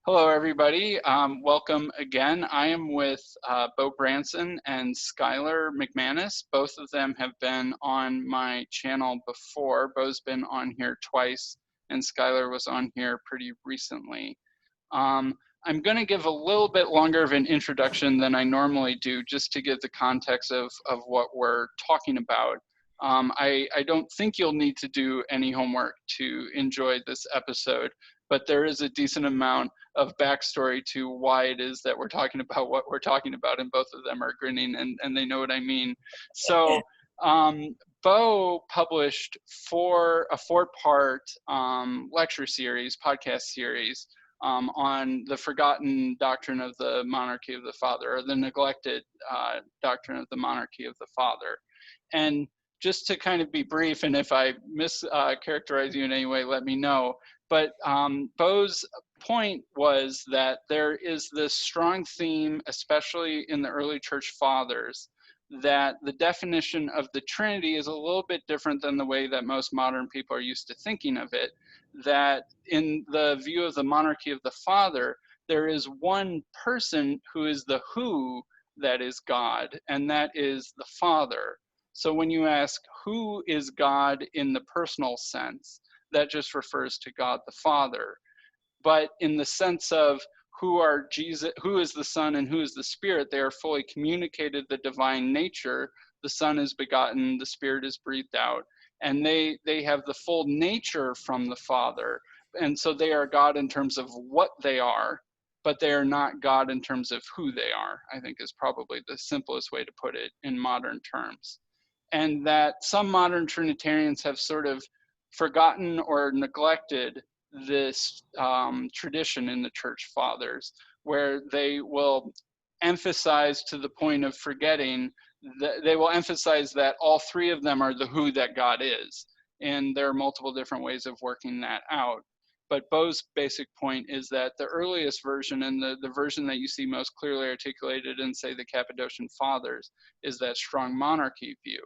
Hello, everybody. Welcome again. I am with Beau Branson and Skylar McManus. Both of them have been on my channel before. Beau's been on here twice, and Skylar was on here pretty recently. I'm going to give a little bit longer of an introduction than I normally do, just to give the context of what we're talking about. I don't think you'll need to do any homework to enjoy this episode, but there is a decent amount of backstory to why it is that we're talking about what we're talking about, and both of them are grinning and they know what I mean. So Beau published a four-part lecture series, podcast series, on the forgotten doctrine of the monarchy of the Father, or the neglected doctrine of the monarchy of the Father. And just to kind of be brief, and if I mischaracterize you in any way, let me know. But Beau's point was that there is this strong theme, especially in the early church fathers, that the definition of the Trinity is a little bit different than the way that most modern people are used to thinking of it. That in the view of the monarchy of the Father, there is one person who is the who that is God, and that is the Father. So when you ask who is God in the personal sense, that just refers to God the Father. But in the sense of who is the Son and who is the Spirit, they are fully communicated the divine nature. The Son is begotten, the Spirit is breathed out, and they have the full nature from the Father. And so they are God in terms of what they are, but they are not God in terms of who they are, I think is probably the simplest way to put it in modern terms. And that some modern Trinitarians have sort of forgotten or neglected this tradition in the church fathers, where they will emphasize to the point of forgetting that they will emphasize that all three of them are the who that God is. And there are multiple different ways of working that out. But Beau's basic point is that the earliest version, and the version that you see most clearly articulated in, say, the Cappadocian Fathers, is that strong monarchy view.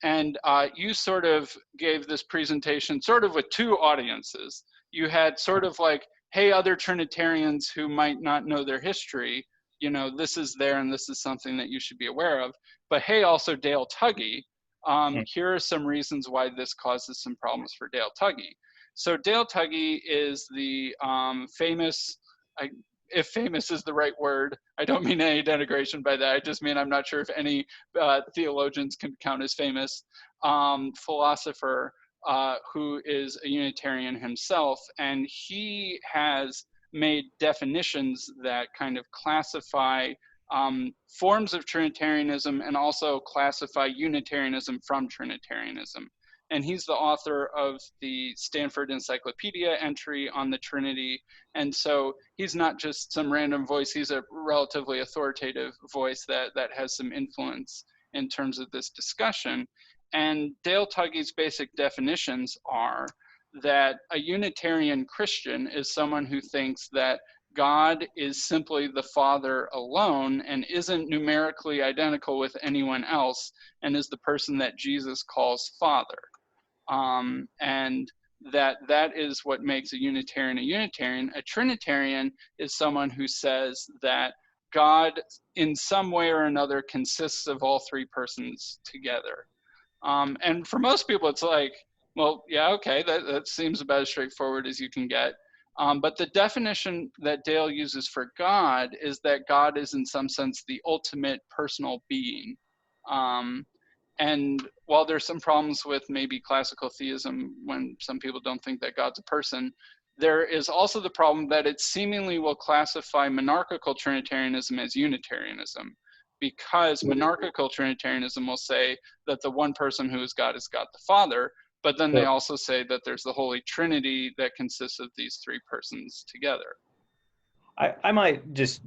And you sort of gave this presentation sort of with two audiences. You had sort of like, hey, other Trinitarians who might not know their history, you know, this is there and this is something that you should be aware of. But hey, also Dale Tuggy, here are some reasons why this causes some problems for Dale Tuggy. So Dale Tuggy is the famous, if famous is the right word, I don't mean any denigration by that. I just mean I'm not sure if any theologians can count as famous, philosopher who is a Unitarian himself. And he has made definitions that kind of classify forms of Trinitarianism and also classify Unitarianism from Trinitarianism. And he's the author of the Stanford Encyclopedia entry on the Trinity. And so he's not just some random voice, he's a relatively authoritative voice that has some influence in terms of this discussion. And Dale Tuggy's basic definitions are that a Unitarian Christian is someone who thinks that God is simply the Father alone and isn't numerically identical with anyone else, and is the person that Jesus calls Father. And that is what makes a Unitarian a Unitarian. A Trinitarian is someone who says that God in some way or another consists of all three persons together. And for most people, it's like, well, yeah, okay, that seems about as straightforward as you can get. But the definition that Dale uses for God is that God is in some sense the ultimate personal being. And while there's some problems with maybe classical theism when some people don't think that God's a person, there is also the problem that it seemingly will classify monarchical Trinitarianism as Unitarianism, because monarchical Trinitarianism will say that the one person who is God the Father, but then they also say that there's the Holy Trinity that consists of these three persons together. I might just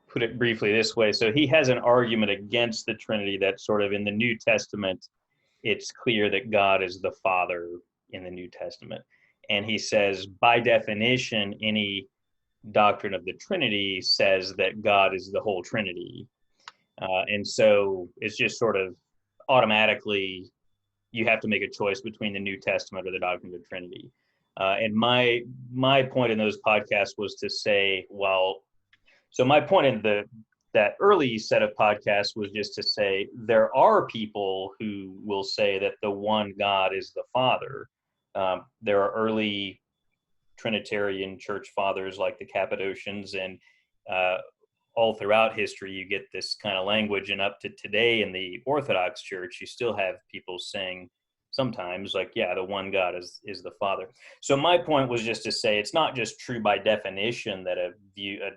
put it briefly this way. So he has an argument against the Trinity that sort of in the New Testament, it's clear that God is the Father in the New Testament. And he says, by definition, any doctrine of the Trinity says that God is the whole Trinity. And so it's just sort of automatically, you have to make a choice between the New Testament or the doctrine of the Trinity. And my point in those podcasts was to say, so my point in that early set of podcasts was just to say there are people who will say that the one God is the Father. There are early Trinitarian church fathers like the Cappadocians, and all throughout history you get this kind of language, and up to today in the Orthodox Church you still have people saying sometimes like, yeah, the one God is the Father. So my point was just to say it's not just true by definition that a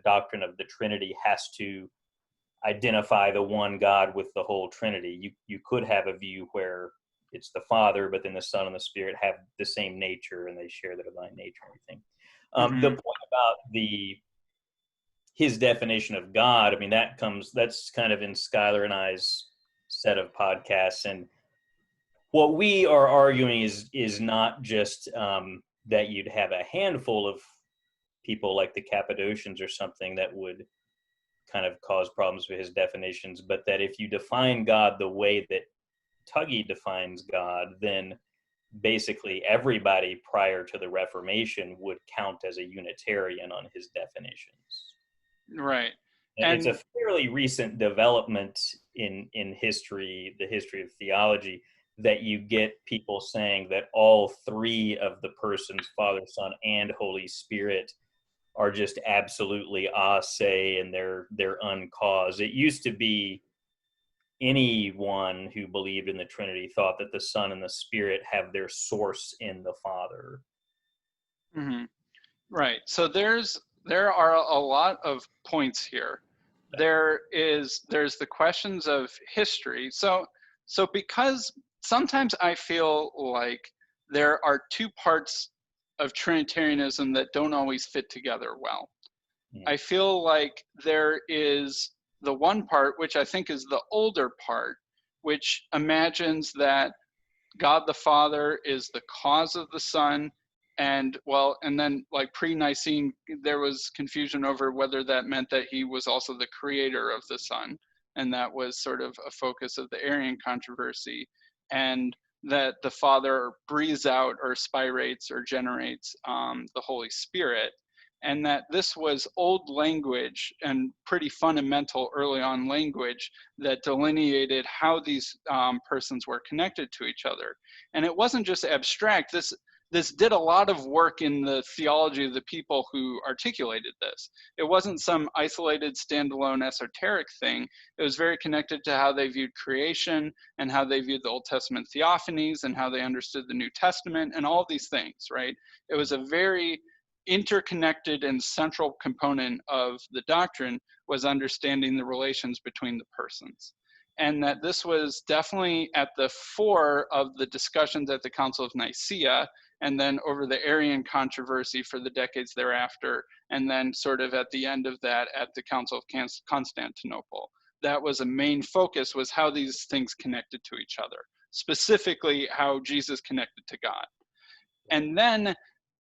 doctrine of the Trinity has to identify the one God with the whole Trinity. You could have a view where it's the Father, but then the Son and the Spirit have the same nature and they share the divine nature and everything. The point about his definition of God, I mean, that's kind of in Skylar and I's set of podcasts. And what we are arguing is not just that you'd have a handful of people like the Cappadocians or something that would kind of cause problems with his definitions, but that if you define God the way that Tuggy defines God, then basically everybody prior to the Reformation would count as a Unitarian on his definitions. Right. And it's a fairly recent development in history, the history of theology, that you get people saying that all three of the persons, Father, Son, and Holy Spirit, are just absolutely a se, and they're uncaused. It used to be anyone who believed in the Trinity thought that the Son and the Spirit have their source in the Father. Mm-hmm. Right. So there are a lot of points here. There's the questions of history. So because sometimes I feel like there are two parts of Trinitarianism that don't always fit together well. I feel like there is the one part, which I think is the older part, which imagines that God the Father is the cause of the Son, and then like pre-Nicene, there was confusion over whether that meant that he was also the creator of the Son, and that was sort of a focus of the Arian controversy, and that the Father breathes out or spirates or generates the Holy Spirit, and that this was old language and pretty fundamental early on language that delineated how these persons were connected to each other. And it wasn't just abstract. This did a lot of work in the theology of the people who articulated this. It wasn't some isolated, standalone, esoteric thing. It was very connected to how they viewed creation and how they viewed the Old Testament theophanies and how they understood the New Testament and all these things, right? It was a very interconnected and central component of the doctrine was understanding the relations between the persons. And that this was definitely at the fore of the discussions at the Council of Nicaea, and then over the Arian controversy for the decades thereafter, and then sort of at the end of that at the Council of Constantinople. That was a main focus, was how these things connected to each other, specifically how Jesus connected to God. And then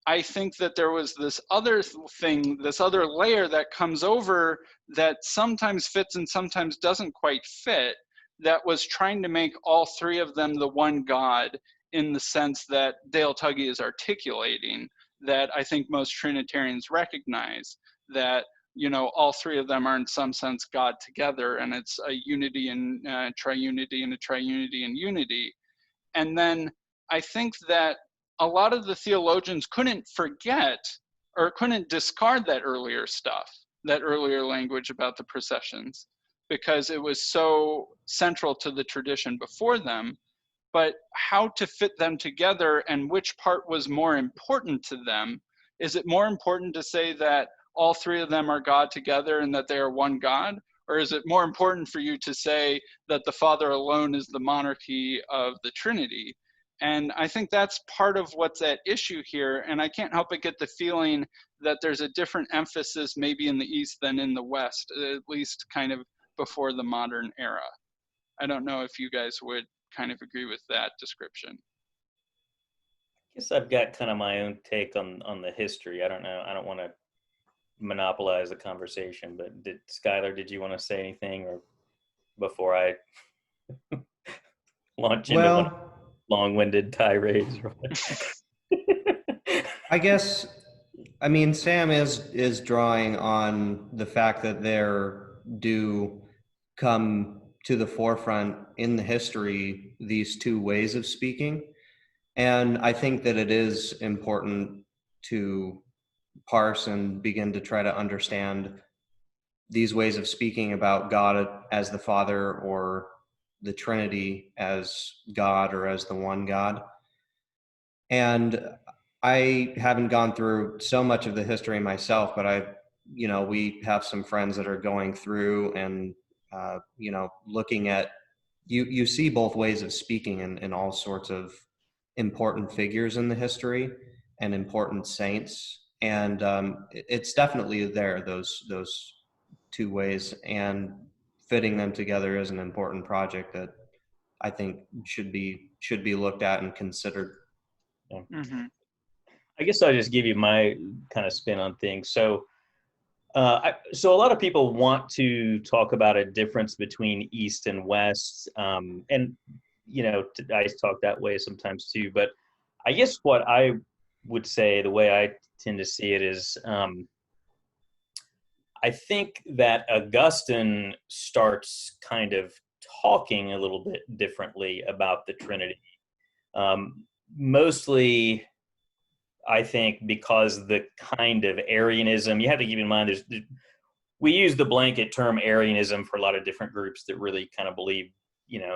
I think that there was this other thing, this other layer that comes over that sometimes fits and sometimes doesn't quite fit, that was trying to make all three of them the one God in the sense that Dale Tuggy is articulating, that I think most Trinitarians recognize, that, you know, all three of them are in some sense God together, and it's a unity and triunity and a triunity and unity. And then I think that a lot of the theologians couldn't forget or couldn't discard that earlier stuff, that earlier language about the processions, because it was so central to the tradition before them. But how to fit them together and which part was more important to them? Is it more important to say that all three of them are God together and that they are one God? Or is it more important for you to say that the Father alone is the monarchy of the Trinity? And I think that's part of what's at issue here. And I can't help but get the feeling that there's a different emphasis maybe in the East than in the West, at least kind of before the modern era. I don't know if you guys would kind of agree with that description. I guess I've got kind of my own take on the history. I don't know. I don't want to monopolize the conversation, but Skylar, did you want to say anything, or before I launch into one long-winded tirades? I guess, I mean, Sam is drawing on the fact that there do come to the forefront in the history these two ways of speaking. And I think that it is important to parse and begin to try to understand these ways of speaking about God as the Father, or the Trinity as God, or as the one God. And I haven't gone through so much of the history myself, but we have some friends that are going through and, looking at, you see both ways of speaking in all sorts of important figures in the history and important saints. And it's definitely there, those two ways, and fitting them together is an important project that I think should be looked at and considered. Yeah. Mm-hmm. I guess I'll just give you my kind of spin on things. So so a lot of people want to talk about a difference between East and West, and I talk that way sometimes too. But I guess what I would say, the way I tend to see it, is I think that Augustine starts kind of talking a little bit differently about the Trinity, mostly. I think because the kind of Arianism, you have to keep in mind, we use the blanket term Arianism for a lot of different groups that really kind of believe,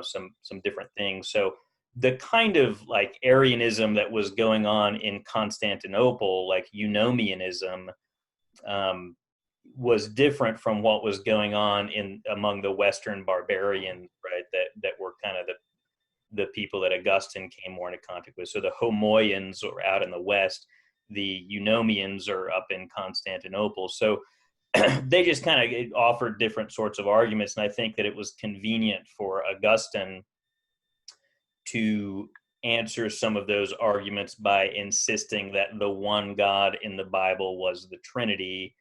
some different things. So the kind of like Arianism that was going on in Constantinople, like Eunomianism, was different from what was going on among the Western barbarians, right? That were kind of the people that Augustine came more into contact with. So the Homoians are out in the West, the Eunomians are up in Constantinople. So they just kind of offered different sorts of arguments. And I think that it was convenient for Augustine to answer some of those arguments by insisting that the one God in the Bible was the Trinity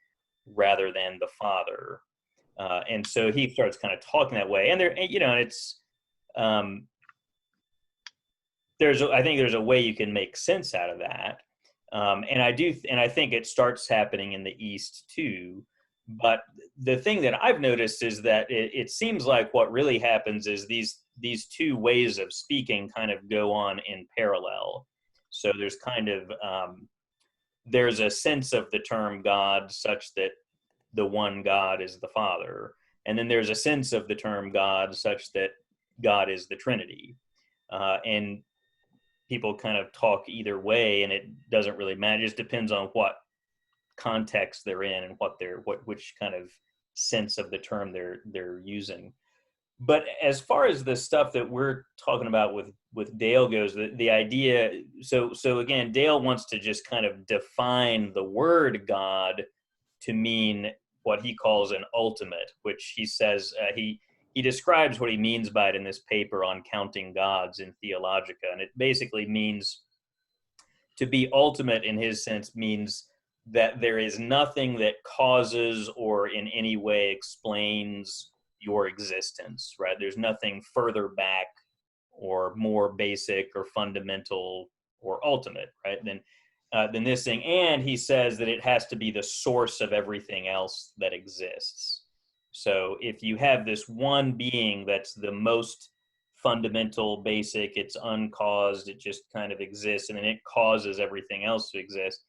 rather than the Father. And so he starts kind of talking that way. And it's, I think there's a way you can make sense out of that. And I think it starts happening in the East too. But the thing that I've noticed is that it seems like what really happens is these two ways of speaking kind of go on in parallel. So there's kind of, there's a sense of the term God such that the one God is the Father. And then there's a sense of the term God such that God is the Trinity. And people kind of talk either way, and it doesn't really matter. It just depends on what context they're in and which kind of sense of the term they're using. But as far as the stuff that we're talking about with Dale goes, the idea, so again, Dale wants to just kind of define the word God to mean what he calls an ultimate, which he says he describes what he means by it in this paper on counting gods in Theologica. And it basically means, to be ultimate in his sense means that there is nothing that causes or in any way explains your existence, right? There's nothing further back or more basic or fundamental or ultimate, right, than this thing. And he says that it has to be the source of everything else that exists. So if you have this one being that's the most fundamental, basic, it's uncaused, it just kind of exists, and then it causes everything else to exist,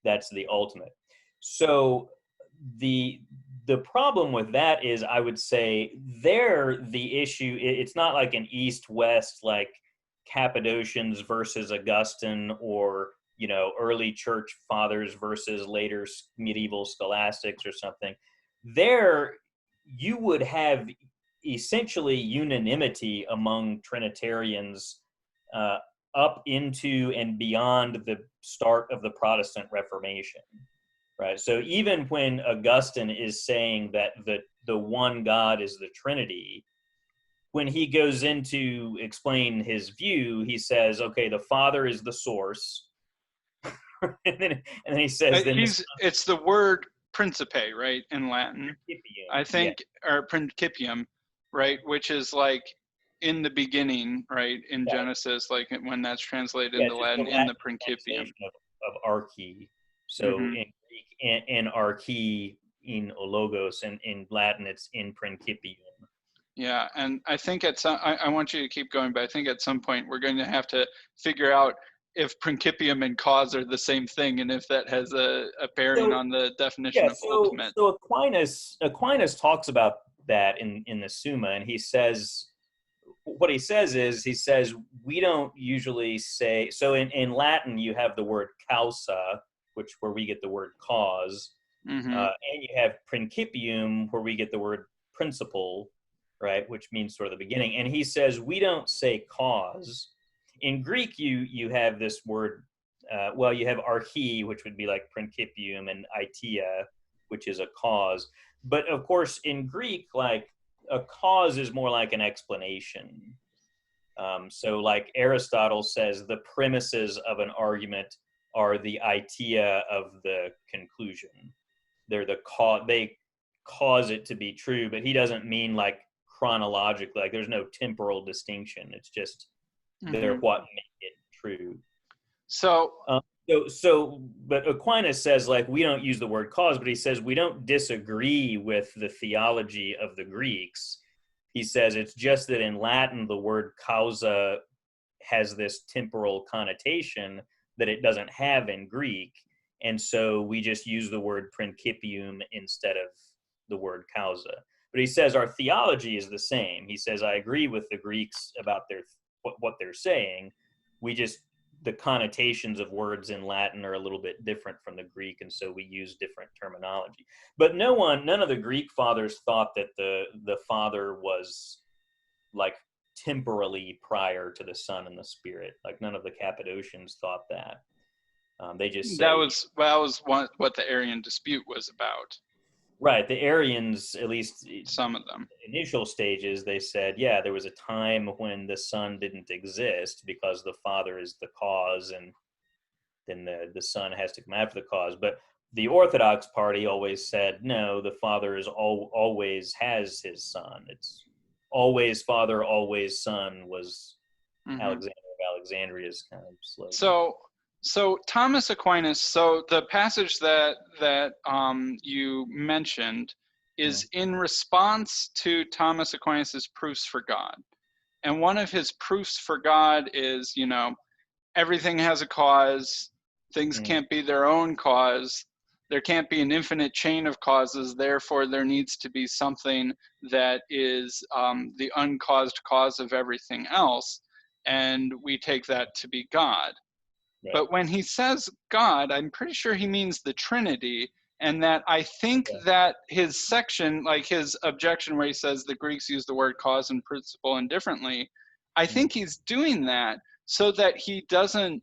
that's the ultimate. So the problem with that is, I would say, the issue, it's not like an East-West, like Cappadocians versus Augustine, or early church fathers versus later medieval scholastics or something. There you would have essentially unanimity among Trinitarians up into and beyond the start of the Protestant Reformation, right? So even when Augustine is saying that the one God is the Trinity, when he goes in to explain his view, he says, okay, the Father is the source. and then he says, it's the word principe, right, in Latin, I think, yeah. Or principium, right, which is like in the beginning, right, in Genesis, like when that's translated into Latin, in the principium. arche. So Mhm. in Greek, in arche, in ologos, and in Latin, it's in principium. Yeah, and I think I want you to keep going, but I think at some point we're going to have to figure out if principium and cause are the same thing, and if that has a bearing So on the definition yeah, of ultimate. so Aquinas talks about that in the Summa, and he says what he says is we don't usually say, so in Latin you have the word causa, where we get the word cause, Mm-hmm. and you have principium, where we get the word principle, right, which means sort of the beginning. And he says we don't say cause. In Greek, you have this word. Well, you have arche, which would be like principium, and itia, which is a cause. But of course, in Greek, like a cause is more like an explanation. So like Aristotle says, the premises of an argument are the itia of the conclusion. They're the cause. They cause it to be true, but he doesn't mean like chronologically. Like there's no temporal distinction. It's just they're Mm-hmm. what make it true. So But Aquinas says like we don't use the word cause, but he says we don't disagree with the theology of the Greeks. He says it's just that in Latin the word causa has this temporal connotation that it doesn't have in Greek, and so we just use the word principium instead of the word causa. But he says our theology is the same. He says I agree with the Greeks about what they're saying. We just, the connotations of words in Latin are a little bit different from the Greek, and so we use different terminology. But none of the Greek fathers thought that the Father was like temporally prior to the Son and the Spirit. Like none of the Cappadocians thought that. They just say that was what the Arian dispute was about. right. The Arians, at least Some of them. initial stages, they said, yeah, there was a time when the Son didn't exist because the Father is the cause, and then the Son has to come after the cause. But the Orthodox party always said, no, the Father is always has his Son. It's always Father, always Son was Alexander of Alexandria's kind of slogan. So Thomas Aquinas. So the passage that you mentioned is in response to Thomas Aquinas's proofs for God, and one of his proofs for God is, everything has a cause. Things can't be their own cause. There can't be an infinite chain of causes. Therefore, there needs to be something that is the uncaused cause of everything else, and we take that to be God. Right. But when he says God, I'm pretty sure he means the Trinity, and that I think that his section, like his objection where he says the Greeks use the word cause and principle indifferently, I think he's doing that so that he doesn't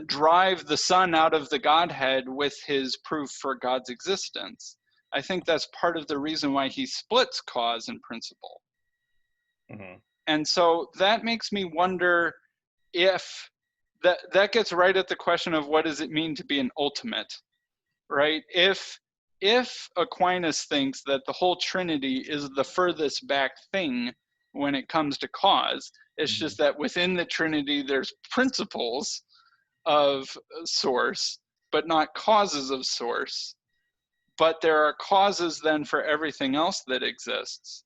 drive the Son out of the Godhead with his proof for God's existence. I think that's part of the reason why he splits cause and principle. And so that makes me wonder if that gets right at the question of what does it mean to be an ultimate, right? If Aquinas thinks that the whole Trinity is the furthest back thing when it comes to cause, it's just that within the Trinity there's principles of source, but not causes of source. But there are causes then for everything else that exists.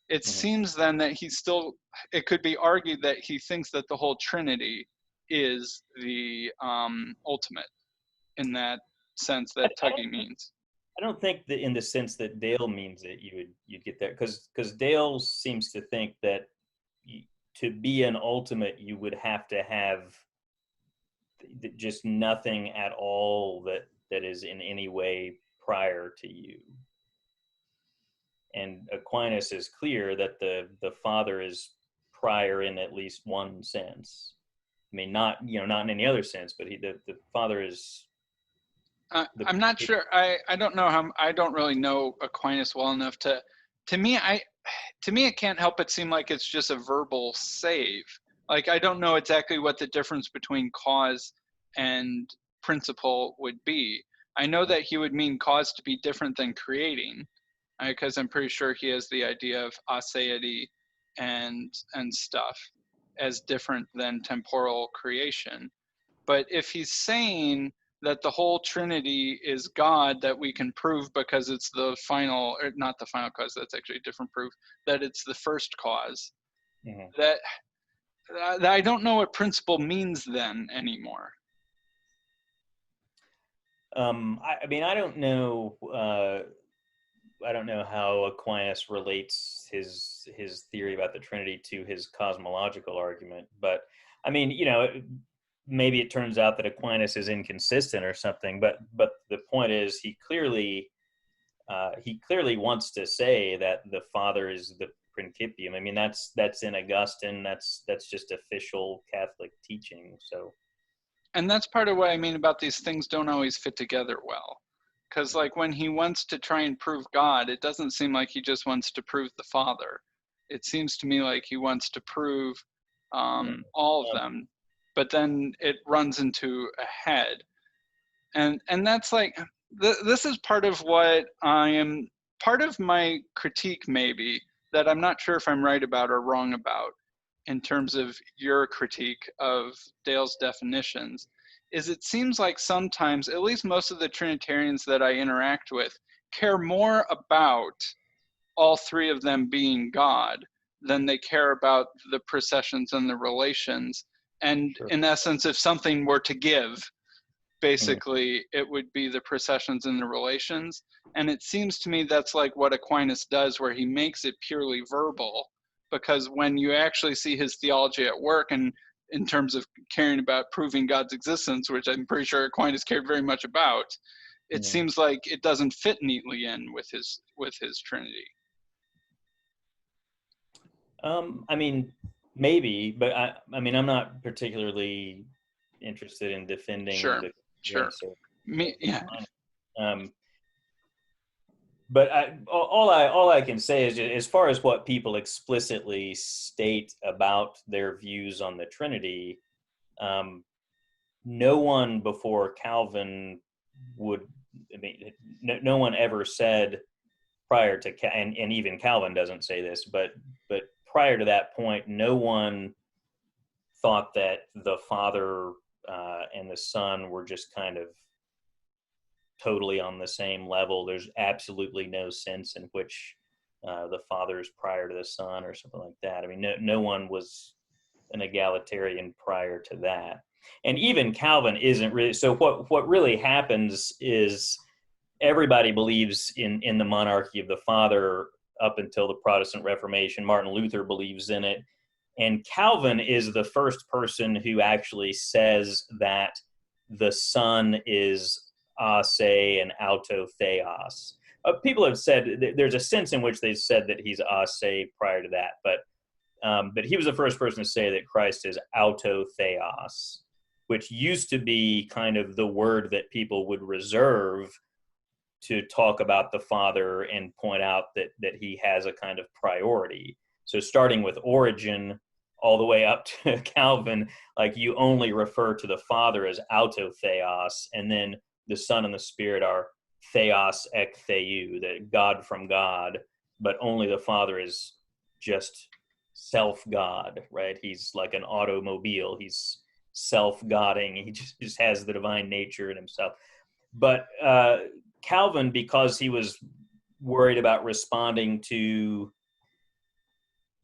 It seems then that it could be argued that he thinks that the whole Trinity is the ultimate in that sense that Tuggy means. I don't think that in the sense that Dale means it, you'd get there, because Dale seems to think that to be an ultimate, you would have to have just nothing at all that is in any way prior to you. And Aquinas is clear that the Father is prior in at least one sense. I mean, not in any other sense, but the Father is. I'm not sure. I don't know how. I don't really know Aquinas well enough to me it can't help but seem like it's just a verbal save. Like I don't know exactly what the difference between cause and principle would be. I know that he would mean cause to be different than creating, because I'm pretty sure he has the idea of aseity and stuff as different than temporal creation. But if he's saying that the whole Trinity is God, that we can prove because it's the final, or not the final cause, that's actually a different proof, that it's the first cause, that I don't know what principle means then anymore. I mean, I don't know how Aquinas relates his theory about the Trinity to his cosmological argument, but I mean, maybe it turns out that Aquinas is inconsistent or something. But the point is, he clearly wants to say that the Father is the principium. I mean, that's in Augustine. That's just official Catholic teaching. So. And that's part of what I mean about these things don't always fit together well. Because like when he wants to try and prove God, it doesn't seem like he just wants to prove the Father. It seems to me like he wants to prove all of them, but then it runs into a head. And that's like, this is part of what part of my critique maybe, that I'm not sure if I'm right about or wrong about, in terms of your critique of Dale's definitions, is it seems like sometimes, at least most of the Trinitarians that I interact with, care more about all three of them being God than they care about the processions and the relations. And Sure. In essence, if something were to give, basically it would be the processions and the relations. And it seems to me that's like what Aquinas does, where he makes it purely verbal, because when you actually see his theology at work, and in terms of caring about proving God's existence, which I'm pretty sure Aquinas cared very much about, it seems like it doesn't fit neatly in with his Trinity. I mean, maybe, but I mean, I'm not particularly interested in defending Sure. Yeah. But all I can say is, as far as what people explicitly state about their views on the Trinity, no one before Calvin would. I mean, no one ever said prior to, and even Calvin doesn't say this, but prior to that point, no one thought that the Father and the Son were just kind of totally on the same level. There's absolutely no sense in which the Father is prior to the Son or something like that. I mean, no one was an egalitarian prior to that. And even Calvin isn't really. So what really happens is everybody believes in the monarchy of the Father up until the Protestant Reformation. Martin Luther believes in it. And Calvin is the first person who actually says that the Son is ase and auto theos. People have said, there's a sense in which they've said that he's ase prior to that, but he was the first person to say that Christ is auto theos, which used to be kind of the word that people would reserve to talk about the Father and point out that he has a kind of priority. So starting with Origen all the way up to Calvin, like you only refer to the Father as auto theos, and then the Son and the Spirit are theos ek theou, that God from God, but only the Father is just self-God, right? He's like an automobile. He's self-godding. He just has the divine nature in himself. But Calvin, because he was worried about responding to,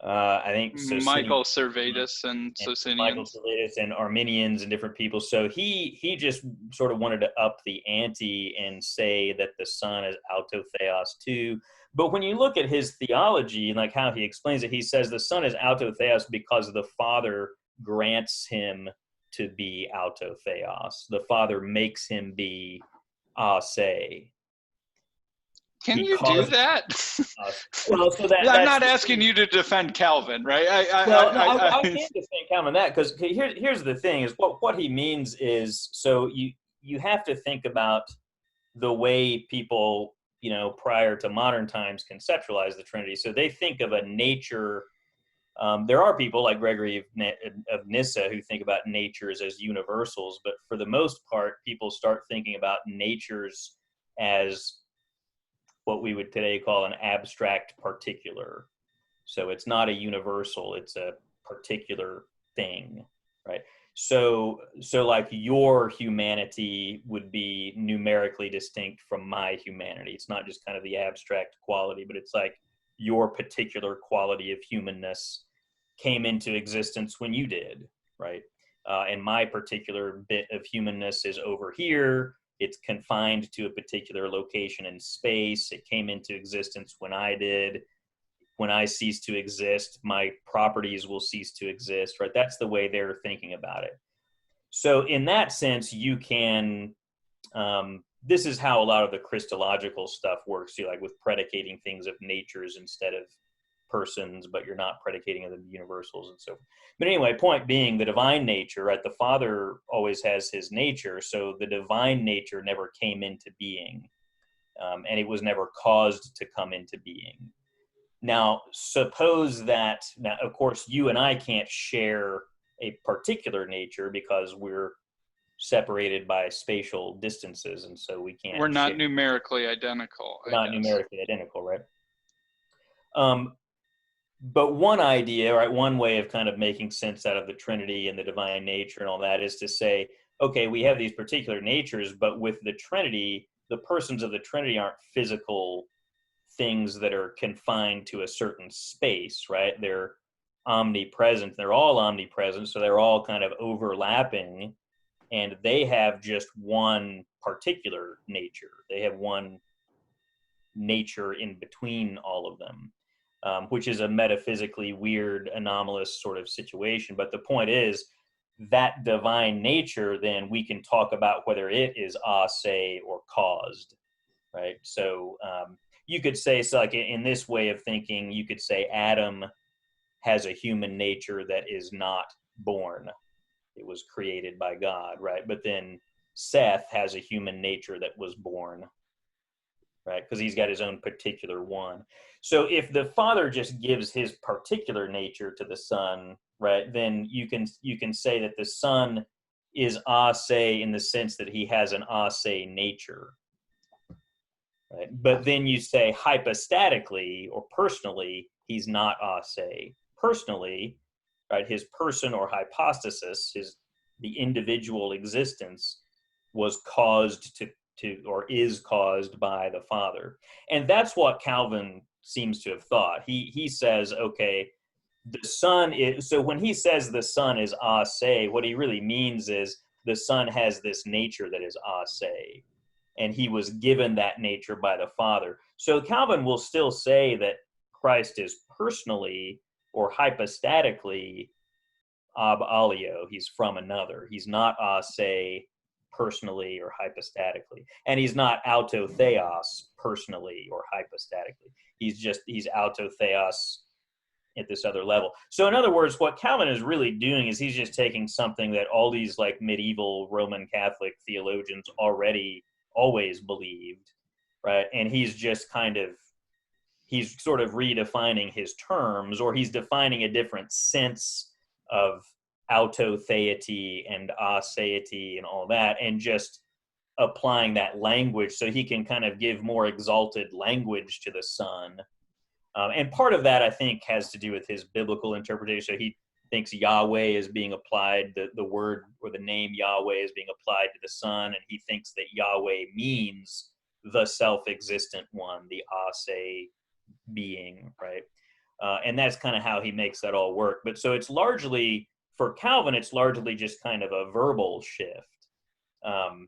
I think, Michael Servetus and Socinians. Michael Servetus and Arminians and different people. So he just sort of wanted to up the ante and say that the Son is auto theos too. But when you look at his theology, like how he explains it, he says the Son is auto theos because the Father grants him to be auto theos. The Father makes him be ase. Can you do that? Well, so I'm not asking you to defend Calvin, right? I can defend Calvin that, because here's the thing: is what he means is, so you have to think about the way people, prior to modern times conceptualize the Trinity. So they think of a nature. There are people like Gregory of Nyssa who think about natures as universals, but for the most part, people start thinking about natures as what we would today call an abstract particular. So it's not a universal, it's a particular thing, right? So like your humanity would be numerically distinct from my humanity. It's not just kind of the abstract quality, but it's like your particular quality of humanness came into existence when you did, right? And my particular bit of humanness is over here. It's confined to a particular location in space. It came into existence when I did. When I cease to exist, my properties will cease to exist, right? That's the way they're thinking about it. So in that sense, you can, this is how a lot of the Christological stuff works, too, like with predicating things of natures instead of persons, but you're not predicating of the universals and so forth. But anyway, point being, the divine nature, right? The Father always has his nature, so the divine nature never came into being, and it was never caused to come into being. Now, suppose that, now, of course, you and I can't share a particular nature because we're separated by spatial distances, and so we can't. We're not numerically identical. Not numerically identical, right? But one idea, right, one way of kind of making sense out of the Trinity and the divine nature and all that is to say, okay, we have these particular natures, but with the Trinity, the persons of the Trinity aren't physical things that are confined to a certain space, right? They're omnipresent. They're all omnipresent, so they're all kind of overlapping, and they have just one particular nature. They have one nature in between all of them, which is a metaphysically weird, anomalous sort of situation. But the point is, that divine nature, then we can talk about whether it is a se or caused, right? So you could say, so like in this way of thinking, you could say Adam has a human nature that is not born. It was created by God, right? But then Seth has a human nature that was born, right? Because he's got his own particular one. So if the Father just gives his particular nature to the Son, right, then you can say that the Son is a se in the sense that he has an a se nature. Right? But then you say hypostatically or personally, he's not a se. Personally, right, his person or hypostasis, the individual existence, was caused to or is caused by the Father. And that's what Calvin seems to have thought. He says, okay, the Son is, so when he says the Son is a se, what he really means is the Son has this nature that is a se, and he was given that nature by the Father. So Calvin will still say that Christ is personally or hypostatically ab alio, he's from another. He's not a se personally or hypostatically. And he's not auto theos personally or hypostatically. He's auto theos at this other level. So in other words, what Calvin is really doing is he's just taking something that all these like medieval Roman Catholic theologians always believed, right? And he's sort of redefining his terms, or he's defining a different sense of autotheity and aseity and all that, and just applying that language so he can kind of give more exalted language to the Son. And part of that, I think, has to do with his biblical interpretation. So he thinks Yahweh is being applied, the word or the name Yahweh is being applied to the Son, and he thinks that Yahweh means the self-existent one, the ase being, right? And that's kind of how he makes that all work. But so it's largely, for Calvin, it's largely just kind of a verbal shift. And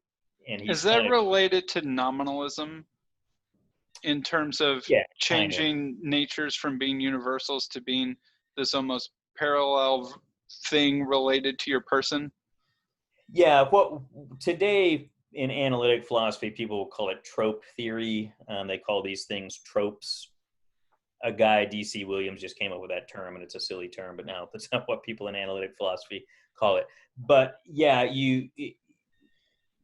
is that related to nominalism in terms of changing natures from being universals to being this almost parallel thing related to your person? Yeah, what today in analytic philosophy, people will call it trope theory. They call these things tropes. A guy, D.C. Williams, just came up with that term, and it's a silly term, but now that's not what people in analytic philosophy call it. But yeah,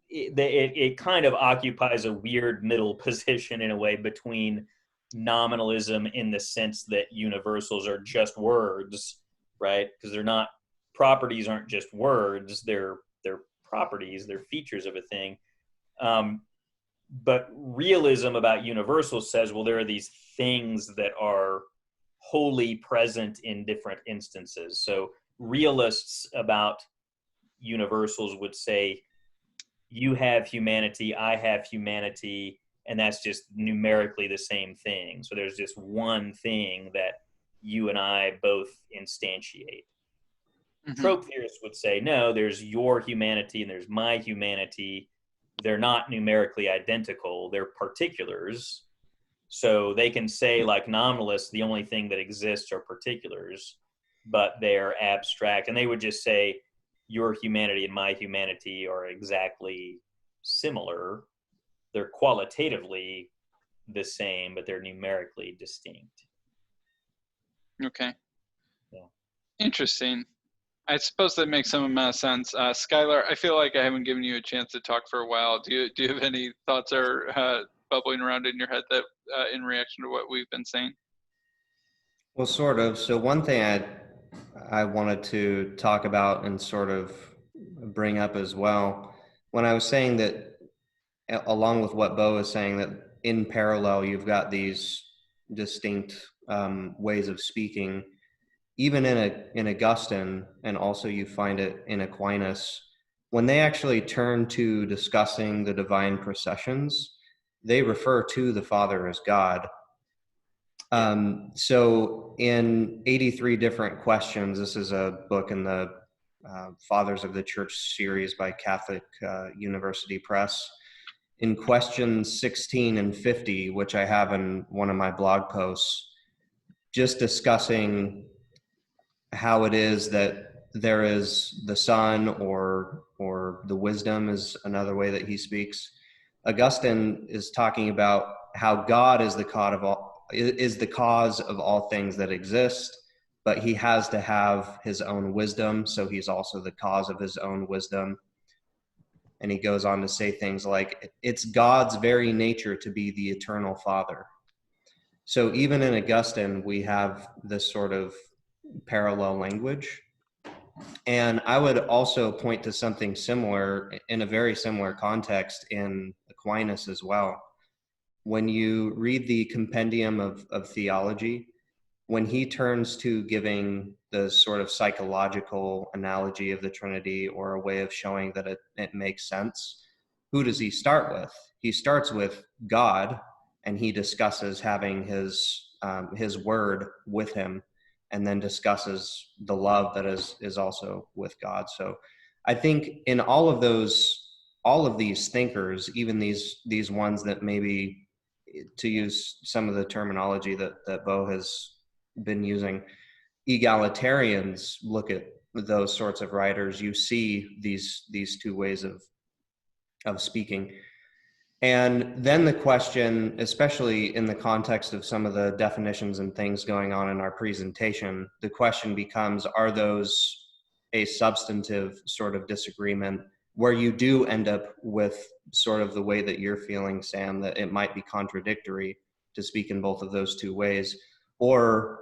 it kind of occupies a weird middle position in a way between nominalism in the sense that universals are just words, right? Because they're not, properties aren't just words, they're properties, they're features of a thing. But realism about universals says, well, there are these things that are wholly present in different instances. So realists about universals would say, you have humanity, I have humanity, and that's just numerically the same thing. So there's just one thing that you and I both instantiate. Mm-hmm. Trope theorists would say, no, there's your humanity and there's my humanity. They're not numerically identical. They're particulars. So they can say, like nominalists, the only thing that exists are particulars, but they're abstract. And they would just say, your humanity and my humanity are exactly similar. They're qualitatively the same, but they're numerically distinct. Okay. Yeah. Interesting. I suppose that makes some amount of sense. Skylar, I feel like I haven't given you a chance to talk for a while. Do you have any thoughts or bubbling around in your head that in reaction to what we've been saying? Well, sort of. So one thing I wanted to talk about and sort of bring up as well, when I was saying that, along with what Beau is saying, that in parallel you've got these distinct ways of speaking. Even in Augustine, and also you find it in Aquinas, when they actually turn to discussing the divine processions, they refer to the Father as God. So in 83 different questions, this is a book in the Fathers of the Church series by Catholic University Press. In questions 16 and 50, which I have in one of my blog posts, just discussing how it is that there is the Son, or the wisdom is another way that he speaks. Augustine is talking about how God is the cause of all things that exist, but he has to have his own wisdom, so he's also the cause of his own wisdom. And he goes on to say things like, it's God's very nature to be the eternal Father. So even in Augustine, we have this sort of parallel language. And I would also point to something similar in a very similar context in Aquinas as well. When you read the Compendium of Theology, when he turns to giving the sort of psychological analogy of the Trinity, or a way of showing that it makes sense, who does he start with? He starts with God, and he discusses having his word with him, and then discusses the love that is also with God. So I think in all of these thinkers, even these ones that maybe, to use some of the terminology that Beau has been using, egalitarians look at those sorts of writers, you see these two ways of speaking. And then the question, especially in the context of some of the definitions and things going on in our presentation, the question becomes, are those a substantive sort of disagreement where you do end up with sort of the way that you're feeling, Sam, that it might be contradictory to speak in both of those two ways? Or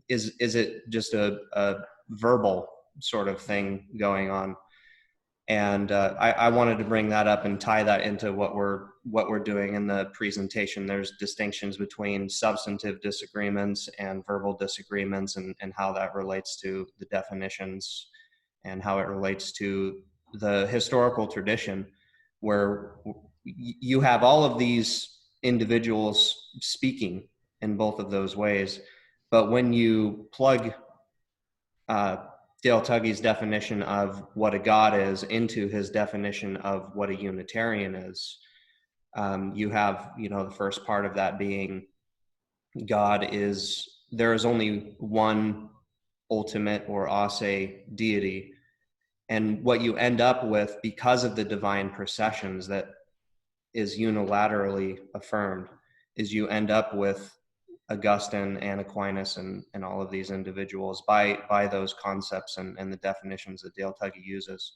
is it just a verbal sort of thing going on? And I wanted to bring that up and tie that into what we're doing in the presentation. There's distinctions between substantive disagreements and verbal disagreements, and how that relates to the definitions, and how it relates to the historical tradition, where you have all of these individuals speaking in both of those ways. But when you plug Dale Tuggy's definition of what a God is into his definition of what a Unitarian is, you have, the first part of that being there is only one ultimate or ase deity. And what you end up with, because of the divine processions that is unilaterally affirmed, is you end up with Augustine and Aquinas and all of these individuals, by those concepts and the definitions that Dale Tuggy uses.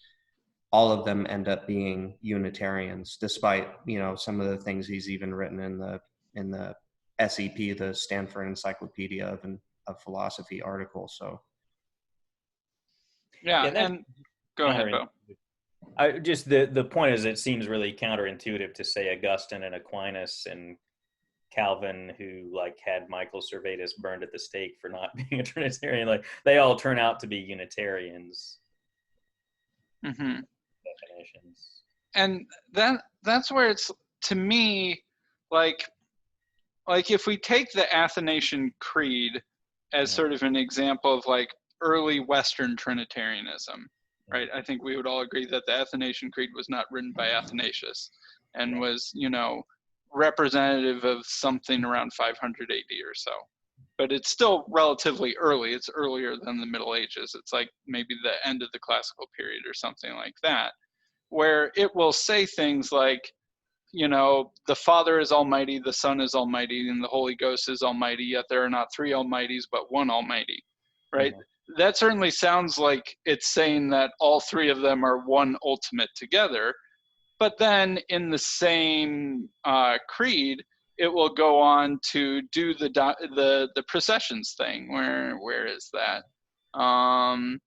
All of them end up being Unitarians, despite some of the things he's even written in the SEP, the Stanford Encyclopedia of Philosophy article. So yeah, and go ahead, Beau. The point is, it seems really counterintuitive to say Augustine and Aquinas and Calvin, who had Michael Servetus burned at the stake for not being a Trinitarian, they all turn out to be Unitarians. Mm-hmm. definitions. And that's where it's, to me, like if we take the Athanasian Creed as sort of an example of like early Western Trinitarianism, right? I think we would all agree that the Athanasian Creed was not written by Athanasius and was, representative of something around 500 AD or so. But it's still relatively early. It's earlier than the Middle Ages. It's like maybe the end of the classical period or something like that, where it will say things like, the Father is Almighty, the Son is Almighty, and the Holy Ghost is Almighty, yet there are not three Almighties, but one Almighty, right? Mm-hmm. That certainly sounds like it's saying that all three of them are one ultimate together. But then in the same creed, it will go on to do the processions thing. Where is that? I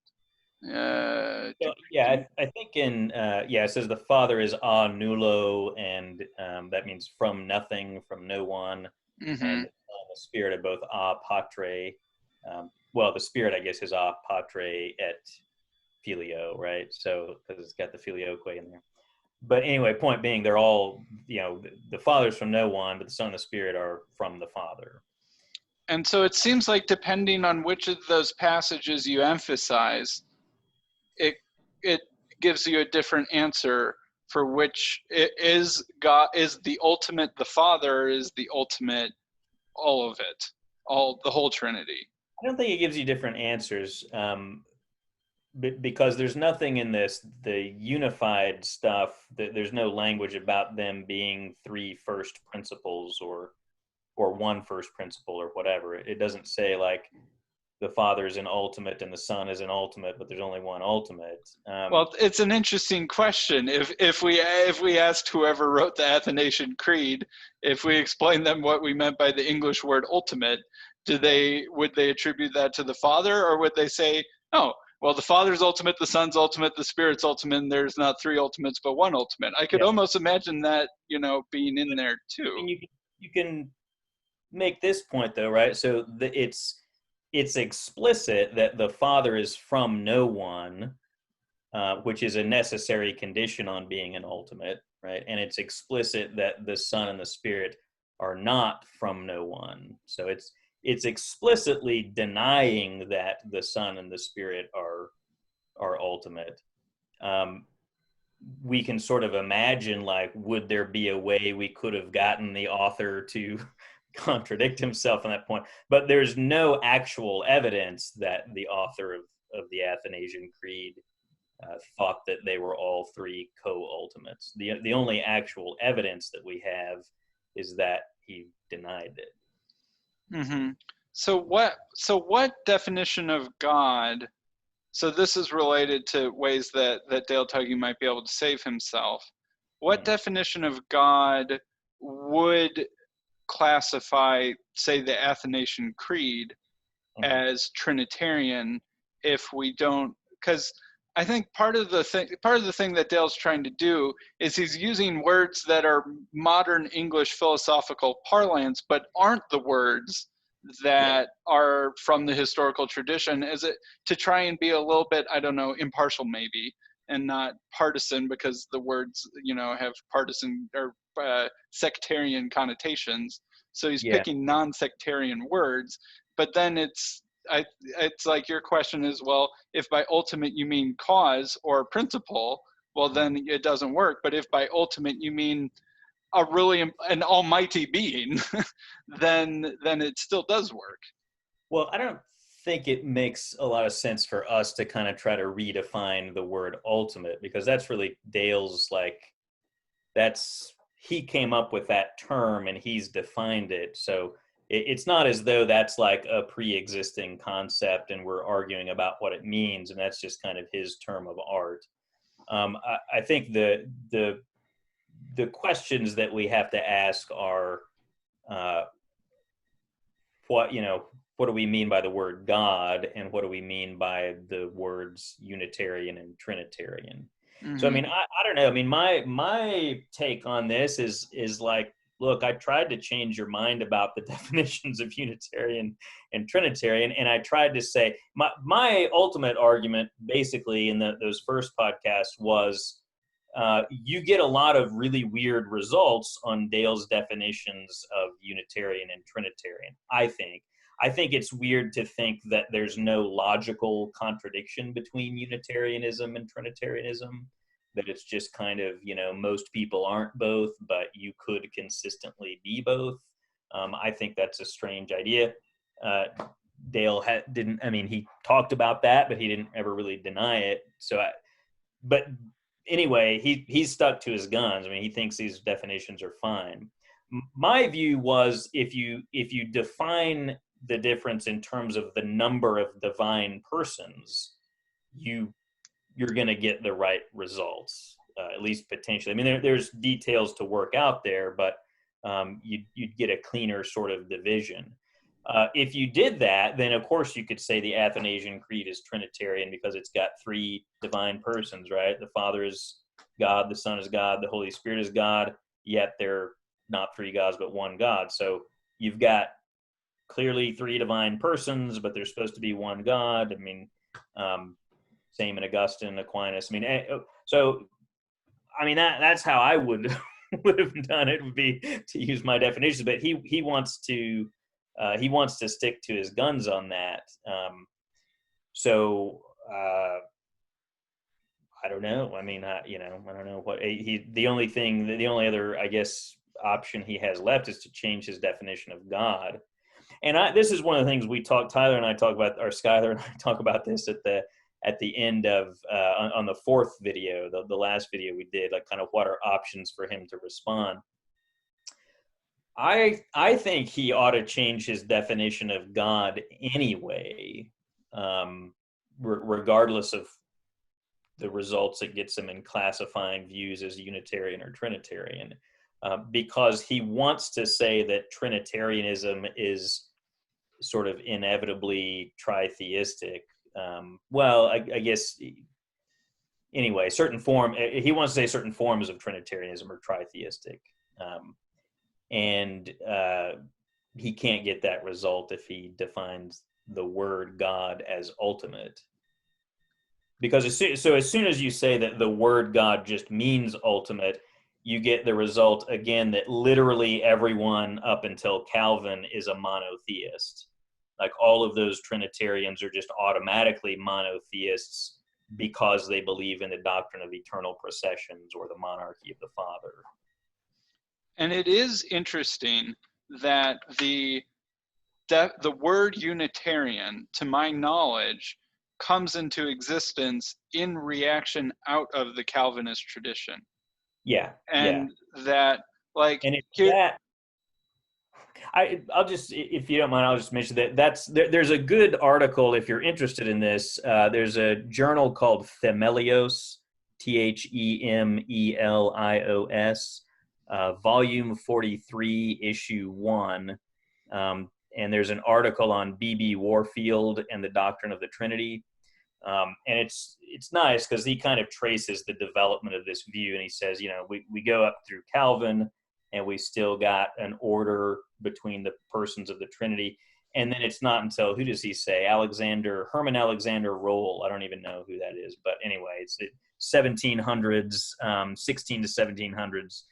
think it says the Father is a nullo, and that means from nothing, from no one, mm-hmm. and the Spirit are both a patre. The Spirit, I guess, is a patre et filio, right? So because it's got the filioque in there. But anyway, point being, they're all, the Father's from no one, but the Son and the Spirit are from the Father. And so it seems like depending on which of those passages you emphasize, it gives you a different answer for which is God is the ultimate, the Father is the ultimate, all of it, the whole Trinity. I don't think it gives you different answers. Because there's nothing in the unified stuff, there's no language about them being three first principles or one first principle or whatever. It doesn't say like the Father is an ultimate and the Son is an ultimate, but there's only one ultimate. Well, it's an interesting question. If we asked whoever wrote the Athanasian Creed, if we explained them what we meant by the English word ultimate, would they attribute that to the Father, or would they say, oh, well, the Father's ultimate, the Son's ultimate, the Spirit's ultimate, and there's not three ultimates but one ultimate? I could almost imagine that, being in there too. And you can make this point though, right? So it's explicit that the Father is from no one, which is a necessary condition on being an ultimate, right? And it's explicit that the Son and the Spirit are not from no one. So it's explicitly denying that the Son and the Spirit are ultimate. We can sort of imagine, like, would there be a way we could have gotten the author to contradict himself on that point? But there's no actual evidence that the author of the Athanasian Creed thought that they were all three co-ultimates. The only actual evidence that we have is that he denied it. Mm-hmm. So what definition of God? So this is related to ways that Dale Tuggy might be able to save himself. What definition of God would classify, say, the Athanasian Creed as Trinitarian if we don't? Because I think part of the thing that Dale's trying to do is he's using words that are modern English philosophical parlance, but aren't the words that are from the historical tradition, to try and be a little bit, I don't know, impartial maybe, and not partisan, because the words, have partisan or sectarian connotations. So he's picking non-sectarian words, but then it's like your question is, well, if by ultimate you mean cause or principle, well, then it doesn't work. But if by ultimate you mean an almighty being, then it still does work. Well, I don't think it makes a lot of sense for us to kind of try to redefine the word ultimate, because that's really Dale's, he came up with that term and he's defined it. So it's not as though that's like a pre-existing concept and we're arguing about what it means, and that's just kind of his term of art. I think the questions that we have to ask are, what do we mean by the word God, and what do we mean by the words Unitarian and Trinitarian? Mm-hmm. So, I don't know. My take on this is like, look, I tried to change your mind about the definitions of Unitarian and Trinitarian, and I tried to say, my ultimate argument, basically, in those first podcasts was, you get a lot of really weird results on Dale's definitions of Unitarian and Trinitarian, I think. I think it's weird to think that there's no logical contradiction between Unitarianism and Trinitarianism, that it's just kind of, most people aren't both, but you could consistently be both. I think that's a strange idea. Dale he talked about that, but he didn't ever really deny it. But anyway, he's stuck to his guns. I mean, he thinks these definitions are fine. My view was, if you define the difference in terms of the number of divine persons, you're going to get the right results, at least potentially. I mean, there's details to work out there, but you'd get a cleaner sort of division. If you did that, then of course you could say the Athanasian Creed is Trinitarian because it's got 3 divine persons, right? The Father is God, the Son is God, the Holy Spirit is God, yet they're not 3 gods, but 1 God. So you've got clearly 3 divine persons, but they're supposed to be 1 God. I mean, same in Augustine, Aquinas. I mean, that's how I would have done it, would be to use my definitions. But he wants to stick to his guns on that. I don't know. I mean, I don't know what the only other, I guess, option he has left is to change his definition of God. And this is one of the things Tyler and I talk about, or Skylar and I talk about this at the end of on the 4th video, the last video we did, like kind of what are options for him to respond. I think he ought to change his definition of God anyway, regardless of the results it gets him in classifying views as Unitarian or Trinitarian, because he wants to say that Trinitarianism is sort of inevitably tritheistic. I guess, anyway, he wants to say certain forms of Trinitarianism are tritheistic. And he can't get that result if he defines the word God as ultimate. Because as soon as you say that the word God just means ultimate, you get the result, again, that literally everyone up until Calvin is a monotheist. Like, all of those Trinitarians are just automatically monotheists because they believe in the doctrine of eternal processions or the monarchy of the Father. And it is interesting that the word Unitarian, to my knowledge, comes into existence in reaction out of the Calvinist tradition. Yeah. And that, like, and I'll just, if you don't mind, I'll just mention there's a good article if you're interested in this. There's a journal called Themelios, Themelios, volume 43, issue 1. And there's an article on B.B. Warfield and the doctrine of the Trinity. And it's nice because he kind of traces the development of this view. And he says, we go up through Calvin and we still got an order between the persons of the Trinity. And then it's not until, who does he say? Herman Alexander Roll. I don't even know who that is. But anyway, it's 1700s, 16 to 1700s.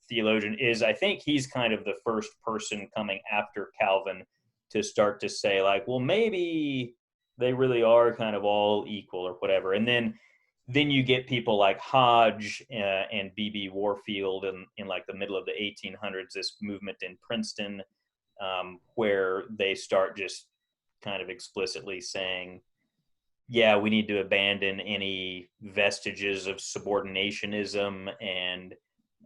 Theologian I think he's kind of the first person coming after Calvin to start to say, like, well, maybe they really are kind of all equal or whatever. And then you get people like Hodge and B.B. Warfield in like the middle of the 1800s, this movement in Princeton, where they start just kind of explicitly saying, yeah, we need to abandon any vestiges of subordinationism, and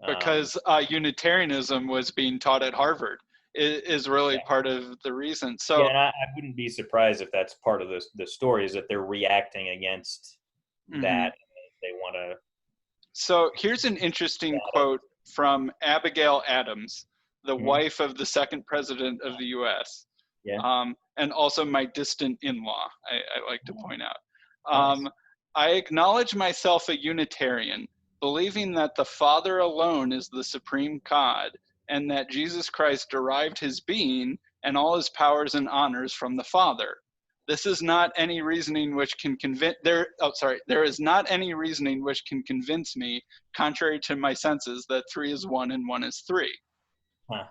because Unitarianism was being taught at Harvard is really part of the reason. So and I wouldn't be surprised if that's part of the story, is that they're reacting against that. They want to. So here's an interesting quote from Abigail Adams, the wife of the 2nd president of the U.S. And also my distant in-law, I like to point out. Nice. I acknowledge myself a Unitarian, believing that the Father alone is the supreme God, and that Jesus Christ derived his being and all his powers and honors from the Father. This is not any reasoning which can convince there is not any reasoning which can convince me, contrary to my senses, that 3 is 1 and 1 is 3. Huh.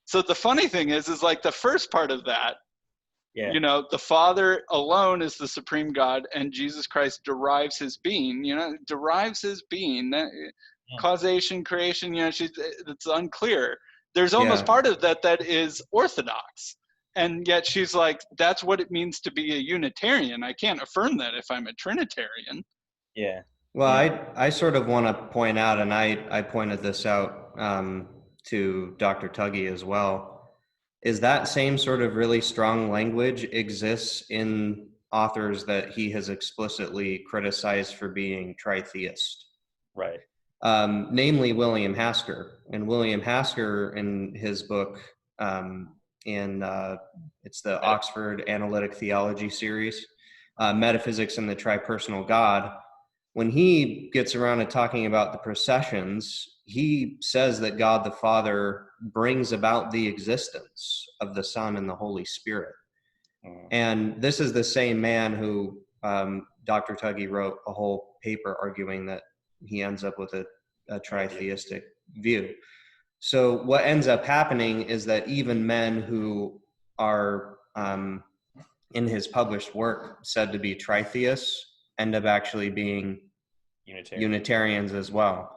So the funny thing is like the first part of that, Yeah. you know, the Father alone is the supreme God, and Jesus Christ derives his being, derives his being. That, causation, creation, it's unclear. There's almost part of that is orthodox. And yet she's like, that's what it means to be a Unitarian. I can't affirm that if I'm a Trinitarian. Yeah. Well, I sort of want to point out, and I pointed this out to Dr. Tuggy as well, is that same sort of really strong language exists in authors that he has explicitly criticized for being tritheist. Right. Namely William Hasker. And William Hasker, in his book, it's the Oxford Analytic Theology series, Metaphysics and the Tripersonal God. When he gets around to talking about the processions, he says that God the Father brings about the existence of the Son and the Holy Spirit. And this is the same man who Dr. Tuggy wrote a whole paper arguing that he ends up with a tritheistic view. So what ends up happening is that even men who are in his published work said to be tritheists end up actually being Unitarians as well.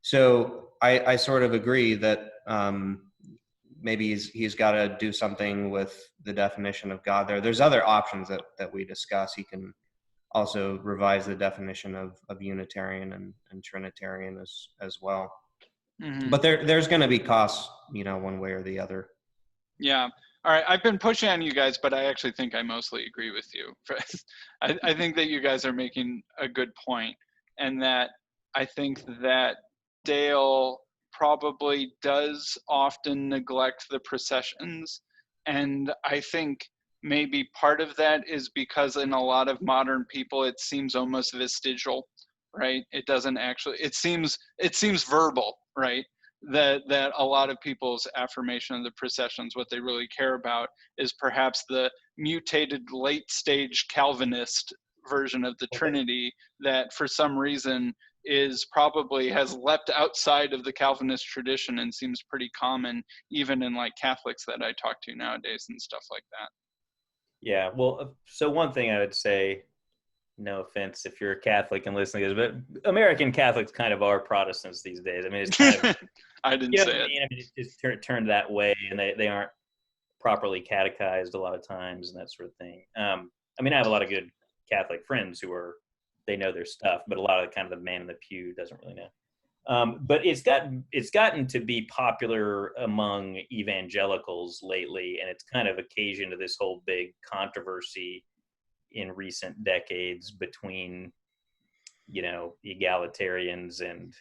So I sort of agree that maybe he's got to do something with the definition of God there. There's other options that we discuss. He can also revise the definition of Unitarian and Trinitarian as well. Mm-hmm. But there's going to be costs, one way or the other. Yeah. All right. I've been pushing on you guys, but I actually think I mostly agree with you. I think that you guys are making a good point, and that I think that Dale probably does often neglect the processions. And I think maybe part of that is because in a lot of modern people, it seems almost vestigial, right? It doesn't actually, it seems verbal, right? That a lot of people's affirmation of the processions, what they really care about is perhaps the mutated late stage Calvinist version of the Trinity that for some reason has leapt outside of the Calvinist tradition and seems pretty common even in like Catholics that I talk to nowadays and stuff like that. Yeah, well, so one thing I would say, no offense if you're a Catholic and listening to this, but American Catholics kind of are Protestants these days. I mean, it's kind of, I didn't say it. I mean, it's just turned that way, and they aren't properly catechized a lot of times and that sort of thing. I mean, I have a lot of good Catholic friends who they know their stuff, but a lot of kind of the man in the pew doesn't really know. But it's gotten to be popular among evangelicals lately, and it's kind of occasioned to this whole big controversy in recent decades between, egalitarians and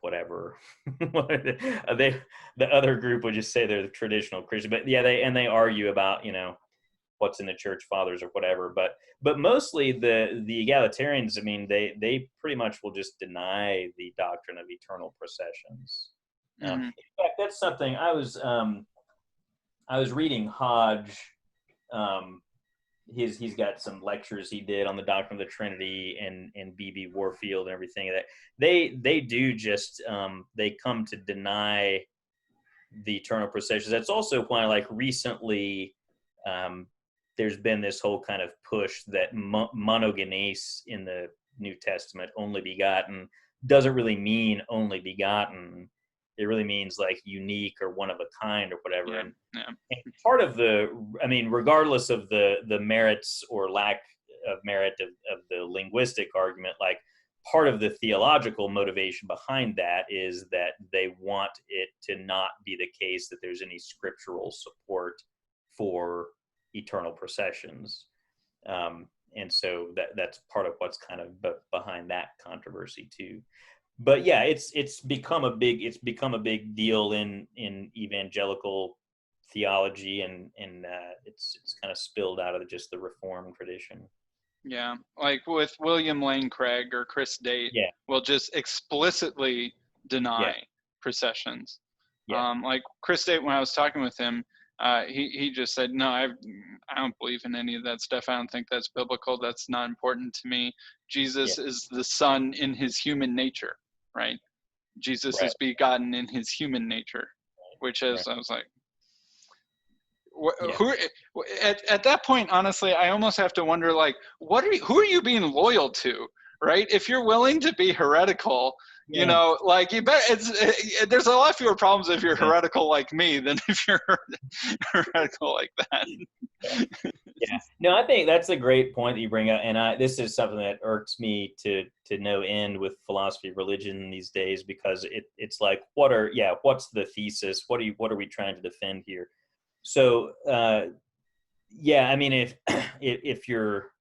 whatever. The other group would just say they're the traditional Christian, but yeah, they argue about, what's in the church fathers or whatever, but mostly the egalitarians, I mean, they pretty much will just deny the doctrine of eternal processions. In fact, that's something I was reading Hodge. He's got some lectures he did on the doctrine of the Trinity and B.B. Warfield and everything. That they do just they come to deny the eternal processions. That's also why, like, recently there's been this whole kind of push that monogenes in the New Testament, only begotten, doesn't really mean only begotten. It really means like unique or one of a kind or whatever. Yeah. And part of regardless of the merits or lack of merit of the linguistic argument, like part of the theological motivation behind that is that they want it to not be the case that there's any scriptural support for eternal processions. And so that's part of what's kind of behind that controversy too. But yeah, it's become a big deal in evangelical theology, and it's kind of spilled out of just the Reformed tradition. Yeah, like with William Lane Craig or Chris Date, will just explicitly deny processions. Yeah. Like Chris State, when I was talking with him, he just said, no, I don't believe in any of that stuff. I don't think that's biblical. That's not important to me. Jesus is the Son in his human nature, right? Jesus is begotten in his human nature, which is, I was like, who at that point, honestly, I almost have to wonder, like, who are you being loyal to, right? If you're willing to be heretical, you know, like, you bet there's a lot fewer problems if you're heretical like me than if you're heretical like that. Yeah. No, I think that's a great point that you bring up, and this is something that irks me to no end with philosophy of religion these days, because it's like, what's the thesis? What are we trying to defend here? So, I mean, if you're,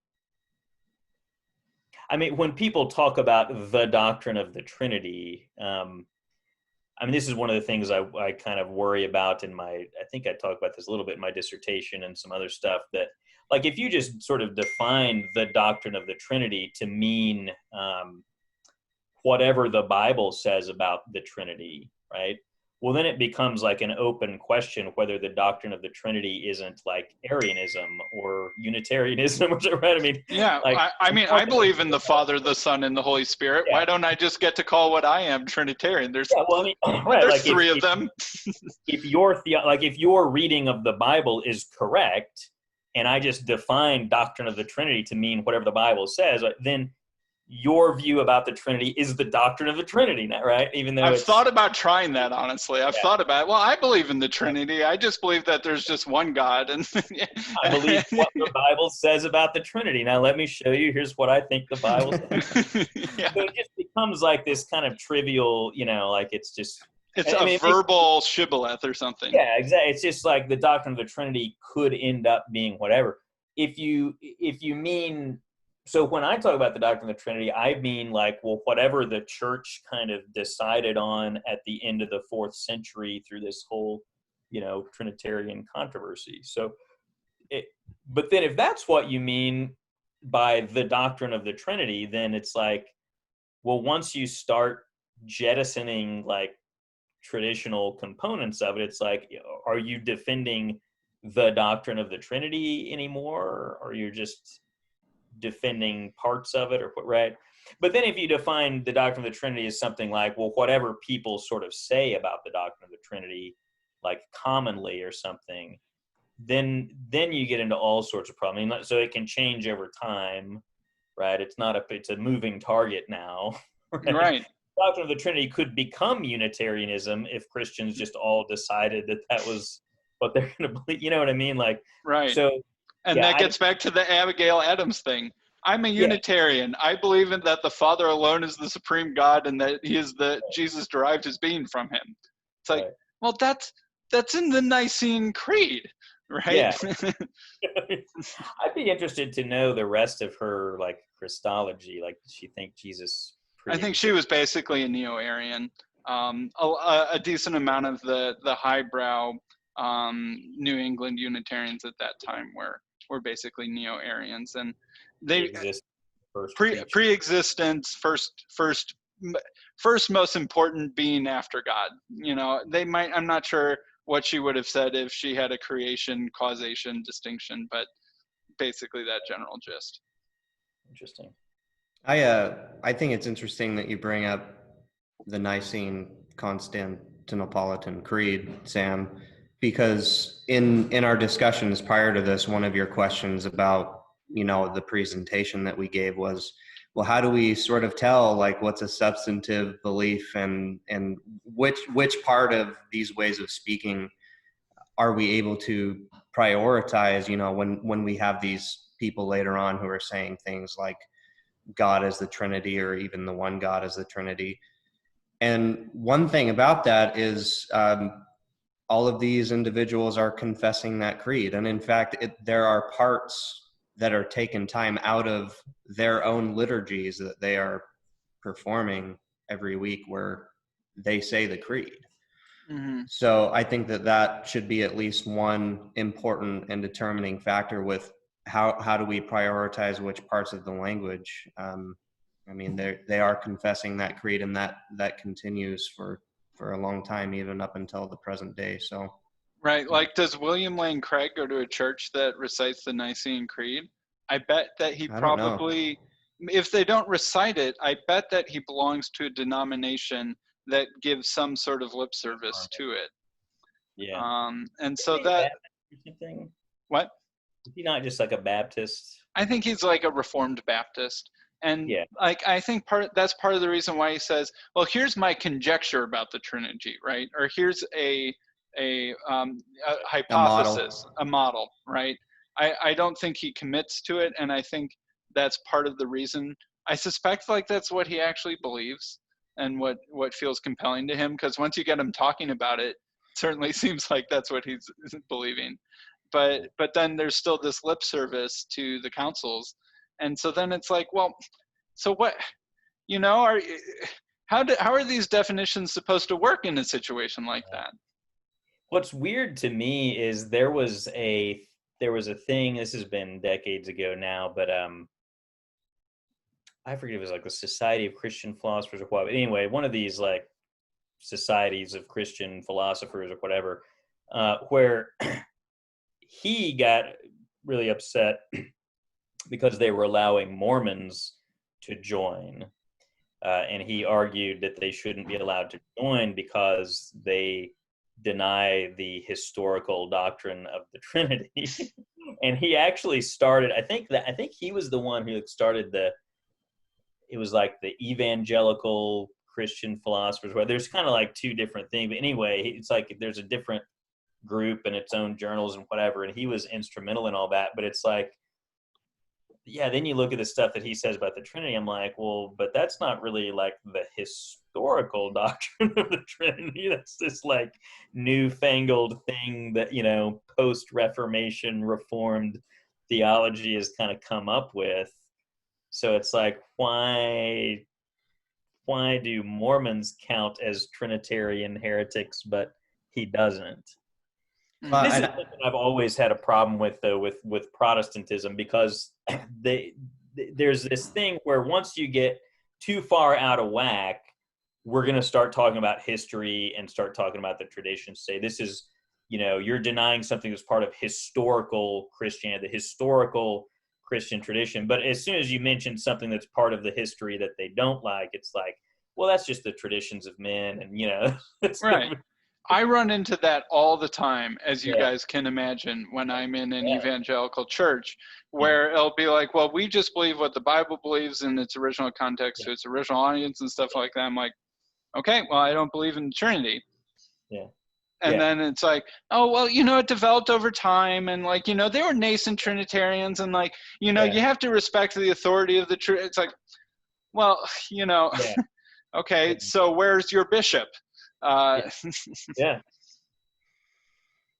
I mean, when people talk about the doctrine of the Trinity, I mean, this is one of the things I kind of worry about I think I talked about this a little bit in my dissertation and some other stuff, that, like, if you just sort of define the doctrine of the Trinity to mean whatever the Bible says about the Trinity, right? Well, then it becomes like an open question whether the doctrine of the Trinity isn't like Arianism or Unitarianism, right? I mean, I believe in the Father, the Son, and the Holy Spirit. Why don't I just get to call what I am Trinitarian? There's there's three of them. If your reading of the Bible is correct, and I just define doctrine of the Trinity to mean whatever the Bible says, then your view about the Trinity is the doctrine of the Trinity, right? Even though I've thought about trying that, honestly. I've thought about it. Well, I believe in the Trinity. I just believe that there's just one God. And I believe what the Bible says about the Trinity. Now, let me show you. Here's what I think the Bible says. So it just becomes like this kind of trivial, like it's just... It's verbal shibboleth or something. Yeah, exactly. It's just like the doctrine of the Trinity could end up being whatever. If you mean... So when I talk about the doctrine of the Trinity, I mean, like, well, whatever the church kind of decided on at the end of the 4th century through this whole, Trinitarian controversy. So, but then if that's what you mean by the doctrine of the Trinity, then it's like, well, once you start jettisoning like traditional components of it, it's like, are you defending the doctrine of the Trinity anymore, or you're just defending parts of it, or right? But then if you define the doctrine of the Trinity as something like, well, whatever people sort of say about the doctrine of the Trinity, like commonly or something, then you get into all sorts of problems. I mean, so it can change over time, right? It's a moving target now, right? The doctrine of the Trinity could become Unitarianism if Christians just all decided that was what they're going to believe. You know what I mean? Like, right. So. And that gets back to the Abigail Adams thing. I'm a Unitarian. I believe in that the Father alone is the supreme God, and that he is Jesus derived his being from him. It's like, well, that's in the Nicene Creed, right? Yeah. I'd be interested to know the rest of her, like, Christology. Like, does she think Jesus? I think she was basically a Neo-Arian. A decent amount of the highbrow New England Unitarians at that time were basically Neo-Arians, and they pre-existence, first most important being after God. They might, I'm not sure what she would have said if she had a creation causation distinction, but basically that general gist. Interesting. I think it's interesting that you bring up the Nicene Constantinopolitan Creed, Sam, because in our discussions prior to this, one of your questions about, the presentation that we gave was, well, how do we sort of tell, like, what's a substantive belief and which part of these ways of speaking are we able to prioritize, when we have these people later on who are saying things like God is the Trinity, or even the one God is the Trinity. And one thing about that is, all of these individuals are confessing that creed. And in fact, there are parts that are taken time out of their own liturgies that they are performing every week where they say the creed. Mm-hmm. So I think that should be at least one important and determining factor with how do we prioritize which parts of the language. I mean, they are confessing that creed, and that continues for for a long time, even up until the present day. So, right. Like, does William Lane Craig go to a church that recites the Nicene Creed? I bet that he I don't know. probably, if they don't recite it, I bet that he belongs to a denomination that gives some sort of lip service to it. Yeah. And so that, what? Is he not just like a Baptist? I think he's like a Reformed Baptist. And Yeah. like, I think that's part of the reason why he says, well, here's my conjecture about the Trinity, right? Or here's a hypothesis, a model, right? I don't think he commits to it, and I think that's part of the reason. I suspect like that's what he actually believes and what feels compelling to him, because once you get him talking about it, it certainly seems like that's what he's believing. But then there's still this lip service to the councils, and so then it's like, well, so what, how are these definitions supposed to work in a situation like that? What's weird to me is there was a thing, this has been decades ago now, but I forget, it was like the Society of Christian Philosophers or what, but anyway, one of these like societies of Christian philosophers or whatever, where he got really upset because they were allowing Mormons to join. And he argued that they shouldn't be allowed to join because they deny the historical doctrine of the Trinity. And he actually started, I think he was the one who started it was like the evangelical Christian philosophers, where there's kind of like two different things. But anyway, it's like there's a different group and its own journals and whatever, and he was instrumental in all that. But it's like, yeah, then you look at the stuff that he says about the Trinity, I'm like, well, but that's not really like the historical doctrine of the Trinity. That's this like newfangled thing that, post-Reformation Reformed theology has kind of come up with. So it's like, why do Mormons count as Trinitarian heretics, but he doesn't? Well, This is something I've always had a problem with, though, with Protestantism, because there's this thing where once you get too far out of whack, we're going to start talking about history and start talking about the traditions. Say this is, you're denying something that's part of historical Christianity, the historical Christian tradition. But as soon as you mention something that's part of the history that they don't like, it's like, well, that's just the traditions of men, and it's right. I run into that all the time, as you guys can imagine, when I'm in an evangelical church, where it'll be like, well, we just believe what the Bible believes in its original context to its original audience and stuff like that. I'm like, okay, well, I don't believe in the Trinity. Yeah. And then it's like, oh, well, it developed over time, and like, they were nascent Trinitarians, and like, you have to respect the authority of the truth. It's like, well, okay, so where's your bishop? Yeah.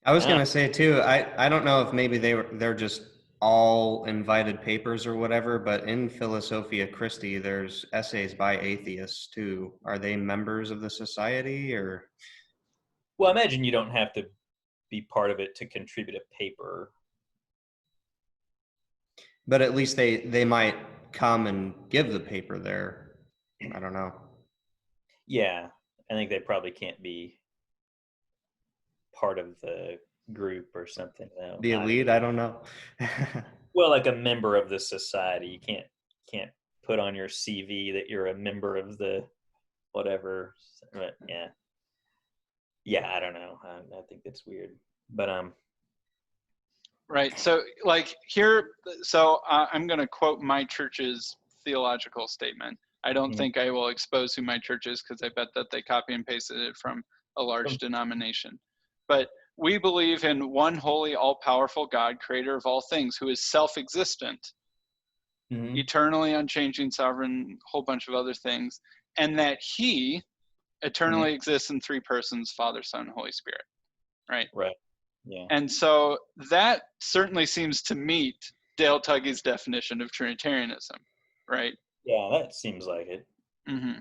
I was gonna say too, I don't know if maybe they're just all invited papers or whatever, but in Philosophia Christi there's essays by atheists too. Are they members of the society, or? Well, I imagine you don't have to be part of it to contribute a paper. But at least they might come and give the paper there. I don't know. Yeah, I think they probably can't be part of the group or something. No, the elite, I don't know. Well, like a member of the society, you can't put on your CV that you're a member of the whatever. But yeah, I don't know. I think that's weird. But right. So like here, I'm going to quote my church's theological statement. I don't think I will expose who my church is, because I bet that they copy and pasted it from a large denomination. But we believe in one holy, all-powerful God, creator of all things, who is self-existent, eternally unchanging, sovereign, whole bunch of other things, and that he eternally exists in three persons, Father, Son, Holy Spirit. Right? Right. Yeah. And so that certainly seems to meet Dale Tuggy's definition of Trinitarianism, right? Yeah, that seems like it. Mm-hmm.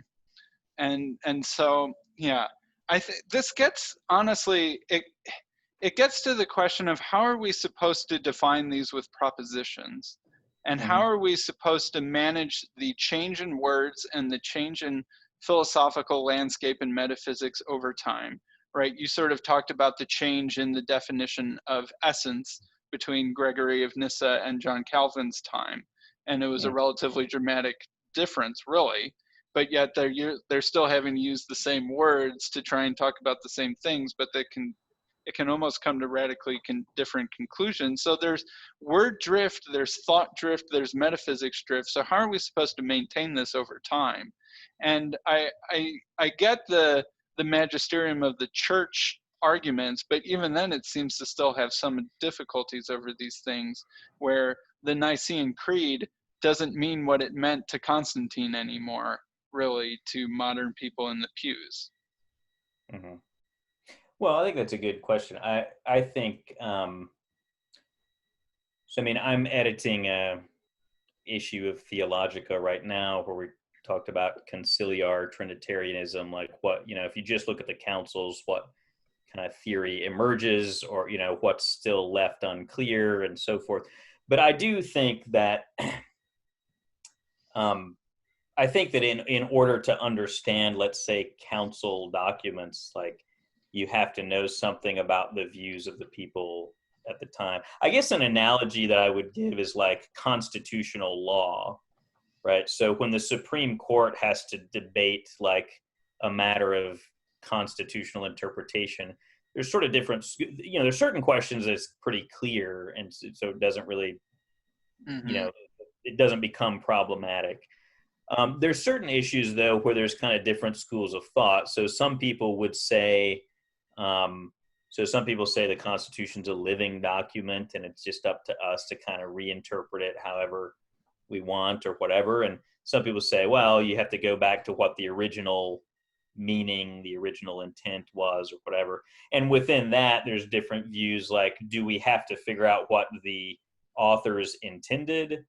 And so, yeah, I think this gets, honestly, it gets to the question of how are we supposed to define these with propositions, and how are we supposed to manage the change in words and the change in philosophical landscape and metaphysics over time, right? You sort of talked about the change in the definition of essence between Gregory of Nyssa and John Calvin's time. And it was a relatively dramatic difference, really. But yet they're still having to use the same words to try and talk about the same things, but it can almost come to radically different conclusions. So there's word drift, there's thought drift, there's metaphysics drift. So how are we supposed to maintain this over time? And I get the magisterium of the church arguments, but even then it seems to still have some difficulties over these things, where the Nicene Creed doesn't mean what it meant to Constantine anymore, really, to modern people in the pews. Mm-hmm. Well, I think that's a good question. I think, so I mean, I'm editing a issue of Theologica right now where we talked about conciliar Trinitarianism, like what, if you just look at the councils, what kind of theory emerges, or, what's still left unclear and so forth. But I do think that, I think that in order to understand, let's say, council documents, like, you have to know something about the views of the people at the time. I guess an analogy that I would give is like constitutional law, right? So when the Supreme Court has to debate like a matter of constitutional interpretation, there's sort of different, there's certain questions that's pretty clear, and so it doesn't really, it doesn't become problematic. There's certain issues, though, where there's kind of different schools of thought. So some people would say, some people say the Constitution's a living document, and it's just up to us to kind of reinterpret it however we want or whatever. And some people say, well, you have to go back to what the original meaning, the original intent was, or whatever. And within that, there's different views, like, do we have to figure out what the authors intended?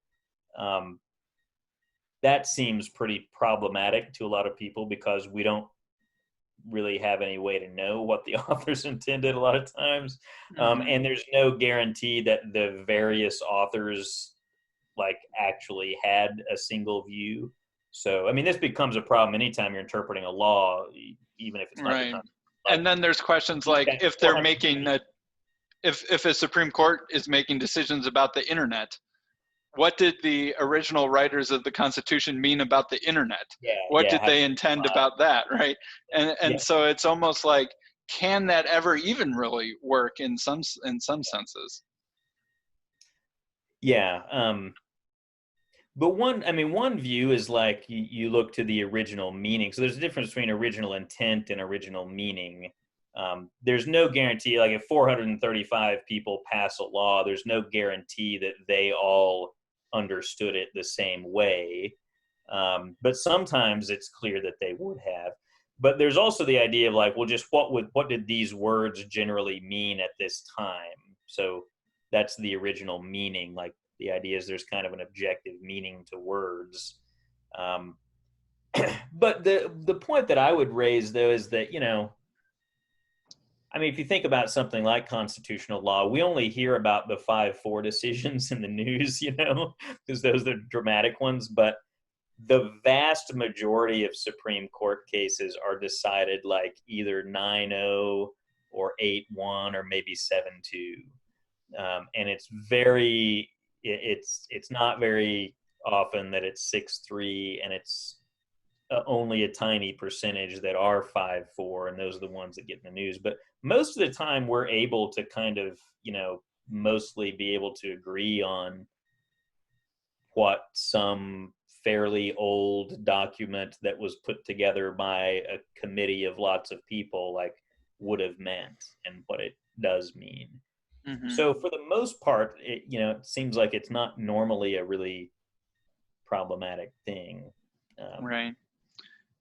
That seems pretty problematic to a lot of people, because we don't really have any way to know what the authors intended a lot of times. And there's no guarantee that the various authors like actually had a single view. So, I mean, this becomes a problem anytime you're interpreting a law, even if it's not right. And then there's questions like, if they're making if a Supreme Court is making decisions about the internet, what did the original writers of the Constitution mean about the internet? What did they intend about that, right? And so it's almost like, can that ever even really work in some senses? Yeah. But one view is like, you look to the original meaning. So there's a difference between original intent and original meaning. There's no guarantee, like if 435 people pass a law, there's no guarantee that they all understood it the same way. But sometimes it's clear that they would have. But there's also the idea of like, well, just what did these words generally mean at this time? So that's the original meaning. Like, the idea is there's kind of an objective meaning to words. But the point that I would raise, though, is that, I mean, if you think about something like constitutional law, we only hear about the 5-4 decisions in the news, because those are dramatic ones. But the vast majority of Supreme Court cases are decided like either 9-0 or 8-1 or maybe 7-2. And it's not very often that it's 6-3, and it's only a tiny percentage that are 5-4, and those are the ones that get in the news. But most of the time we're able to kind of, mostly be able to agree on what some fairly old document that was put together by a committee of lots of people like would have meant and what it does mean. So for the most part, it seems like it's not normally a really problematic thing. Right.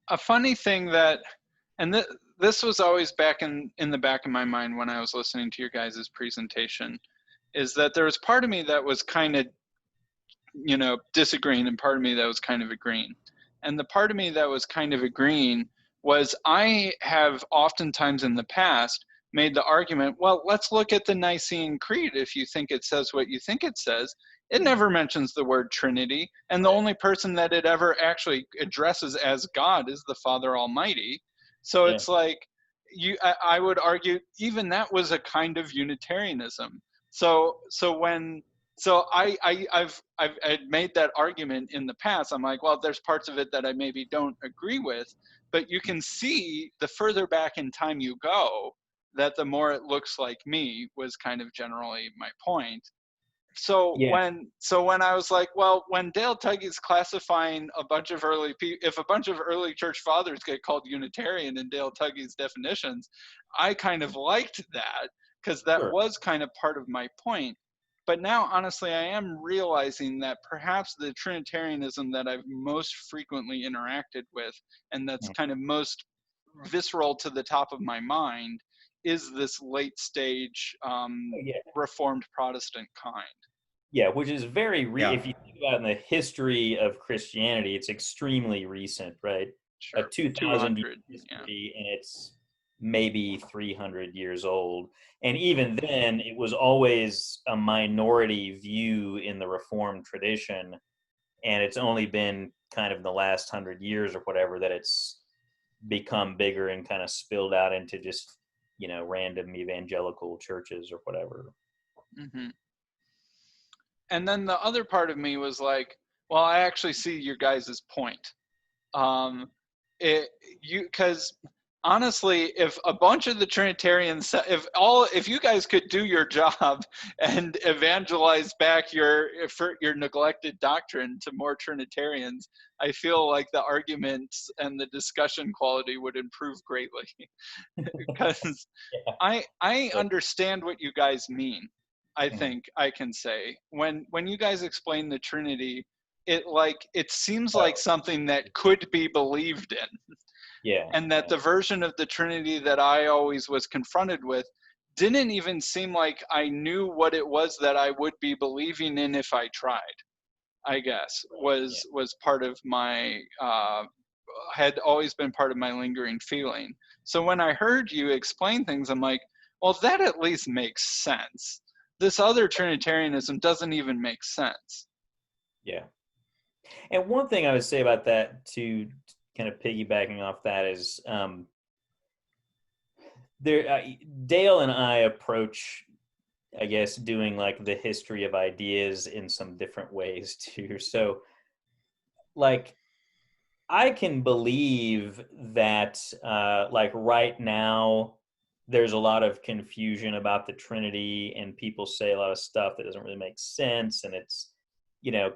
A funny thing that, and this was always back in the back of my mind when I was listening to your guys' presentation, is that there was part of me that was kind of, disagreeing, and part of me that was kind of agreeing. And the part of me that was kind of agreeing was, I have oftentimes in the past made the argument, well, let's look at the Nicene Creed if you think it says what you think it says. It never mentions the word Trinity, and the only person that it ever actually addresses as God is the Father Almighty. So it's like, I would argue even that was a kind of Unitarianism. I've made that argument in the past. I'm like, well, there's parts of it that I maybe don't agree with, but you can see the further back in time you go, that the more it looks like me was kind of generally my point. So when I was like, well, when Dale Tuggy's classifying a bunch of if a bunch of early church fathers get called Unitarian in Dale Tuggy's definitions, I kind of liked that because that was kind of part of my point. But now, honestly, I am realizing that perhaps the Trinitarianism that I've most frequently interacted with, and that's kind of most visceral to the top of my mind, is this late stage Reformed Protestant kind. Yeah, which is very if you think about it in the history of Christianity, it's extremely recent, right? Sure. A 2,000 year history, and it's maybe 300 years old. And even then, it was always a minority view in the Reformed tradition, and it's only been kind of in the last 100 years or whatever that it's become bigger and kind of spilled out into just, random evangelical churches or whatever. Mm-hmm. And then the other part of me was like, well, I actually see your guys' point. Because honestly, if a bunch of the Trinitarians, if you guys could do your job and evangelize back your neglected doctrine to more Trinitarians, I feel like the arguments and the discussion quality would improve greatly. Because I understand what you guys mean. I think I can say when you guys explain the Trinity, it seems like something that could be believed in. Yeah. And that the version of the Trinity that I always was confronted with didn't even seem like I knew what it was that I would be believing in if I tried, I guess, was part of my, had always been part of my lingering feeling. So when I heard you explain things, I'm like, well, that at least makes sense. This other Trinitarianism doesn't even make sense. Yeah. And one thing I would say about that, too, kind of piggybacking off that, is Dale and I approach, I guess, doing like the history of ideas in some different ways, too. So, like, I can believe that, like, right now, there's a lot of confusion about the Trinity, and people say a lot of stuff that doesn't really make sense, and it's,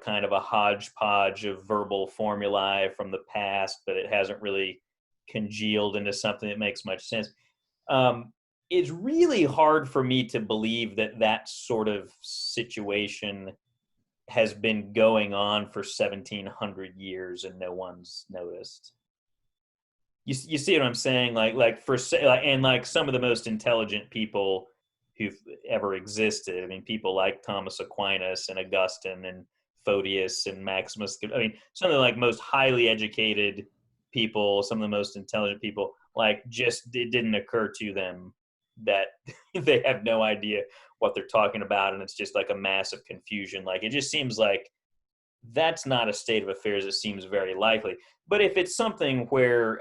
kind of a hodgepodge of verbal formulae from the past, but it hasn't really congealed into something that makes much sense. It's really hard for me to believe that sort of situation has been going on for 1,700 years and no one's noticed. You see what I'm saying? And some of the most intelligent people who've ever existed. I mean, people like Thomas Aquinas and Augustine and Photius and Maximus. I mean, some of the most highly educated people, some of the most intelligent people, just it didn't occur to them that they have no idea what they're talking about, and it's just like a massive confusion. It just seems like that's not a state of affairs that seems very likely. But if it's something where,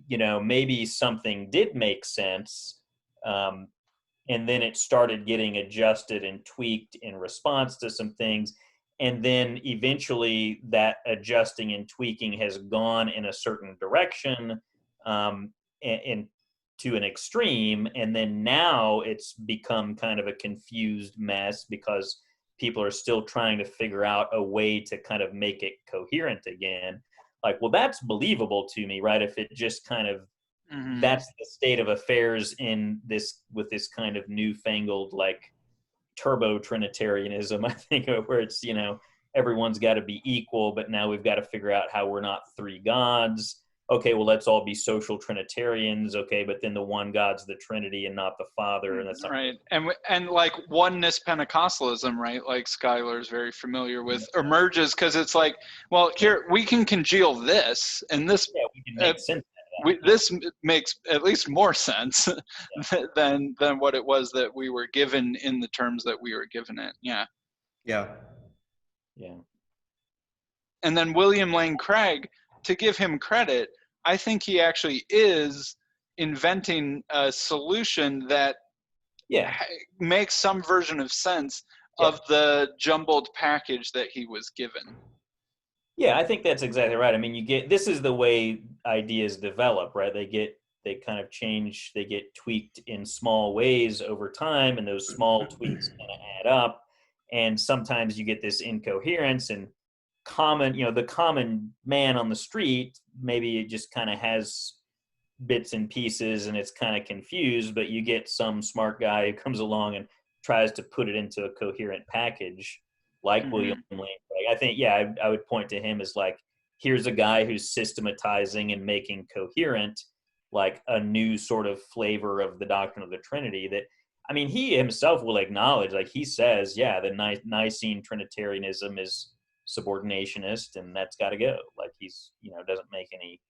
maybe something did make sense, and then it started getting adjusted and tweaked in response to some things, and then eventually that adjusting and tweaking has gone in a certain direction, and to an extreme, and then now it's become kind of a confused mess because people are still trying to figure out a way to kind of make it coherent again. Well, that's believable to me, right? If it just kind of, that's the state of affairs with this kind of newfangled, turbo Trinitarianism, I think, where it's, everyone's got to be equal, but now we've got to figure out how we're not three gods. Okay, well, let's all be social Trinitarians. Okay, but then the one God's the Trinity and not the Father, and that's not right. And oneness Pentecostalism, right? Like Skylar's very familiar with, emerges because it's well, here we can congeal this and this. Yeah, we can make sense this makes at least more sense than what it was that we were given in the terms that we were given it. Yeah. And then William Lane Craig, to give him credit, I think he actually is inventing a solution that makes some version of sense of the jumbled package that he was given. Yeah, I think that's exactly right. I mean, this is the way ideas develop, right? They kind of change, they get tweaked in small ways over time, and those small tweaks kind of add up. And sometimes you get this incoherence, and the common man on the street, maybe it just kind of has bits and pieces and it's kind of confused, but you get some smart guy who comes along and tries to put it into a coherent package, like William Lane Craig. I think, I would point to him as like, here's a guy who's systematizing and making coherent, like a new sort of flavor of the doctrine of the Trinity that, I mean, he himself will acknowledge, like he says, the Nicene Trinitarianism is subordinationist and that's got to go. Like he's, doesn't make any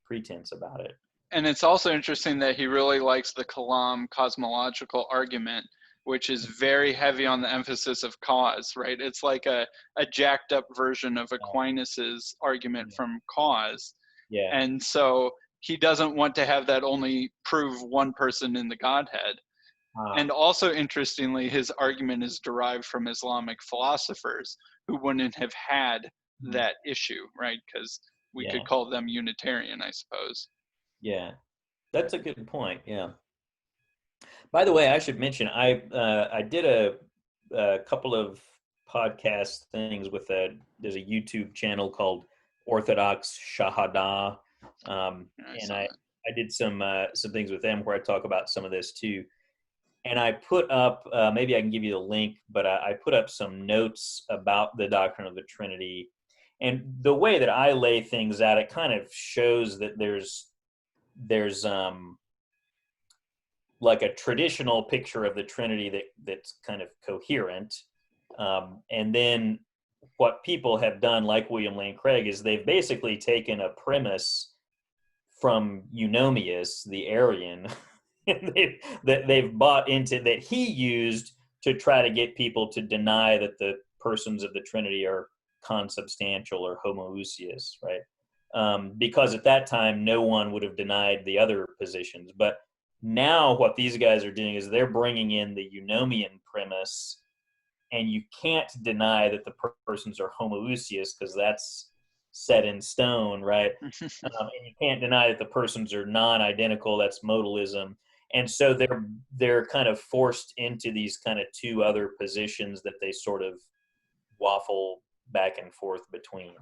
pretense about it. And it's also interesting that he really likes the Kalam cosmological argument, which is very heavy on the emphasis of cause, right? It's like a jacked up version of Aquinas's argument from cause. Yeah. And so he doesn't want to have that only prove one person in the Godhead. And also, interestingly, his argument is derived from Islamic philosophers who wouldn't have had that issue, right? Because we could call them Unitarian, I suppose. Yeah, that's a good point. Yeah. By the way, I should mention I did a couple of podcast things with there's a YouTube channel called Orthodox Shahada, and I did some things with them where I talk about some of this too. And I put up, maybe I can give you the link, but I put up some notes about the doctrine of the Trinity. And the way that I lay things out, it kind of shows that there's like a traditional picture of the Trinity that's kind of coherent. And then what people have done, like William Lane Craig, is they've basically taken a premise from Eunomius, the Arian, that they've bought into, that he used to try to get people to deny that the persons of the Trinity are consubstantial or homoousios, right? Because at that time, no one would have denied the other positions. But now what these guys are doing is they're bringing in the Eunomian premise, and you can't deny that the persons are homoousios because that's set in stone, right? And you can't deny that the persons are non-identical, that's modalism. And so they're kind of forced into these kind of two other positions that they sort of waffle back and forth between.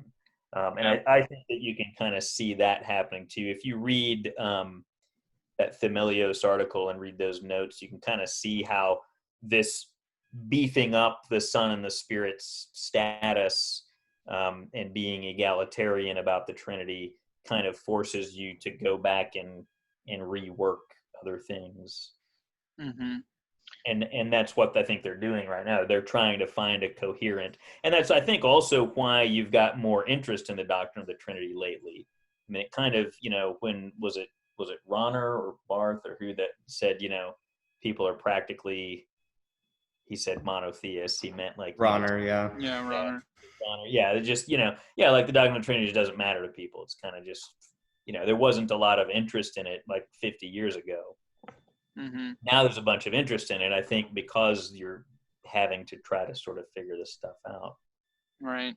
And I think that you can kind of see that happening too. If you read that Themelios article and read those notes, you can kind of see how this beefing up the Son and the Spirit's status and being egalitarian about the Trinity kind of forces you to go back and rework other things. And that's what I think they're doing right now. They're trying to find a coherent, and that's, I think, also why you've got more interest in the doctrine of the Trinity lately. I mean, it kind of, when was it Rahner or Barth or who that said, people are practically, he said monotheists. He meant like Rahner, Rahner. Yeah, it just, like the doctrine of the Trinity just doesn't matter to people. It's kind of just, there wasn't a lot of interest in it like 50 years ago. Now there's a bunch of interest in it, I think, because you're having to try to sort of figure this stuff out. Right.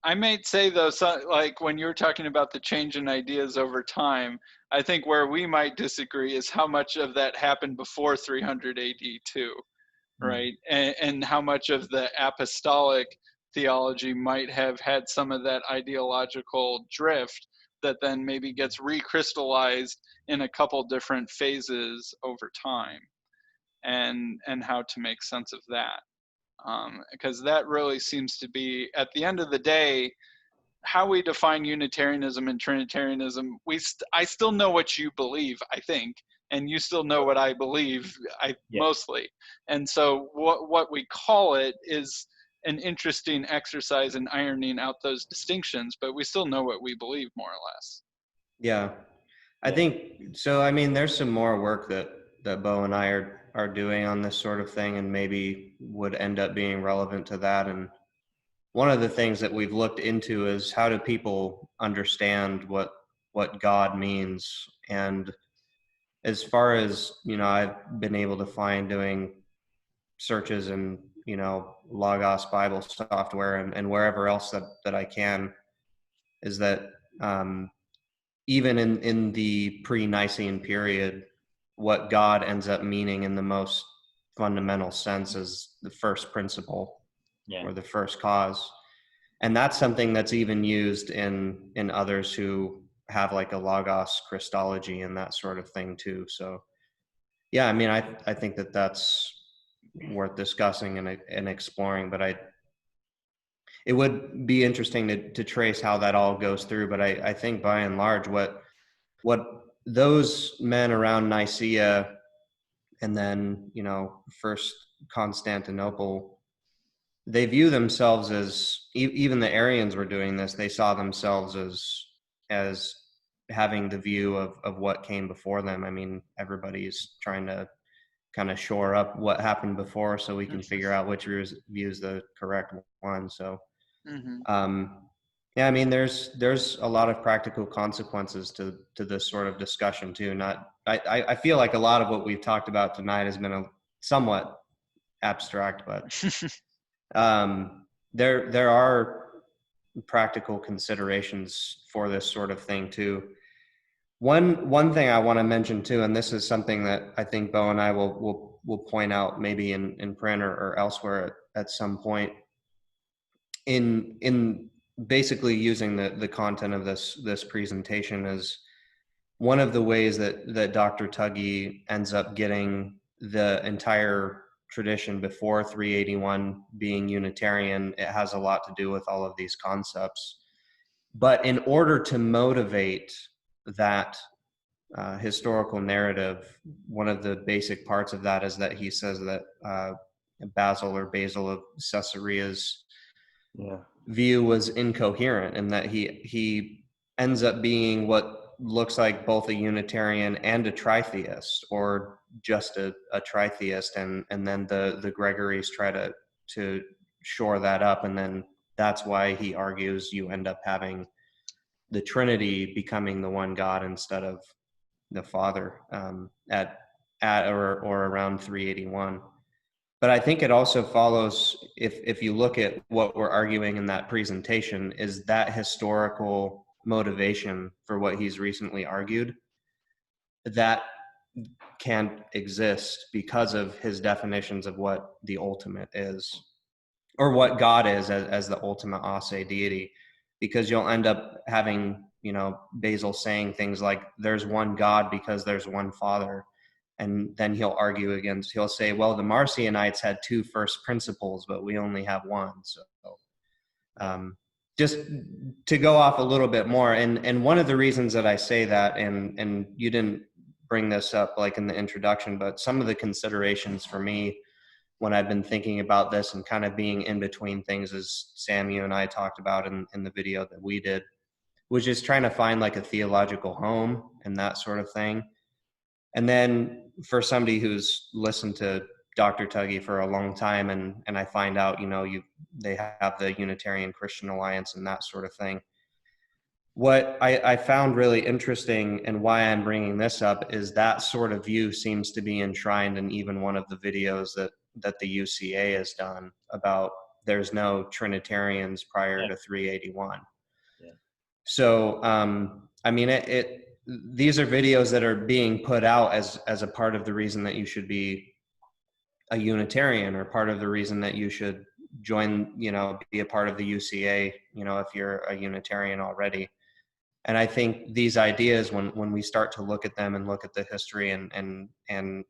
I might say, though, like when you're talking about the change in ideas over time, I think where we might disagree is how much of that happened before 300 AD too, right? And how much of the apostolic theology might have had some of that ideological drift that then maybe gets recrystallized in a couple different phases over time, and how to make sense of that. Because that really seems to be, at the end of the day, how we define Unitarianism and Trinitarianism. I still know what you believe, I think, and you still know what I believe, mostly. And so what we call it is an interesting exercise in ironing out those distinctions, but we still know what we believe, more or less. Yeah. I think so. I mean, there's some more work that Beau and I are doing on this sort of thing, and maybe would end up being relevant to that. And one of the things that we've looked into is how do people understand what God means. And as far as, I've been able to find doing searches in, Logos Bible software and wherever else that I can, is that even in the pre-Nicene period, what God ends up meaning in the most fundamental sense is the first principle, or the first cause. And that's something that's even used in others who have like a Logos Christology and that sort of thing too. So yeah, I mean, I think that's worth discussing and exploring, but it would be interesting to trace how that all goes through. But I think by and large, what those men around Nicaea and then, first Constantinople, they view themselves as, even the Arians were doing this, they saw themselves as having the view of what came before them. I mean, everybody's trying to kind of shore up what happened before so we can figure out which view is the correct one. So yeah, I mean, there's a lot of practical consequences to this sort of discussion too. I feel like a lot of what we've talked about tonight has been a somewhat abstract, but there are practical considerations for this sort of thing too. One thing I want to mention too, and this is something that I think Beau and I will point out maybe in print or elsewhere at some point, in basically using the content of this presentation, is one of the ways that Dr. Tuggy ends up getting the entire tradition before 381 being Unitarian. It has a lot to do with all of these concepts. But in order to motivate that historical narrative, one of the basic parts of that is that he says that Basil of Caesarea's view was incoherent, and that he ends up being what looks like both a Unitarian and a tritheist, or just a tritheist, and then the Gregories try to shore that up, and then that's why he argues you end up having the Trinity becoming the one God instead of the Father at or around 381. But I think it also follows, if you look at what we're arguing in that presentation, is that historical motivation for what he's recently argued, that can't exist because of his definitions of what the ultimate is, or what God is as the ultimate ase deity, because you'll end up having, Basil saying things like, there's one God because there's one Father. And then he'll say, well, the Marcionites had two first principles, but we only have one. So just to go off a little bit more, and one of the reasons that I say that, and you didn't bring this up like in the introduction, but some of the considerations for me when I've been thinking about this and kind of being in between things, as Sam, you and I talked about in the video that we did, was just trying to find like a theological home and that sort of thing. And then for somebody who's listened to Dr. Tuggy for a long time, and I find out, they have the Unitarian Christian Alliance and that sort of thing. What I found really interesting, and why I'm bringing this up, is that sort of view seems to be enshrined in even one of the videos that the UCA has done about there's no Trinitarians prior to 381. Yeah. So, I mean, these are videos that are being put out as a part of the reason that you should be a Unitarian, or part of the reason that you should join, be a part of the UCA, if you're a Unitarian already. And I think these ideas, when we start to look at them and look at the history and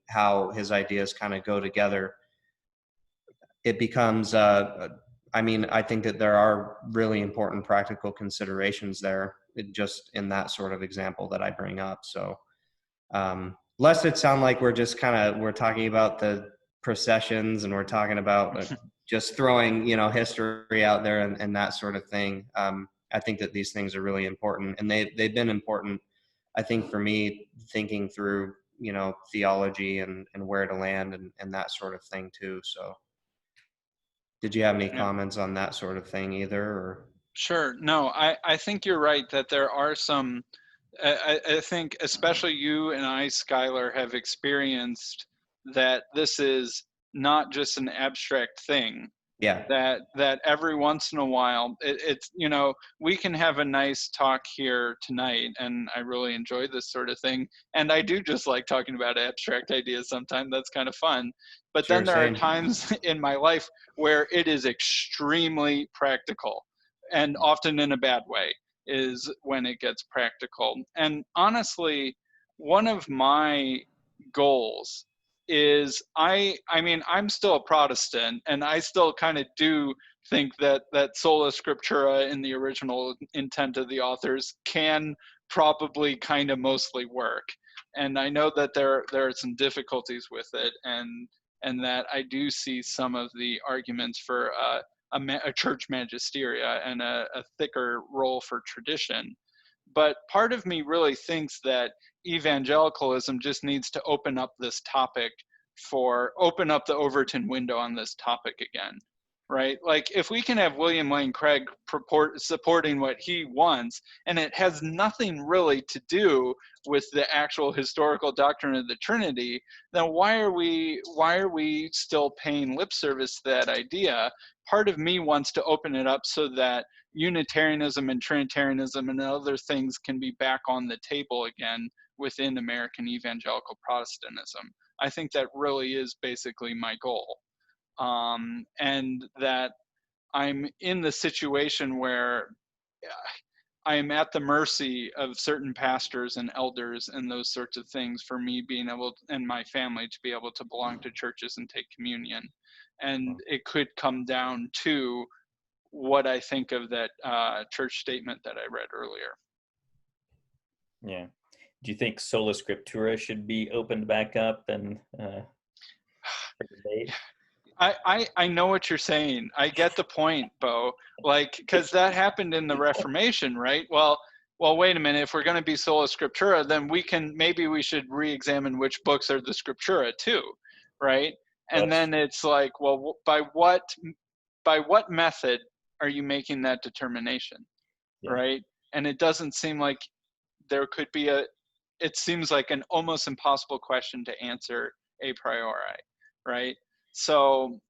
how his ideas kind of go together, it becomes, I think that there are really important practical considerations there, just in that sort of example that I bring up. So lest it sound like we're talking about the processions, and we're talking about just throwing, history out there and that sort of thing. I think that these things are really important, and they've been important I think for me, thinking through, theology and where to land and that sort of thing too. So did you have any Yeah. comments on that sort of thing either? Or? Sure. No, I think you're right that there are some, I think especially you and I, Skylar, have experienced that this is not just an abstract thing. Yeah. That every once in a while, it's, we can have a nice talk here tonight, and I really enjoy this sort of thing. And I do just like talking about abstract ideas sometimes. That's kind of fun. But Sure, then there same. are times in my life where it is extremely practical, and often in a bad way is when it gets practical. And honestly, one of my goals is I'm still a Protestant, and I still kind of do think that sola scriptura in the original intent of the authors can probably kind of mostly work. And I know that there are some difficulties with it, and that I do see some of the arguments for a church magisteria and a thicker role for tradition. But part of me really thinks that evangelicalism just needs to open up this topic open up the Overton window on this topic again, right? Like if we can have William Lane Craig supporting what he wants, and it has nothing really to do with the actual historical doctrine of the Trinity, then why are we still paying lip service to that idea? Part of me wants to open it up so that Unitarianism and Trinitarianism and other things can be back on the table again within American evangelical Protestantism. I think that really is basically my goal. And that I'm in the situation where I am at the mercy of certain pastors and elders and those sorts of things for me being able and my family to be able to belong to churches and take communion. And it could come down to what I think of that church statement that I read earlier. Yeah. Do you think sola scriptura should be opened back up and for debate? I know what you're saying. I get the point, Beau. Like, because that happened in the Reformation, right? Well, wait a minute. If we're going to be sola scriptura, then maybe we should re-examine which books are the scriptura too, right? And then it's like, well, by what method are you making that determination, right? And it doesn't seem like there could be it seems like an almost impossible question to answer a priori, right? So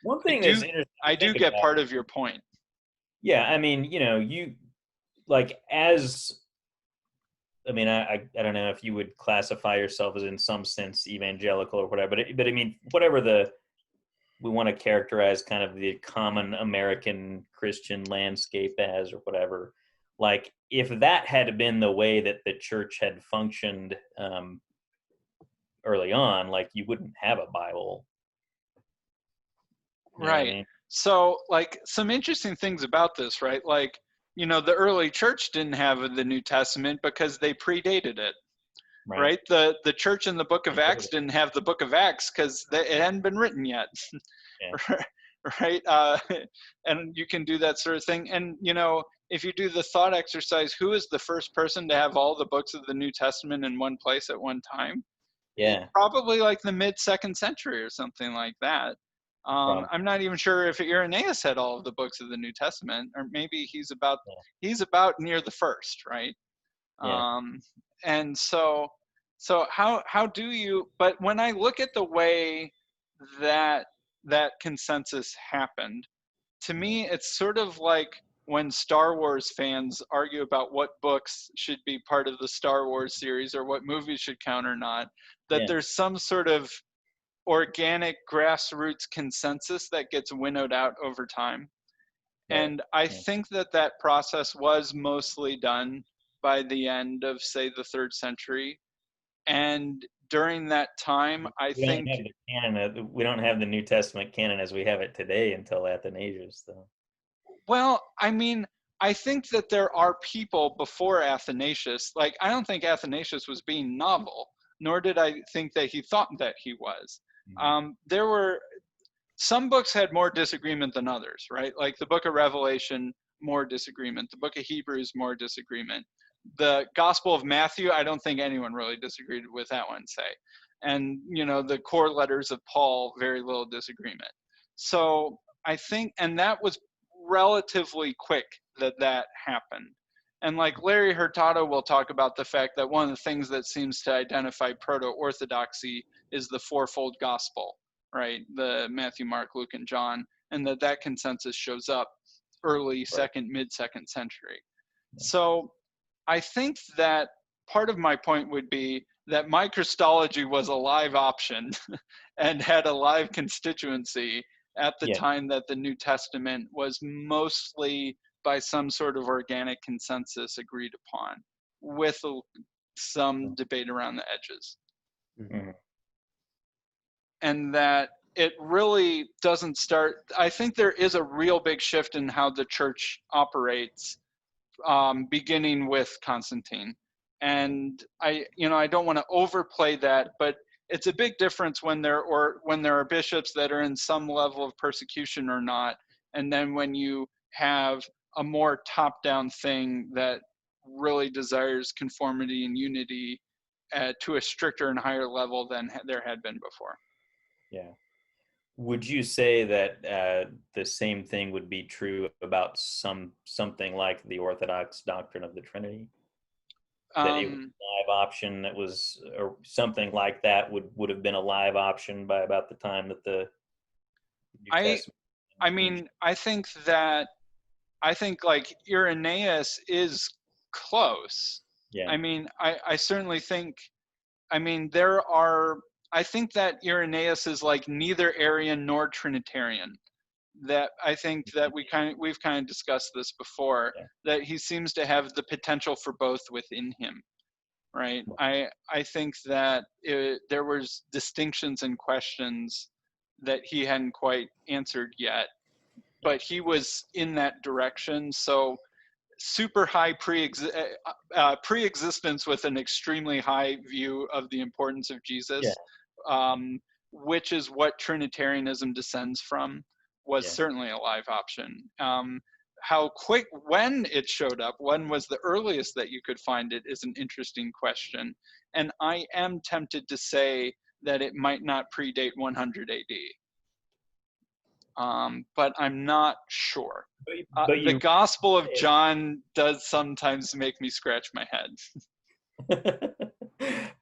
one thing I do get part of your point. Yeah, I mean, you like I don't know if you would classify yourself as in some sense evangelical or whatever, but I mean, whatever we want to characterize kind of the common American Christian landscape as or whatever, like if that had been the way that the church had functioned early on, like you wouldn't have a Bible. Right. I mean? So like some interesting things about this, right? Like, the early church didn't have the New Testament because they predated it. Right? The church in the book of Acts didn't have the book of Acts because it hadn't been written yet. Yeah. Right? And you can do that sort of thing. And, if you do the thought exercise, who is the first person to have all the books of the New Testament in one place at one time? Yeah. Probably like the mid-2nd century or something like that. I'm not even sure if Irenaeus had all of the books of the New Testament, or maybe he's about near the first, right? Yeah. And so how do you? But when I look at the way that consensus happened, to me, it's sort of like when Star Wars fans argue about what books should be part of the Star Wars series or what movies should count or not. That there's some sort of organic grassroots consensus that gets winnowed out over time. And I think that process was mostly done by the end of, say, the 3rd century. And during that time, we don't have the New Testament canon as we have it today until Athanasius, though. Well, I mean, I think that there are people before Athanasius. Like, I don't think Athanasius was being novel, nor did I think that he thought that he was. There were some books had more disagreement than others, right? Like the book of Revelation, more disagreement. The book of Hebrews, more disagreement. the Gospel of Matthew, I don't think anyone really disagreed with that one, say. And, you know, the core letters of Paul, very little disagreement. So I think, and that was relatively quick that happened. And like Larry Hurtado will talk about the fact that one of the things that seems to identify proto-orthodoxy is the fourfold gospel, right? The Matthew, Mark, Luke, and John, and that consensus shows up early second, mid-second century. So I think that part of my point would be that my Christology was a live option and had a live constituency at the time that the New Testament was mostly by some sort of organic consensus agreed upon, with some debate around the edges. Mm-hmm. And that it really doesn't start, I think there is a real big shift in how the church operates, beginning with Constantine. And I don't want to overplay that, but it's a big difference when there are bishops that are in some level of persecution or not, and then when you have a more top-down thing that really desires conformity and unity to a stricter and higher level than there had been before. Yeah. Would you say that the same thing would be true about something like the Orthodox doctrine of the Trinity? That it was a live option, that was, or something like that would have been a live option by about the time that the New Testament. I mean, I think like Irenaeus is close. Yeah. I mean, I certainly think, I mean, I think that Irenaeus is like neither Arian nor Trinitarian. That I think that we've kind of discussed this before, that he seems to have the potential for both within him, right? I think that there was distinctions and questions that he hadn't quite answered yet, but he was in that direction. So super high pre-existence with an extremely high view of the importance of Jesus, which is what Trinitarianism descends from, was certainly a live option. How quick, when it showed up, when was the earliest that you could find it, is an interesting question. And I am tempted to say that it might not predate 100 AD. But I'm not sure. The Gospel of John does sometimes make me scratch my head.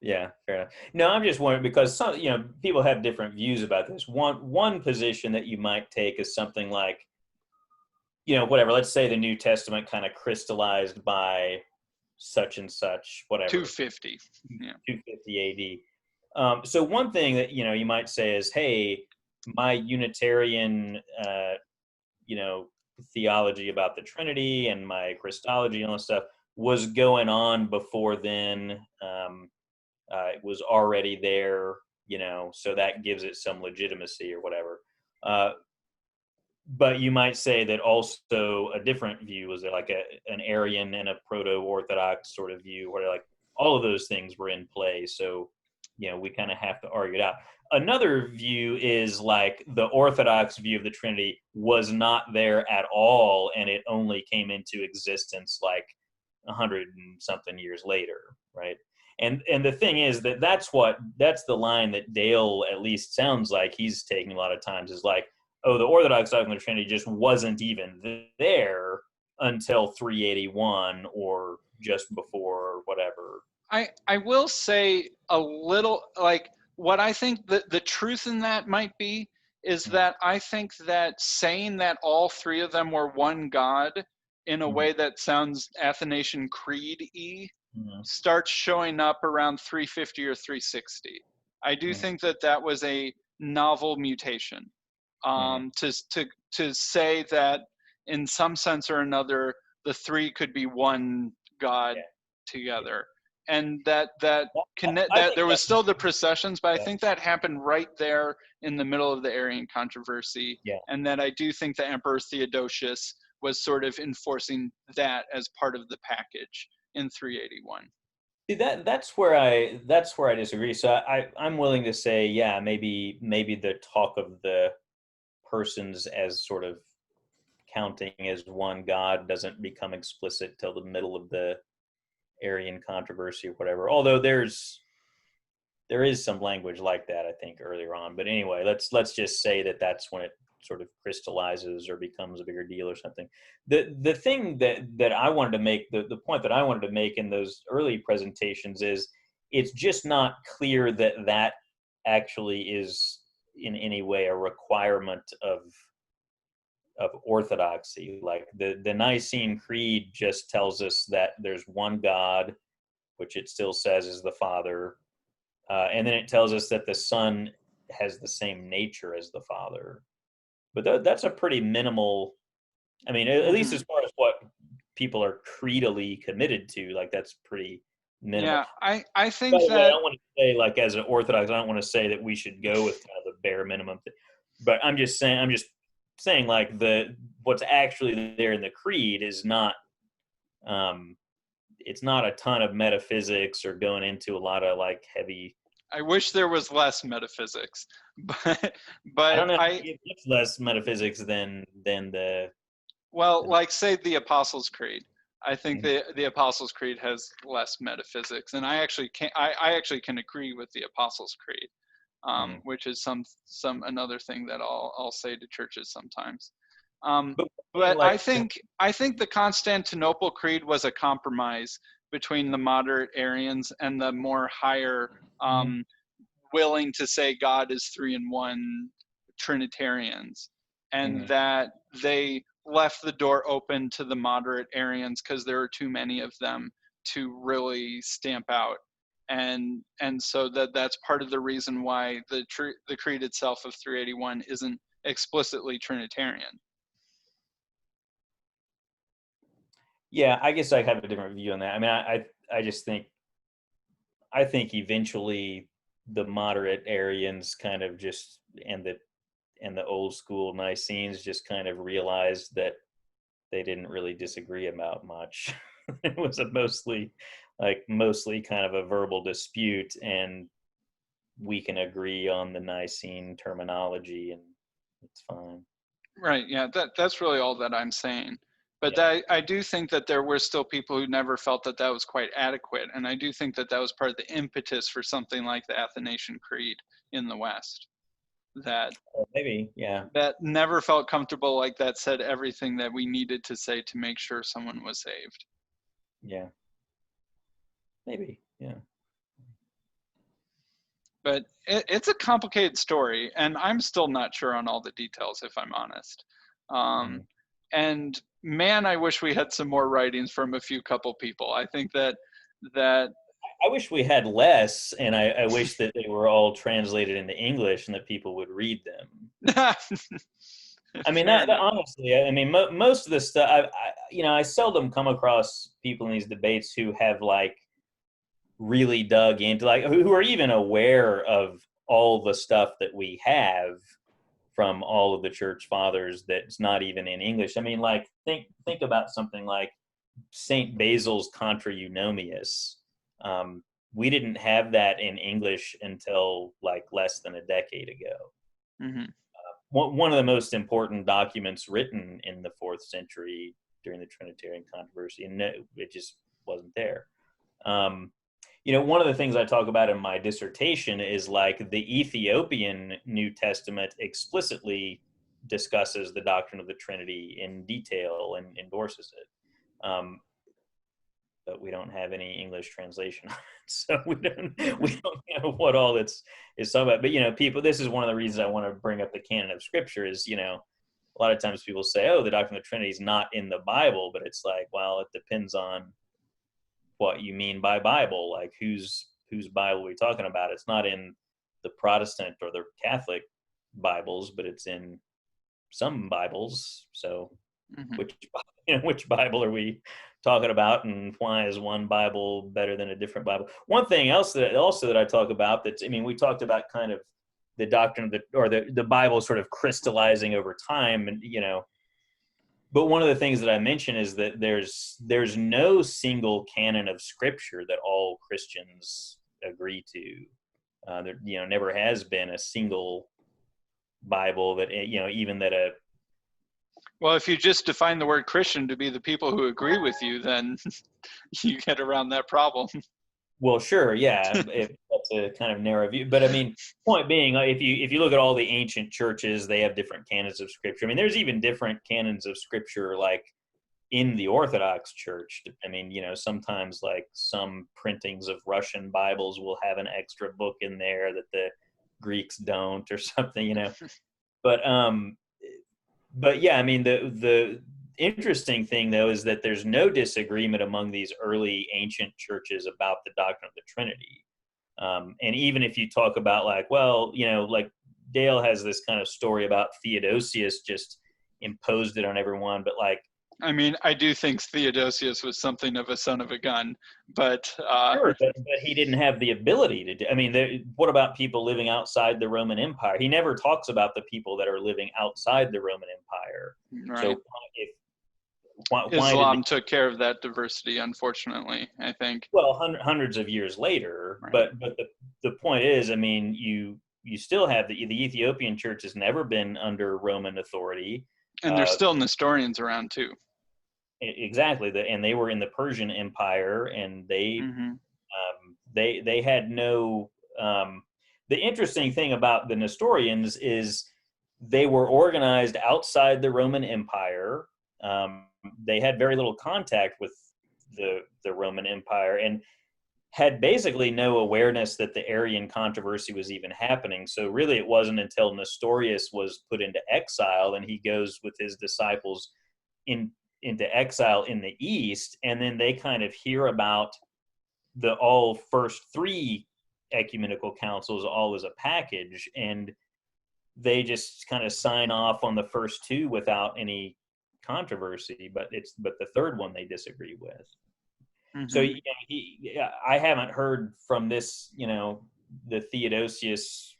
Yeah, fair enough. No, I'm just wondering, because some, people have different views about this. One position that you might take is something like, whatever. Let's say the New Testament kind of crystallized by such and such, whatever. 250. Yeah. 250 AD. So one thing that you might say is, hey, my Unitarian, theology about the Trinity and my Christology and all that stuff was going on before then. It was already there, so that gives it some legitimacy or whatever. But you might say that also a different view was like an Arian and a proto-Orthodox sort of view, where like all of those things were in play. So, we kind of have to argue it out. Another view is like the Orthodox view of the Trinity was not there at all, and it only came into existence like 100 and something years later, right? And the thing is that's the line that Dale at least sounds like he's taking a lot of times, is like, oh, the Orthodox doctrine of the Trinity just wasn't even there until 381 or just before or whatever. I will say a little, like, what I think the truth in that might be is that I think that saying that all three of them were one God in a way that sounds Athanasian Creed-y starts showing up around 350 or 360. I do think that was a novel mutation. To say that in some sense or another, the three could be one God together. And that there was still the processions, but I think that happened right there in the middle of the Arian controversy. And that I do think the Emperor Theodosius was sort of enforcing that as part of the package in 381. See, that's where I disagree. So I'm willing to say, maybe the talk of the persons as sort of counting as one God doesn't become explicit till the middle of the Arian controversy or whatever. Although there is some language like that, I think, earlier on. But anyway, let's just say that that's when it sort of crystallizes or becomes a bigger deal or something. The thing that I wanted to make, the point that I wanted to make in those early presentations is it's just not clear that that actually is in any way a requirement of orthodoxy. Like the Nicene Creed just tells us that there's one God, which it still says is the Father. And then it tells us that the Son has the same nature as the Father. But that's a pretty minimal, I mean, at least as far as what people are creedally committed to, like that's pretty minimal. Yeah, I think By the way, I that, don't want to say, like, as an Orthodox, I don't want to say that we should go with kind of the bare minimum thing. But I'm just saying like what's actually there in the creed is not, it's not a ton of metaphysics or going into a lot of like heavy. I wish there was less metaphysics, but I don't know. I It's less metaphysics than the. well, like say the Apostles' Creed. I think the Apostles' Creed has less metaphysics, and I actually can agree with the Apostles' Creed, which is another thing that I'll say to churches sometimes. But like, I think the Constantinople Creed was a compromise between the moderate Arians and the more higher, willing to say God is three in one Trinitarians, and that they left the door open to the moderate Arians because there are too many of them to really stamp out, and so that's part of the reason why the creed itself of 381 isn't explicitly Trinitarian. Yeah, I guess I have a different view on that. I mean, I just think, I think eventually the moderate Arians kind of just, and the old school Nicenes just kind of realized that they didn't really disagree about much. It was mostly kind of a verbal dispute, and we can agree on the Nicene terminology, and it's fine. Right. Yeah. That's really all that I'm saying. But Yeah. I do think that there were still people who never felt that that was quite adequate, and I do think that that was part of the impetus for something like the Athanasian Creed in the West. That Maybe, yeah. that never felt comfortable, like that said everything that we needed to say to make sure someone was saved. Yeah. Maybe, yeah. But it's a complicated story, and I'm still not sure on all the details, if I'm honest. And man, I wish we had some more writings from a few couple people. I think that I wish we had less, and I wish that they were all translated into English and that people would read them. I mean, honestly, I mean, most of the stuff, I seldom come across people in these debates who have like really dug into, like, who are even aware of all the stuff that we have from all of the church fathers that's not even in English. I mean, like, think about something like Saint Basil's Contra Eunomius. We didn't have that in English until like less than a decade ago. One of the most important documents written in the 4th century during the Trinitarian controversy, and it just wasn't there. One of the things I talk about in my dissertation is like the Ethiopian New Testament explicitly discusses the doctrine of the Trinity in detail and endorses it. But we don't have any English translation on it, so we don't know what all it's talking about. But people, this is one of the reasons I want to bring up the canon of Scripture. Is a lot of times people say, "Oh, the doctrine of the Trinity is not in the Bible," but it's like, well, it depends on what you mean by Bible. Like, whose Bible are we talking about? It's not in the Protestant or the Catholic Bibles, but it's in some Bibles. So, which Bible are we talking about, and why is one Bible better than a different Bible? One thing else that I talk about, we talked about kind of the doctrine of the Bible sort of crystallizing over time, and but one of the things that I mention is that there's no single canon of Scripture that all Christians agree to. There never has been a single Bible that even that Well, if you just define the word Christian to be the people who agree with you, then you get around that problem. Well, sure, yeah, if that's a kind of narrow view. But I mean, point being, if you look at all the ancient churches, they have different canons of scripture. I mean, there's even different canons of scripture, like in the Orthodox Church. I mean, sometimes like some printings of Russian Bibles will have an extra book in there that the Greeks don't, or something. But yeah, I mean, the interesting thing, though, is that there's no disagreement among these early ancient churches about the doctrine of the Trinity. And even if you talk about like Dale has this kind of story about Theodosius just imposed it on everyone, but like, I mean, I do think Theodosius was something of a son of a gun, but sure, but he didn't have the ability to do. I mean, what about people living outside the Roman Empire? He never talks about the people that are living outside the Roman Empire. Right. So why Islam took care of that diversity, unfortunately, I think. Well, hundreds of years later, right. but the point is, I mean, you still have the Ethiopian church has never been under Roman authority, and there's still Nestorians around too. Exactly, and they were in the Persian Empire, and they had no. The interesting thing about the Nestorians is they were organized outside the Roman Empire. They had very little contact with the Roman Empire, and had basically no awareness that the Arian controversy was even happening. So really, it wasn't until Nestorius was put into exile, and he goes with his disciples into exile in the East, and then they kind of hear about the first three ecumenical councils all as a package, and they just kind of sign off on the first two without any controversy, but the third one they disagree with. So I haven't heard from this, the Theodosius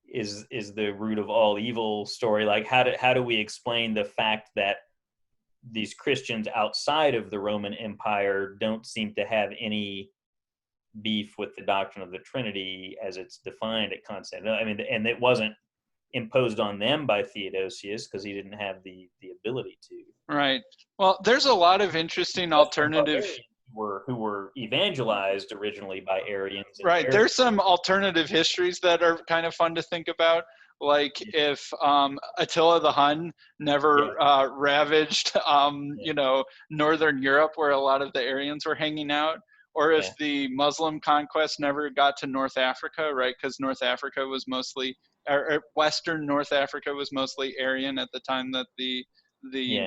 is the root of all evil story. Like, how do we explain the fact that these Christians outside of the Roman Empire don't seem to have any beef with the doctrine of the Trinity as it's defined at Constantine? I mean, and it wasn't imposed on them by Theodosius because he didn't have the ability to. Right. Well, there's a lot of interesting alternative who were evangelized originally by Arians. Right. There's some alternative histories that are kind of fun to think about. Like if Attila the Hun never ravaged, Northern Europe where a lot of the Aryans were hanging out, or if the Muslim conquest never got to North Africa, right? Because North Africa was mostly, or Western North Africa was mostly Aryan at the time that the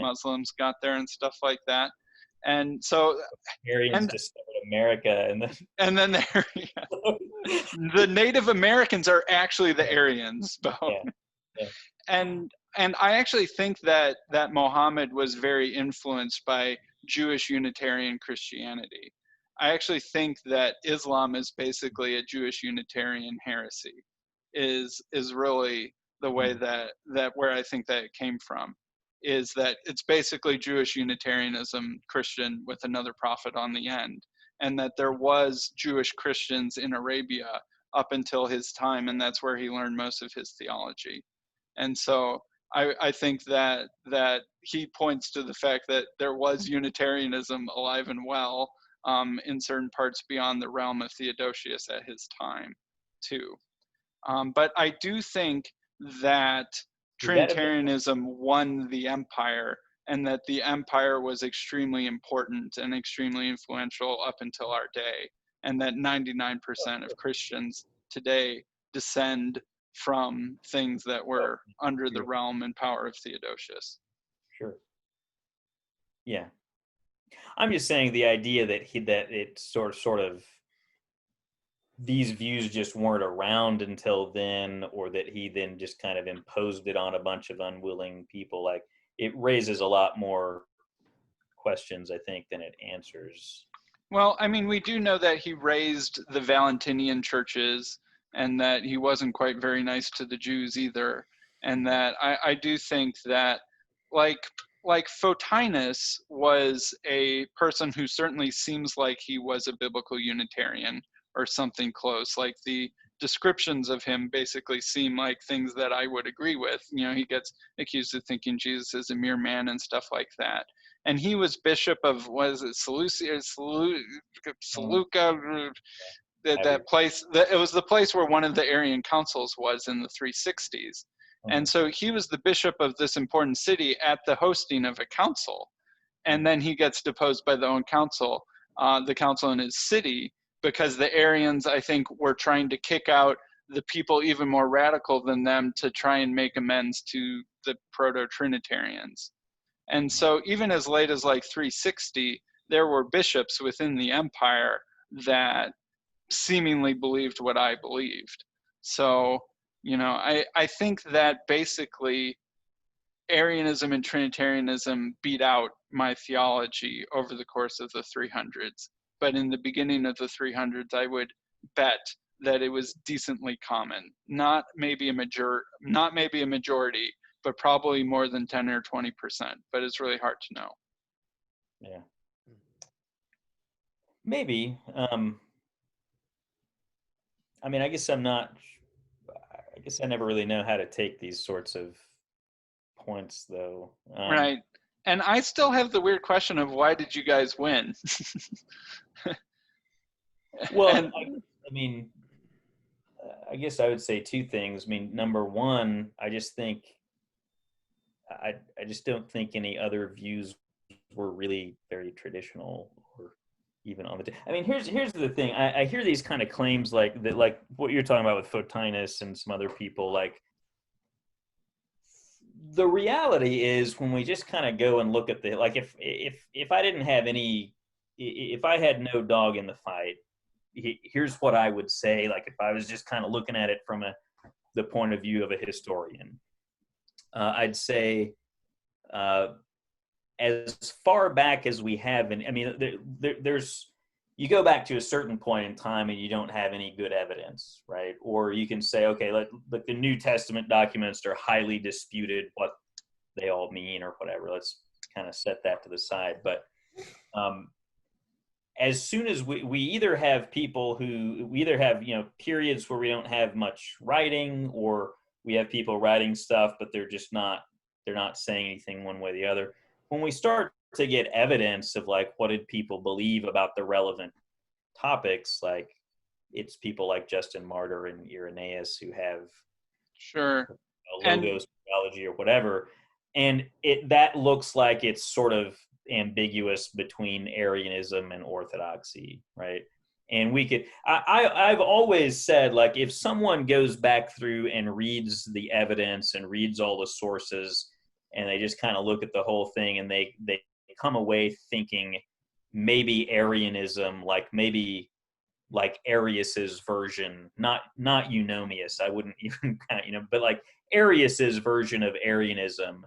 Muslims got there and stuff like that. And so Aryans discovered America, and then the Native Americans are actually the Aryans, Beau. And I actually think that Muhammad was very influenced by Jewish Unitarian Christianity. I actually think that Islam is basically a Jewish Unitarian heresy, is really the way that where I think that it came from, is that it's basically Jewish Unitarianism, Christian with another prophet on the end, and that there was Jewish Christians in Arabia up until his time, and that's where he learned most of his theology. And so I think that he points to the fact that there was Unitarianism alive and well in certain parts beyond the realm of Theodosius at his time, too. But I do think that Trinitarianism won the empire, and that the empire was extremely important and extremely influential up until our day, and that 99% of Christians today descend from things that were under the realm and power of Theodosius. Sure. Yeah. I'm just saying the idea that it sort of these views just weren't around until then, or that he then just kind of imposed it on a bunch of unwilling people, like, it raises a lot more questions, I think, than it answers. Well, I mean, we do know that he raised the Valentinian churches, and that he wasn't quite very nice to the Jews either. And that I do think that, like Photinus was a person who certainly seems like he was a biblical Unitarian or something close, like the descriptions of him basically seem like things that I would agree with. You know, he gets accused of thinking Jesus is a mere man and stuff like that. And he was bishop of, was it Seleucia, Seleucia, that place, it was the place where one of the Arian councils was in the 360s. And so he was the bishop of this important city at the hosting of a council. And then he gets deposed by the own council, the council in his city, because the Arians, I think, were trying to kick out the people even more radical than them to try and make amends to the proto-Trinitarians. And so even as late as like 360, there were bishops within the empire that seemingly believed what I believed. So, you know, I think that basically Arianism and Trinitarianism beat out my theology over the course of the 300s. But in the beginning of the 300s, I would bet that it was decently common. Not maybe a majority, but probably more than 10 or 20%. But it's really hard to know. Yeah. Maybe. I mean, I guess I never really know how to take these sorts of points, though. Right. And I still have the weird question of why did you guys win? Well, I guess I would say two things. I mean, number one, I just don't think any other views were really very traditional or even on the. I mean, here's the thing. I hear these kind of claims like that, like what you're talking about with Photinus and some other people. Like, the reality is, when we just kind of go and look at like if I didn't have any, if I had no dog in the fight, here's what I would say. Like, if I was just kind of looking at it from the point of view of a historian, I'd say as far back as we have, and I mean, there's you go back to a certain point in time and you don't have any good evidence, right? Or you can say, okay, like the New Testament documents are highly disputed, what they all mean or whatever. Let's kind of set that to the side. But as soon as we either have people we either have, you know, periods where we don't have much writing, or we have people writing stuff, but they're not saying anything one way or the other. When we start to get evidence of like what did people believe about the relevant topics, like it's people like Justin Martyr and Irenaeus who have a logos theology or whatever, and that looks like it's sort of ambiguous between Arianism and Orthodoxy, right? And we could, I've always said, like, if someone goes back through and reads the evidence and reads all the sources, and they just kind of look at the whole thing, and they come away thinking maybe Arianism, maybe Arius's version, not Eunomius, I wouldn't even kind of, but like Arius's version of Arianism,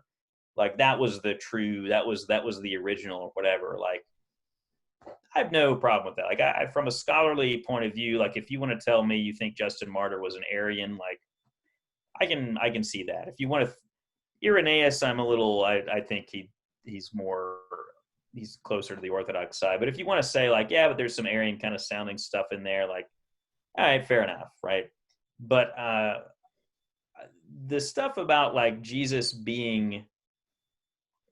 like that was the original or whatever. Like, I have no problem with that. Like, I from a scholarly point of view, like if you want to tell me you think Justin Martyr was an Arian, like I can see that. If you want to, Irenaeus, I think he's closer to the Orthodox side. But if you want to say like, yeah, but there's some Arian kind of sounding stuff in there, like, all right, fair enough, right? But the stuff about like Jesus being,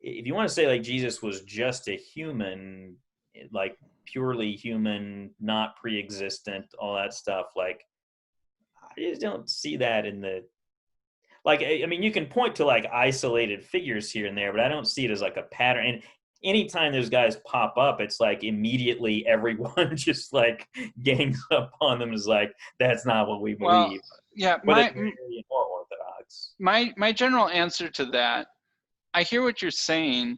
if you want to say like Jesus was just a human, like purely human, not pre-existent, all that stuff, like I just don't see that in the, like, I mean, you can point to like isolated figures here and there, but I don't see it as like a pattern. And anytime those guys pop up, it's like immediately everyone just like gangs up on them, is like, that's not what we believe. Well, yeah, Orthodox. My general answer to that, I hear what you're saying.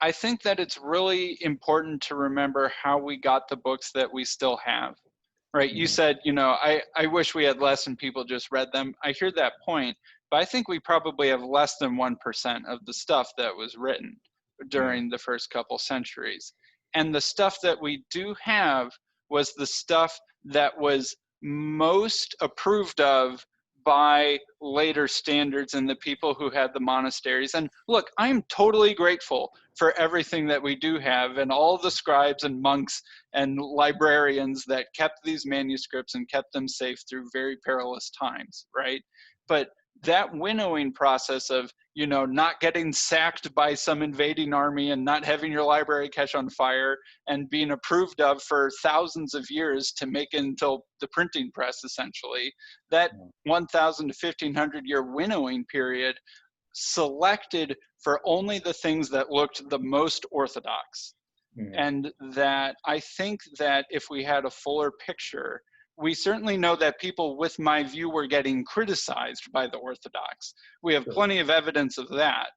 I think that it's really important to remember how we got the books that we still have, right? Mm-hmm. You said, you know, I wish we had less and people just read them. I hear that point, but I think we probably have less than 1% of the stuff that was written during the first couple centuries. And the stuff that we do have was the stuff that was most approved of by later standards and the people who had the monasteries. And look, I'm totally grateful for everything that we do have and all the scribes and monks and librarians that kept these manuscripts and kept them safe through very perilous times, right? But that winnowing process of, you know, not getting sacked by some invading army and not having your library catch on fire and being approved of for thousands of years to make it until the printing press, essentially, that 1,000 to 1,500 year winnowing period selected for only the things that looked the most orthodox. And that I think that if we had a fuller picture, we certainly know that people with my view were getting criticized by the Orthodox. We have plenty of evidence of that.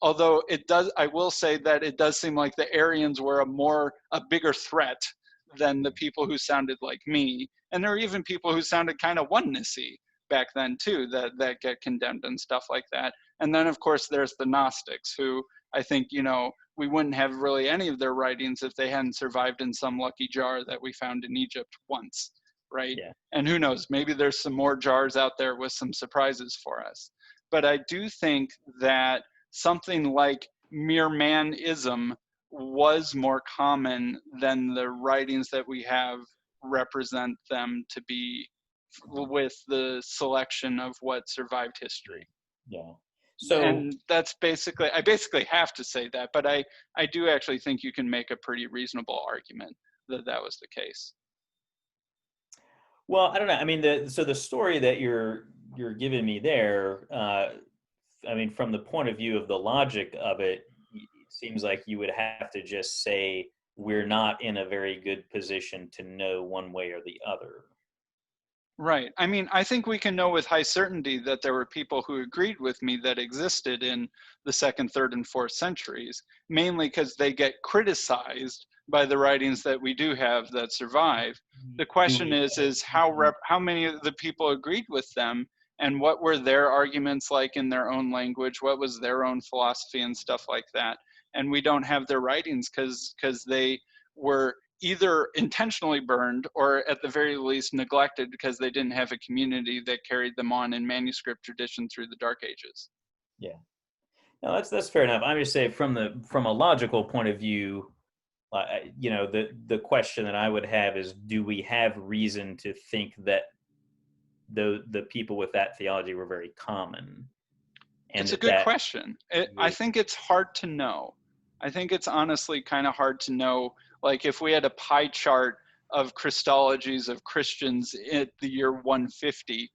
Although it does, I will say that it does seem like the Arians were a bigger threat than the people who sounded like me. And there are even people who sounded kind of oneness-y back then too, that get condemned and stuff like that. And then of course there's the Gnostics, who I think, you know, we wouldn't have really any of their writings if they hadn't survived in some lucky jar that we found in Egypt once. Right? Yeah. And who knows, maybe there's some more jars out there with some surprises for us. But I do think that something like mere manism was more common than the writings that we have represent them to be, with the selection of what survived history. Yeah. So, and that's basically, I basically have to say that, but I do actually think you can make a pretty reasonable argument that that was the case. Well, I don't know. I mean, so the story that you're giving me there, I mean, from the point of view of the logic of it, it seems like you would have to just say we're not in a very good position to know one way or the other. Right. I mean, I think we can know with high certainty that there were people who agreed with me that existed in the 2nd, 3rd, and 4th centuries, mainly because they get criticized by the writings that we do have that survive. The question is how many of the people agreed with them, and what were their arguments like in their own language? What was their own philosophy and stuff like that? And we don't have their writings because they were either intentionally burned or at the very least neglected because they didn't have a community that carried them on in manuscript tradition through the Dark Ages. Yeah, no, that's fair enough. I'm just saying from a logical point of view, you know, the question that I would have is, do we have reason to think that the people with that theology were very common? And it's a good question. I think it's hard to know. I think it's honestly kind of hard to know. Like if we had a pie chart of Christologies of Christians at the year 150,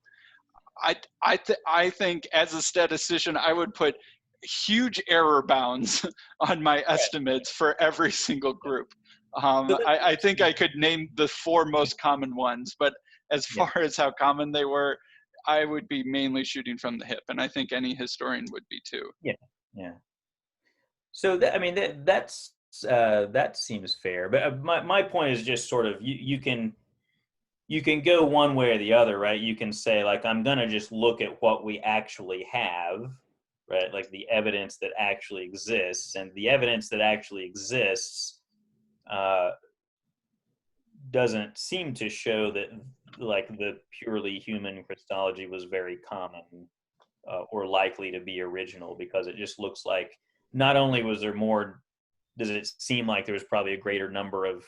I think as a statistician, I would put huge error bounds on my estimates for every single group. I think I could name the 4 most common ones, but as far as how common they were, I would be mainly shooting from the hip, and I think any historian would be too. Yeah. So that seems fair, but my point is just sort of you can go one way or the other, right? You can say like, I'm gonna just look at what we actually have, right? Like the evidence that actually exists, and the evidence that actually exists doesn't seem to show that like the purely human Christology was very common or likely to be original, because it just looks like not only was there more, does it seem like there was probably a greater number of,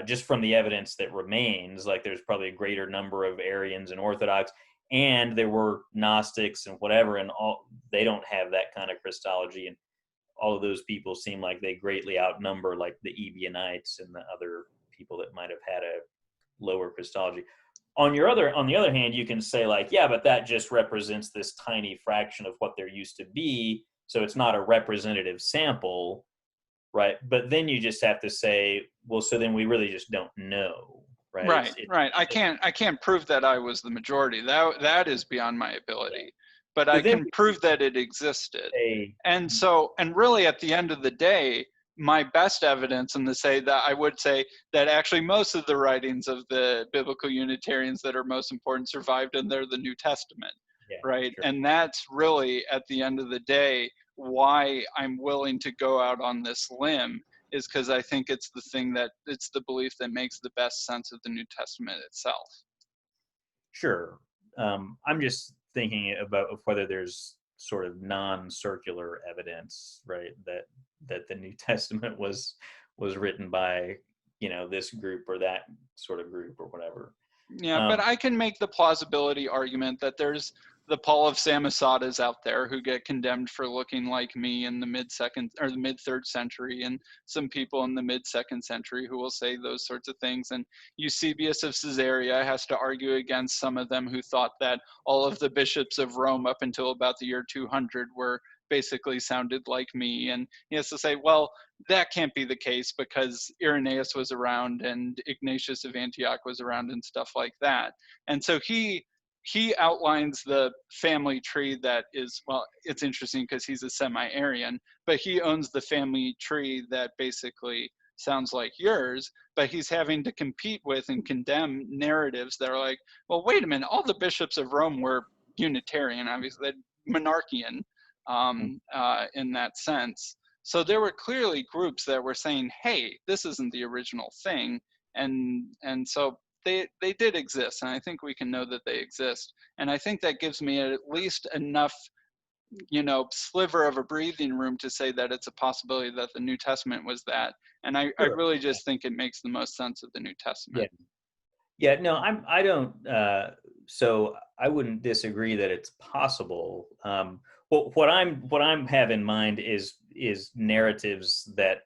just from the evidence that remains, like there's probably a greater number of Arians and Orthodox, and there were Gnostics and whatever, and all, they don't have that kind of Christology, and all of those people seem like they greatly outnumber like the Ebionites and the other people that might have had a lower Christology. On the other hand, you can say like, yeah, but that just represents this tiny fraction of what there used to be, so it's not a representative sample, right? But then you just have to say, well, so then we really just don't know, right? Right. I can't prove that I was the majority. That is beyond my ability. But I can prove that it existed. And really at the end of the day, my best evidence, and to say that I would say that actually most of the writings of the biblical Unitarians that are most important survived, and they're the New Testament, right? Sure. And that's really at the end of the day why I'm willing to go out on this limb, is because I think it's the belief that makes the best sense of the New Testament itself. Sure. I'm just thinking about whether there's sort of non-circular evidence, right, that the New Testament was written by, this group or that sort of group or whatever. Yeah, but I can make the plausibility argument that there's the Paul of Samosatas out there who get condemned for looking like me in the mid-second or the mid-third century, and some people in the mid-second century who will say those sorts of things. And Eusebius of Caesarea has to argue against some of them who thought that all of the bishops of Rome up until about the year 200 were basically sounded like me. And he has to say, well, that can't be the case because Irenaeus was around and Ignatius of Antioch was around and stuff like that. And so he outlines the family tree that is, well, it's interesting because he's a semi-Arian, but he owns the family tree that basically sounds like yours, but he's having to compete with and condemn narratives that are like, well, wait a minute, all the bishops of Rome were Unitarian, obviously, monarchian in that sense. So there were clearly groups that were saying, hey, this isn't the original thing. And so they did exist, and I think we can know that they exist. And I think that gives me at least enough, sliver of a breathing room to say that it's a possibility that the New Testament was that. And I really just think it makes the most sense of the New Testament. Yeah, no, I don't, so I wouldn't disagree that it's possible. What I'm have in mind is narratives that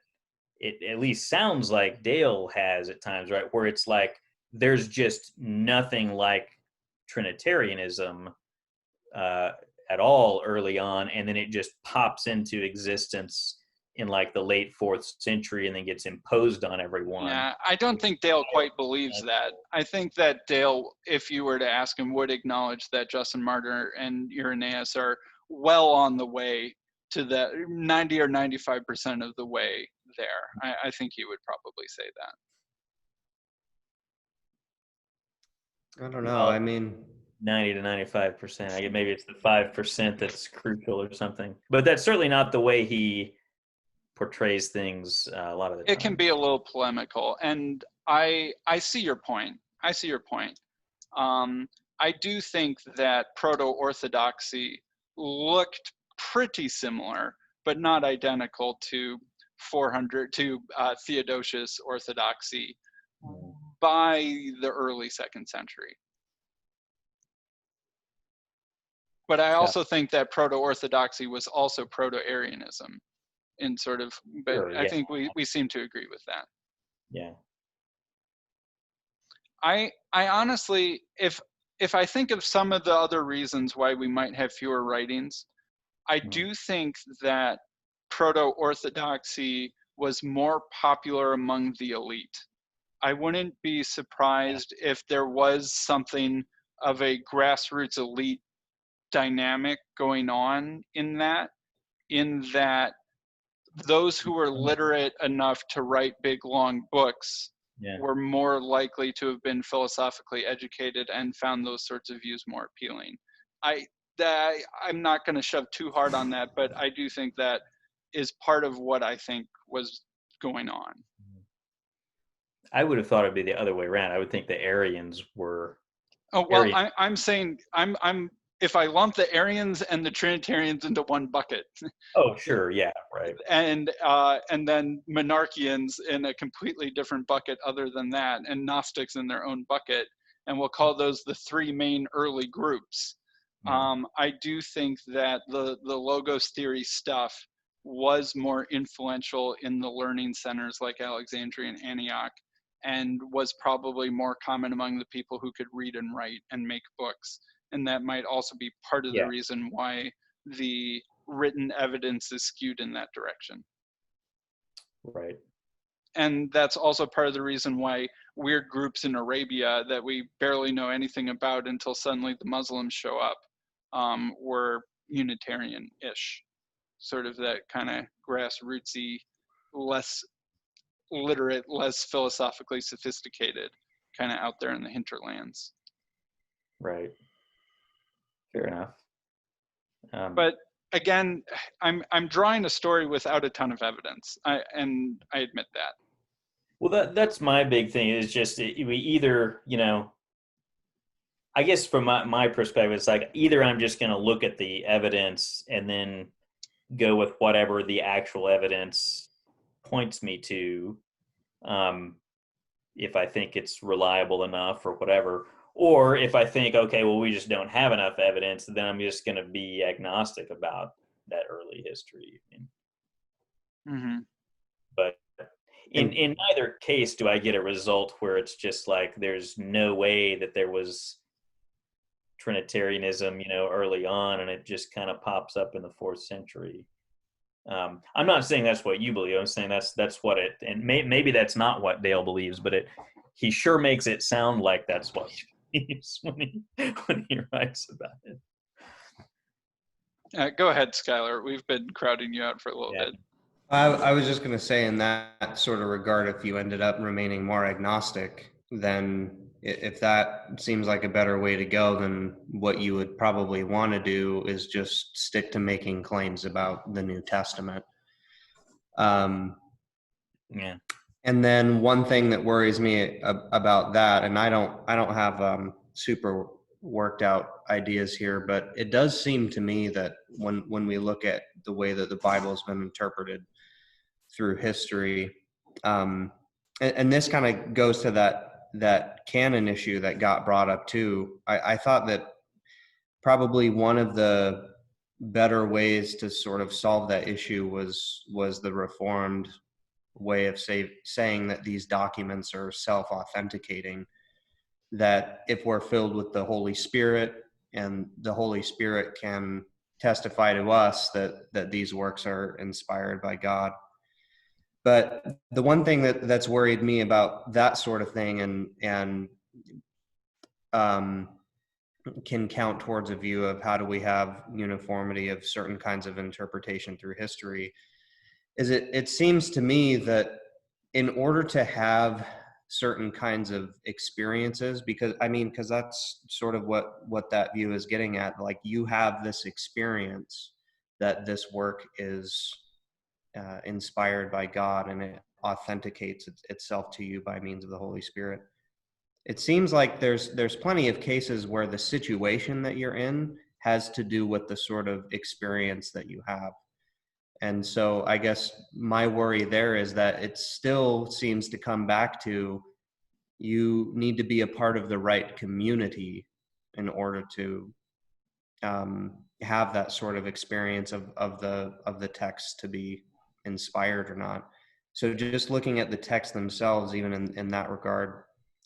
it at least sounds like Dale has at times, right? Where it's like, there's just nothing like Trinitarianism at all early on, and then it just pops into existence in like the late 4th century and then gets imposed on everyone. Yeah, I don't think Dale quite believes that. I think that Dale, if you were to ask him, would acknowledge that Justin Martyr and Irenaeus are well on the way to that 90 or 95% of the way there. I think he would probably say that. I don't know. Well, I mean, 90 to 95%. I guess maybe it's the 5% that's crucial or something. But that's certainly not the way he portrays things a lot of the time. It can be a little polemical, and I see your point. I do think that proto-orthodoxy looked pretty similar, but not identical to Theodosius orthodoxy by the early 2nd century. But I also think that proto-orthodoxy was also proto-Arianism in sort of, but sure, I think we seem to agree with that. Yeah. I honestly, if I think of some of the other reasons why we might have fewer writings, I do think that proto-orthodoxy was more popular among the elite. I wouldn't be surprised if there was something of a grassroots elite dynamic going on in that those who were literate enough to write big, long books were more likely to have been philosophically educated and found those sorts of views more appealing. I'm not going to shove too hard on that, but I do think that is part of what I think was going on. I would have thought it'd be the other way around. I would think the Arians were. Oh, well, I'm saying I'm if I lump the Arians and the Trinitarians into one bucket. Oh, sure, yeah, right. And then Monarchians in a completely different bucket other than that, and Gnostics in their own bucket, and we'll call those the 3 main early groups. I do think that the Logos theory stuff was more influential in the learning centers like Alexandria and Antioch, and was probably more common among the people who could read and write and make books. And that might also be part of the reason why the written evidence is skewed in that direction. Right. And that's also part of the reason why weird groups in Arabia that we barely know anything about until suddenly the Muslims show up were Unitarian-ish. Sort of that kind of grassrootsy, less literate, less philosophically sophisticated, kind of out there in the hinterlands. Right. Fair enough. But again, I'm drawing a story without a ton of evidence, and I admit that. Well, that's my big thing is just we either, I guess from my perspective, it's like either I'm just going to look at the evidence and then go with whatever the actual evidence points me to, if I think it's reliable enough or whatever. Or if I think, okay, well, we just don't have enough evidence, then I'm just going to be agnostic about that early history. Mm-hmm. But in neither case do I get a result where it's just like there's no way that there was Trinitarianism, early on, and it just kind of pops up in the 4th century. I'm not saying that's what you believe. I'm saying that's what it, and maybe that's not what Dale believes, but he sure makes it sound like that's what he believes when he writes about it. Go ahead, Skylar. We've been crowding you out for a little bit. I was just going to say, in that sort of regard, if you ended up remaining more agnostic, then if that seems like a better way to go, then what you would probably want to do is just stick to making claims about the New Testament. Yeah. And then one thing that worries me about that, and I don't have super worked out ideas here, but it does seem to me that when we look at the way that the Bible has been interpreted through history, and this kind of goes to that canon issue that got brought up too. I thought that probably one of the better ways to sort of solve that issue was the Reformed way of saying that these documents are self-authenticating, that if we're filled with the Holy Spirit and the Holy Spirit can testify to us that these works are inspired by God. But the one thing that's worried me about that sort of thing and can count towards a view of how do we have uniformity of certain kinds of interpretation through history is it seems to me that in order to have certain kinds of experiences, because that's sort of what that view is getting at, like you have this experience that this work is inspired by God and it authenticates itself to you by means of the Holy Spirit. It seems like there's plenty of cases where the situation that you're in has to do with the sort of experience that you have. And so I guess my worry there is that it still seems to come back to you need to be a part of the right community in order to have that sort of experience of the text to be inspired or not. So just looking at the text themselves, even in that regard,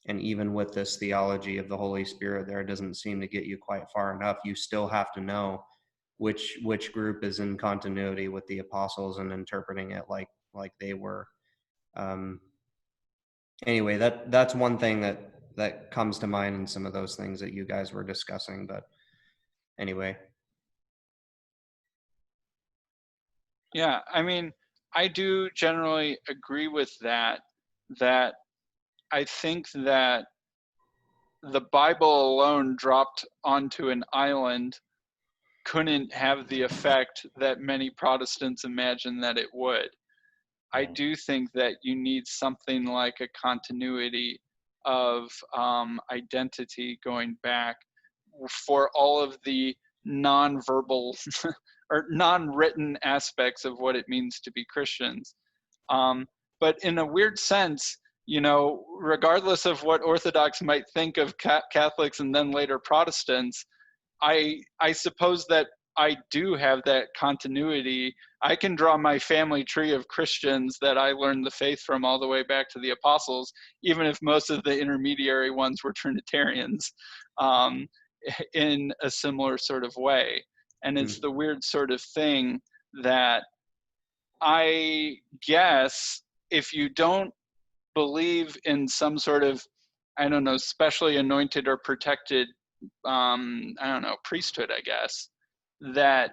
and even with this theology of the Holy Spirit there, doesn't seem to get you quite far enough. You still have to know which group is in continuity with the apostles and interpreting it like they were. Anyway, that's one thing that comes to mind in some of those things that you guys were discussing. But anyway. Yeah, I do generally agree with that I think that the Bible alone dropped onto an island couldn't have the effect that many Protestants imagine that it would. I do think that you need something like a continuity of identity going back for all of the non-verbal or non-written aspects of what it means to be Christians. But in a weird sense, regardless of what Orthodox might think of Catholics and then later Protestants, I suppose that I do have that continuity. I can draw my family tree of Christians that I learned the faith from all the way back to the apostles, even if most of the intermediary ones were Trinitarians, in a similar sort of way. And it's the weird sort of thing that I guess if you don't believe in some sort of, specially anointed or protected, priesthood, I guess, that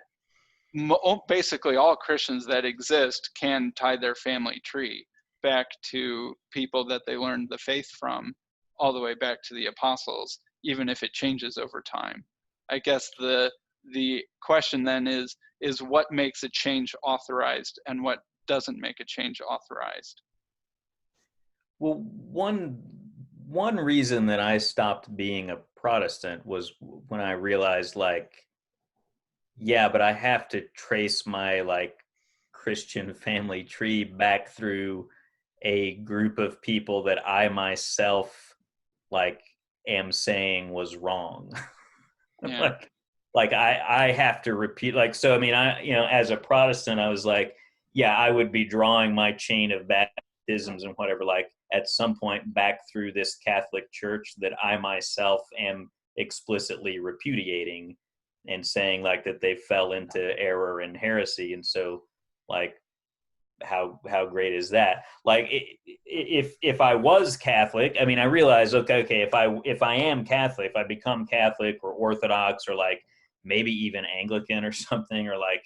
basically all Christians that exist can tie their family tree back to people that they learned the faith from all the way back to the apostles, even if it changes over time. I guess the question then is what makes a change authorized and what doesn't make a change authorized? Well, one one reason that I stopped being a Protestant was when I realized, like, yeah, but I have to trace my like Christian family tree back through a group of people that I myself like am saying was wrong. Yeah. like I have to repeat, like, so I mean, I, you know, as a Protestant, I was like, yeah, I would be drawing my chain of baptisms and whatever, like at some point back through this Catholic Church that I myself am explicitly repudiating and saying like that they fell into error and heresy. And so like how great is that? Like if I was Catholic, I mean, I realized, okay, if I am Catholic, if I become Catholic or Orthodox or like maybe even Anglican or something, or like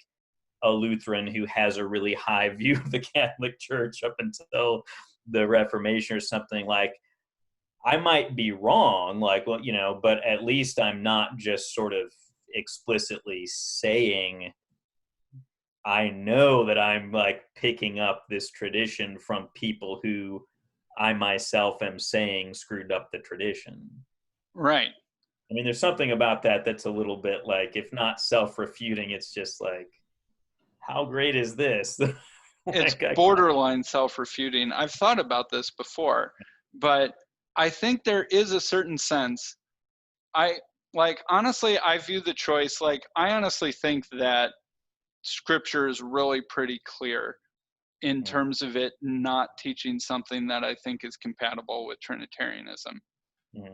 a Lutheran who has a really high view of the Catholic Church up until the Reformation or something, like I might be wrong, like, well, you know, but at least I'm not just sort of explicitly saying I know that I'm like picking up this tradition from people who I myself am saying screwed up the tradition. Right. I mean, there's something about that that's a little bit like, if not self-refuting, it's just like, how great is this? It's Like, borderline self-refuting. I've thought about this before, but I think there is a certain sense. I like, honestly, I view the choice, like, I honestly think that scripture is really pretty clear in terms of it not teaching something that I think is compatible with Trinitarianism.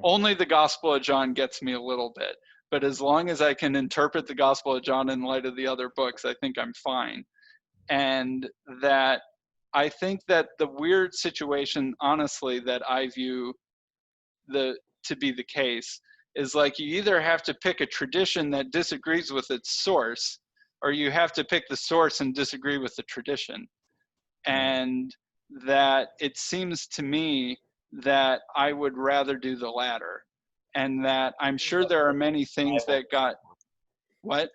Only the Gospel of John gets me a little bit, but as long as I can interpret the Gospel of John in light of the other books, I think I'm fine. And that I think that the weird situation, honestly, that I view to be the case is like, you either have to pick a tradition that disagrees with its source, or you have to pick the source and disagree with the tradition. And that it seems to me that I would rather do the latter. And that I'm sure there are many things that got, what?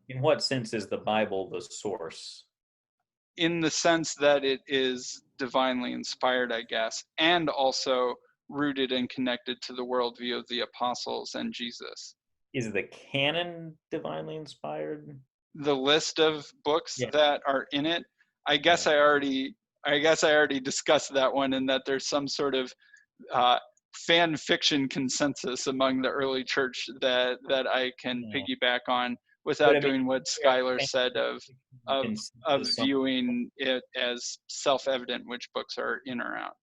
In what sense is the Bible the source? In the sense that it is divinely inspired, I guess, and also rooted and connected to the worldview of the apostles and Jesus. Is the canon divinely inspired? The list of books that are in it, I guess I already discussed that one, and that there's some sort of fan fiction consensus among the early church that I can piggyback on without doing what Skylar said of viewing it as self-evident which books are in or out.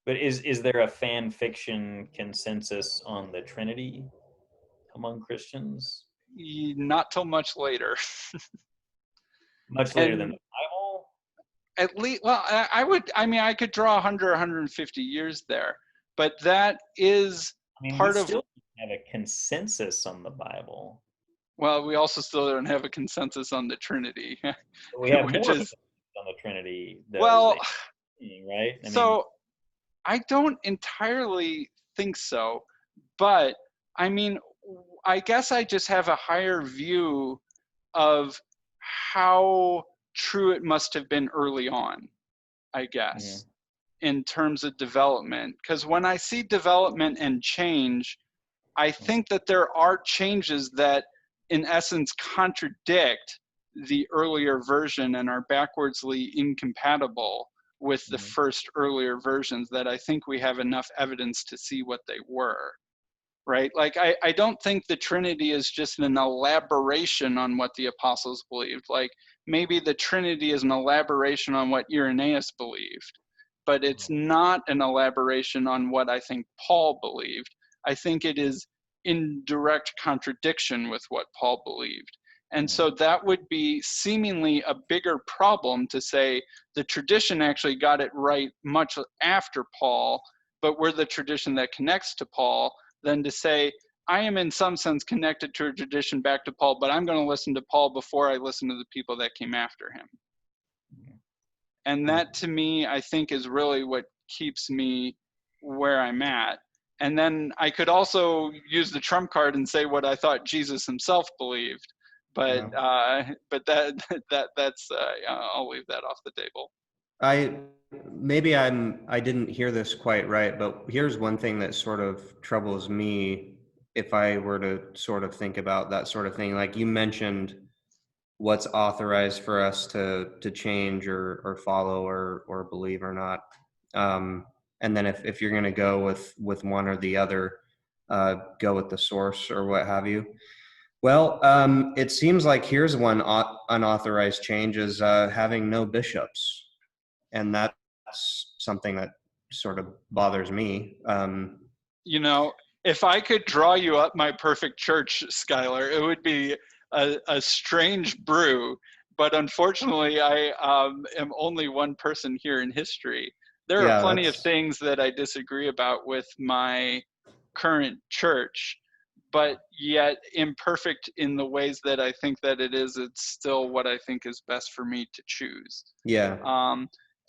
But is there a fan fiction consensus on the Trinity among Christians? Not till much later. Much later than the Bible? At least, well, I could draw 100, 150 years there, but that is part of. We still have a consensus on the Bible. Well, we also still don't have a consensus on the Trinity. We have which more is on the Trinity. Well, right? So I don't entirely think so, but I mean, I guess I just have a higher view of how true it must have been early on, I guess, in terms of development. Because when I see development and change, I think that there are changes that in essence contradict the earlier version and are backwardsly incompatible with the first earlier versions, that I think we have enough evidence to see what they were, right? Like, I don't think the Trinity is just an elaboration on what the apostles believed. Like, maybe the Trinity is an elaboration on what Irenaeus believed, but it's not an elaboration on what I think Paul believed. I think it is in direct contradiction with what Paul believed. And so that would be seemingly a bigger problem to say the tradition actually got it right much after Paul, but we're the tradition that connects to Paul, than to say, I am in some sense connected to a tradition back to Paul, but I'm going to listen to Paul before I listen to the people that came after him. And that, to me, I think is really what keeps me where I'm at. And then I could also use the trump card and say what I thought Jesus himself believed, but that's I'll leave that off the table. I didn't hear this quite right, but here's one thing that sort of troubles me if I were to sort of think about that sort of thing. Like you mentioned what's authorized for us to change or follow or believe or not. And then if you're going to go with one or the other, go with the source or what have you. Well, it seems like here's one unauthorized change is having no bishops. And that's something that sort of bothers me. You know, if I could draw you up my perfect church, Skylar, it would be a strange brew. But unfortunately, I am only one person here in history. There are Yeah, plenty of things that I disagree about with my current church, but yet imperfect in the ways that I think that it is. It's still what I think is best for me to choose. yeah.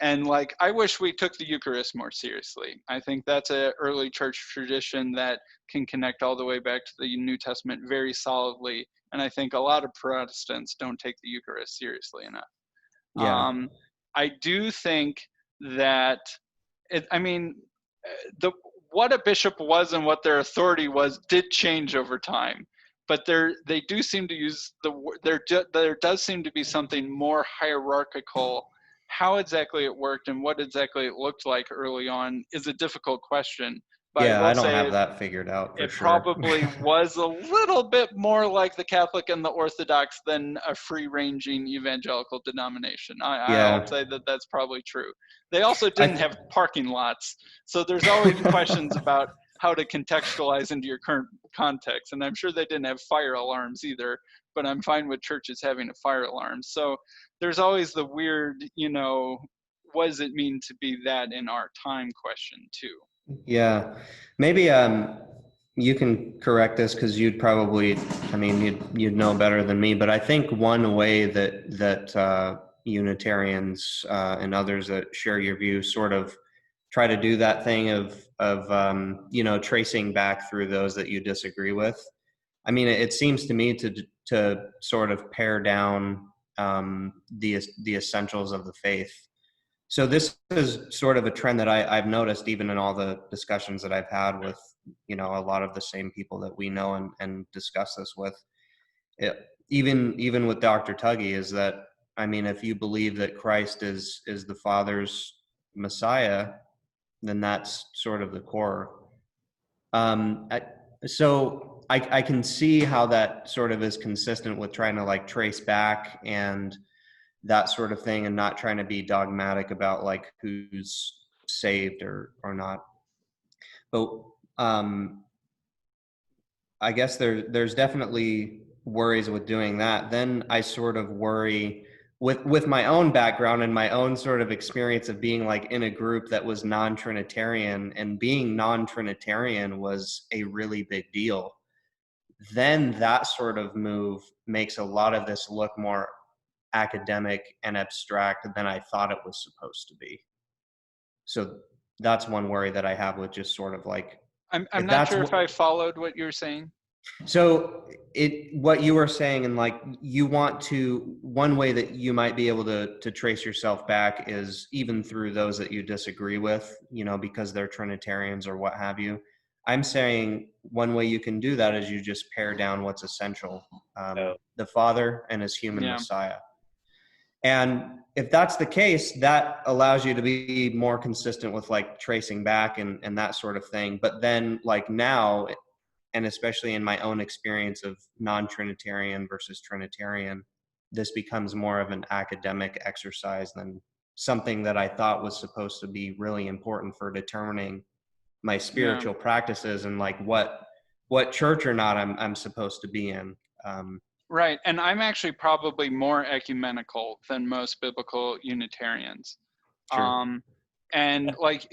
And like, I wish we took the Eucharist more seriously. I think that's an early church tradition that can connect all the way back to the New Testament very solidly. And I think a lot of Protestants don't take the Eucharist seriously enough. Yeah. I do think that, what a bishop was and what their authority was did change over time. But they do seem to use there does seem to be something more hierarchical. How exactly it worked and what exactly it looked like early on is a difficult question. But Yeah, I I will don't say have that figured out for it sure. probably was a little bit more like the Catholic and the Orthodox than a free-ranging evangelical denomination. I'll Yeah. say that that's probably true. They also I didn't have parking lots, so there's always questions about how to contextualize into your current context. And I'm sure they didn't have fire alarms either, but I'm fine with churches having a fire alarm. So there's always the weird, what does it mean to be that in our time question too. Yeah, maybe you can correct this because you'd probably, I mean, you'd know better than me. But I think one way that Unitarians and others that share your view sort of try to do that thing of tracing back through those that you disagree with. I mean, it seems to me to sort of pare down the essentials of the faith. So this is sort of a trend that I've noticed even in all the discussions that I've had with, a lot of the same people that we know and discuss this with. Even with Dr. Tuggy is that, I mean, if you believe that Christ is the Father's Messiah, then that's sort of the core. So I can see how that sort of is consistent with trying to like trace back and that sort of thing and not trying to be dogmatic about like who's saved or not. But I guess there's definitely worries with doing that. Then I sort of worry with my own background and my own sort of experience of being like in a group that was non-Trinitarian, and being non-Trinitarian was a really big deal. Then that sort of move makes a lot of this look more academic and abstract than I thought it was supposed to be. So that's one worry that I have with just sort of like, I'm not sure if I followed what you're saying. So what you were saying, and like you want to, one way that you might be able to trace yourself back is even through those that you disagree with, because they're Trinitarians or what have you. I'm saying one way you can do that is you just pare down what's essential, the Father and his human Messiah. And if that's the case, that allows you to be more consistent with like tracing back and that sort of thing. But then like now, and especially in my own experience of non-Trinitarian versus Trinitarian, this becomes more of an academic exercise than something that I thought was supposed to be really important for determining my spiritual practices and like what church or not I'm supposed to be in. Right, and I'm actually probably more ecumenical than most biblical Unitarians. Sure. And like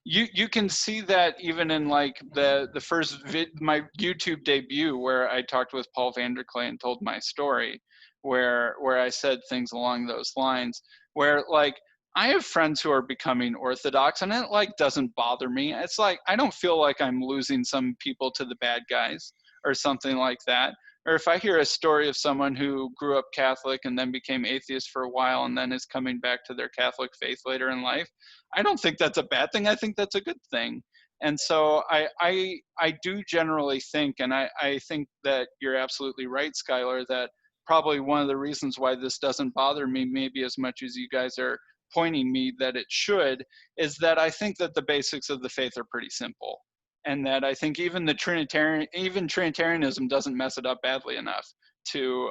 you can see that even in like the first my YouTube debut, where I talked with Paul Vanderklay and told my story, where I said things along those lines, where like I have friends who are becoming Orthodox, and it like doesn't bother me. It's like I don't feel like I'm losing some people to the bad guys or something like that, or if I hear a story of someone who grew up Catholic and then became atheist for a while and then is coming back to their Catholic faith later in life, I don't think that's a bad thing. I think that's a good thing. And so I do generally think, and I think that you're absolutely right, Skylar, that probably one of the reasons why this doesn't bother me maybe as much as you guys are pointing me that it should, is that I think that the basics of the faith are pretty simple. And that I think even Trinitarianism doesn't mess it up badly enough to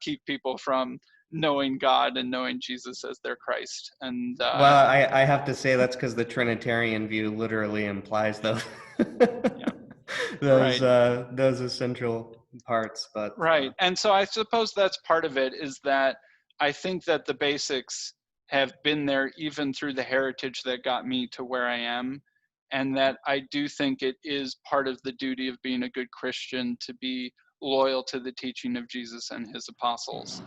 keep people from knowing God and knowing Jesus as their Christ. And well, I have to say that's because the Trinitarian view literally implies those yeah, those essential parts. But right. And so I suppose that's part of it, is that I think that the basics have been there even through the heritage that got me to where I am. And that I do think it is part of the duty of being a good Christian to be loyal to the teaching of Jesus and his apostles.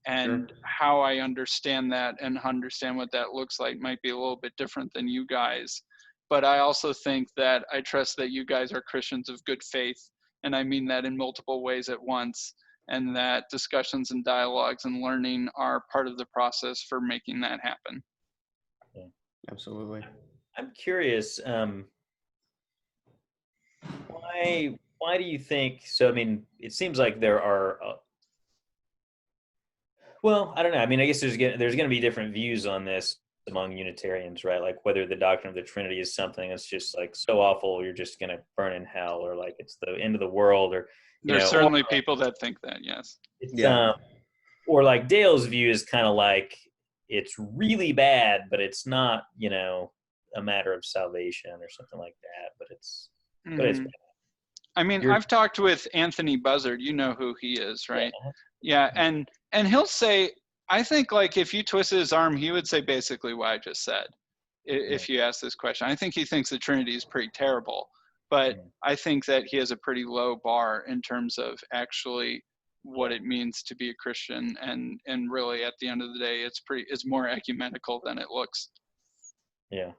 And Sure. how I understand that and understand what that looks like might be a little bit different than you guys. But I also think that I trust that you guys are Christians of good faith. And I mean that in multiple ways at once. And that discussions and dialogues and learning are part of the process for making that happen. Yeah. Absolutely. I'm curious, why do you think, so I mean, it seems like there are, well, I don't know. I mean, I guess there's going to be different views on this among Unitarians, right? Like whether the doctrine of the Trinity is something that's just like so awful, you're just going to burn in hell, or like it's the end of the world, or, There's certainly people that think that, yes. It's, or like Dale's view is kind of like, it's really bad, but it's not, a matter of salvation or something like that, but it's bad. I mean, I've talked with Anthony Buzzard, you know who he is, right? Yeah, and he'll say, I think like if you twisted his arm, he would say basically what I just said, if you ask this question. I think he thinks the Trinity is pretty terrible, but I think that he has a pretty low bar in terms of actually what it means to be a Christian, and really at the end of the day, it's more ecumenical than it looks. Yeah.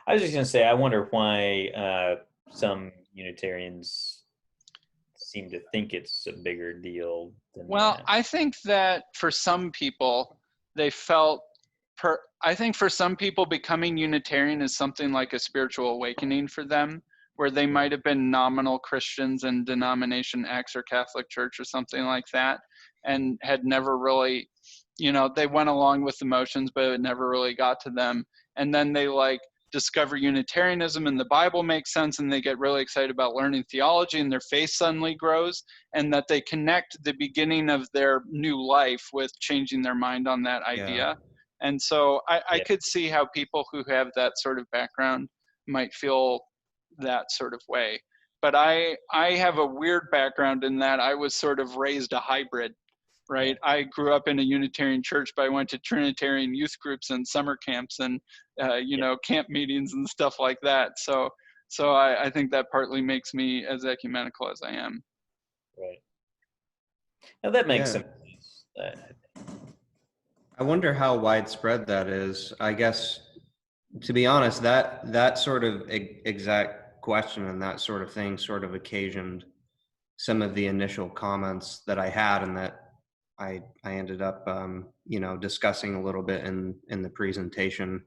I was just going to say, I wonder why some Unitarians seem to think it's a bigger deal than Well, that. I think that for some people, they felt, I think for some people becoming Unitarian is something like a spiritual awakening for them, where they might have been nominal Christians in denomination X or Catholic Church or something like that, and had never really, they went along with the motions, but it never really got to them. And then they discover Unitarianism and the Bible makes sense, and they get really excited about learning theology, and their faith suddenly grows, and that they connect the beginning of their new life with changing their mind on that idea. And so I could see how people who have that sort of background might feel that sort of way. But I have a weird background in that I was sort of raised a hybrid, right? I grew up in a Unitarian church, but I went to Trinitarian youth groups and summer camps and, camp meetings and stuff like that. So I think that partly makes me as ecumenical as I am. Right. Now that makes some sense. I wonder how widespread that is. I guess, to be honest, that sort of exact question and that sort of thing sort of occasioned some of the initial comments that I had, and that I ended up, discussing a little bit in the presentation.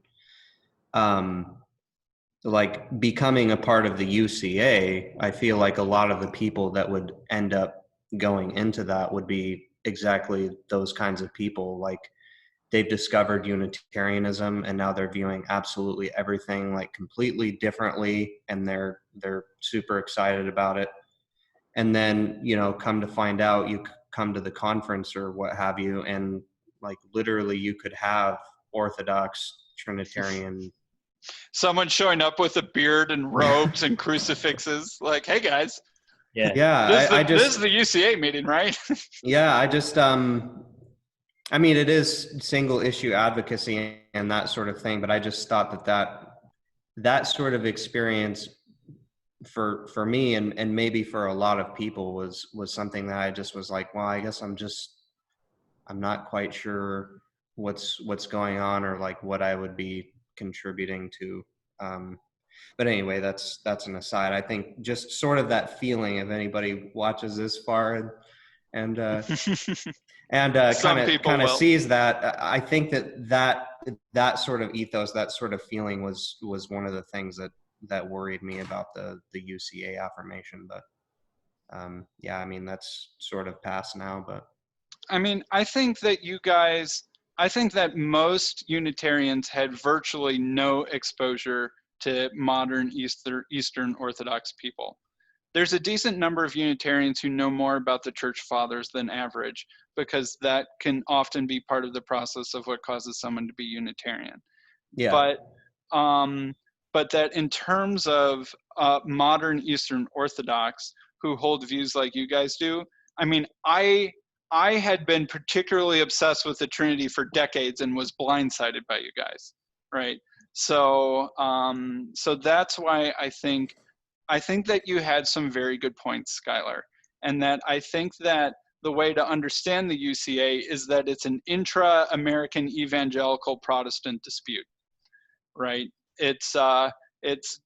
Like becoming a part of the UCA, I feel like a lot of the people that would end up going into that would be exactly those kinds of people. Like they've discovered Unitarianism and now they're viewing absolutely everything like completely differently, and they're super excited about it. And then, come to find out, you come to the conference or what have you, and like literally you could have Orthodox Trinitarian someone showing up with a beard and robes and crucifixes, like, hey guys, this is the UCA meeting, right? I just I mean, it is single issue advocacy and that sort of thing, but I just thought that sort of experience for me and maybe for a lot of people was something that I just was like, well, I guess I'm not quite sure what's going on, or like what I would be contributing to. But anyway, that's an aside. I think just sort of that feeling, if anybody watches this far and Some people kind of will. sees that, I think that sort of ethos, that sort of feeling was one of the things that worried me about the UCA affirmation. But yeah, I mean, that's sort of past now. But I mean, I think that most Unitarians had virtually no exposure to modern Eastern Orthodox people. There's a decent number of Unitarians who know more about the Church Fathers than average, because that can often be part of the process of what causes someone to be Unitarian. yeah, But that in terms of modern Eastern Orthodox who hold views like you guys do, I mean, I had been particularly obsessed with the Trinity for decades and was blindsided by you guys, right? So so that's why I think that you had some very good points, Skylar, and that I think that the way to understand the UCA is that it's an intra-American evangelical Protestant dispute, right? It's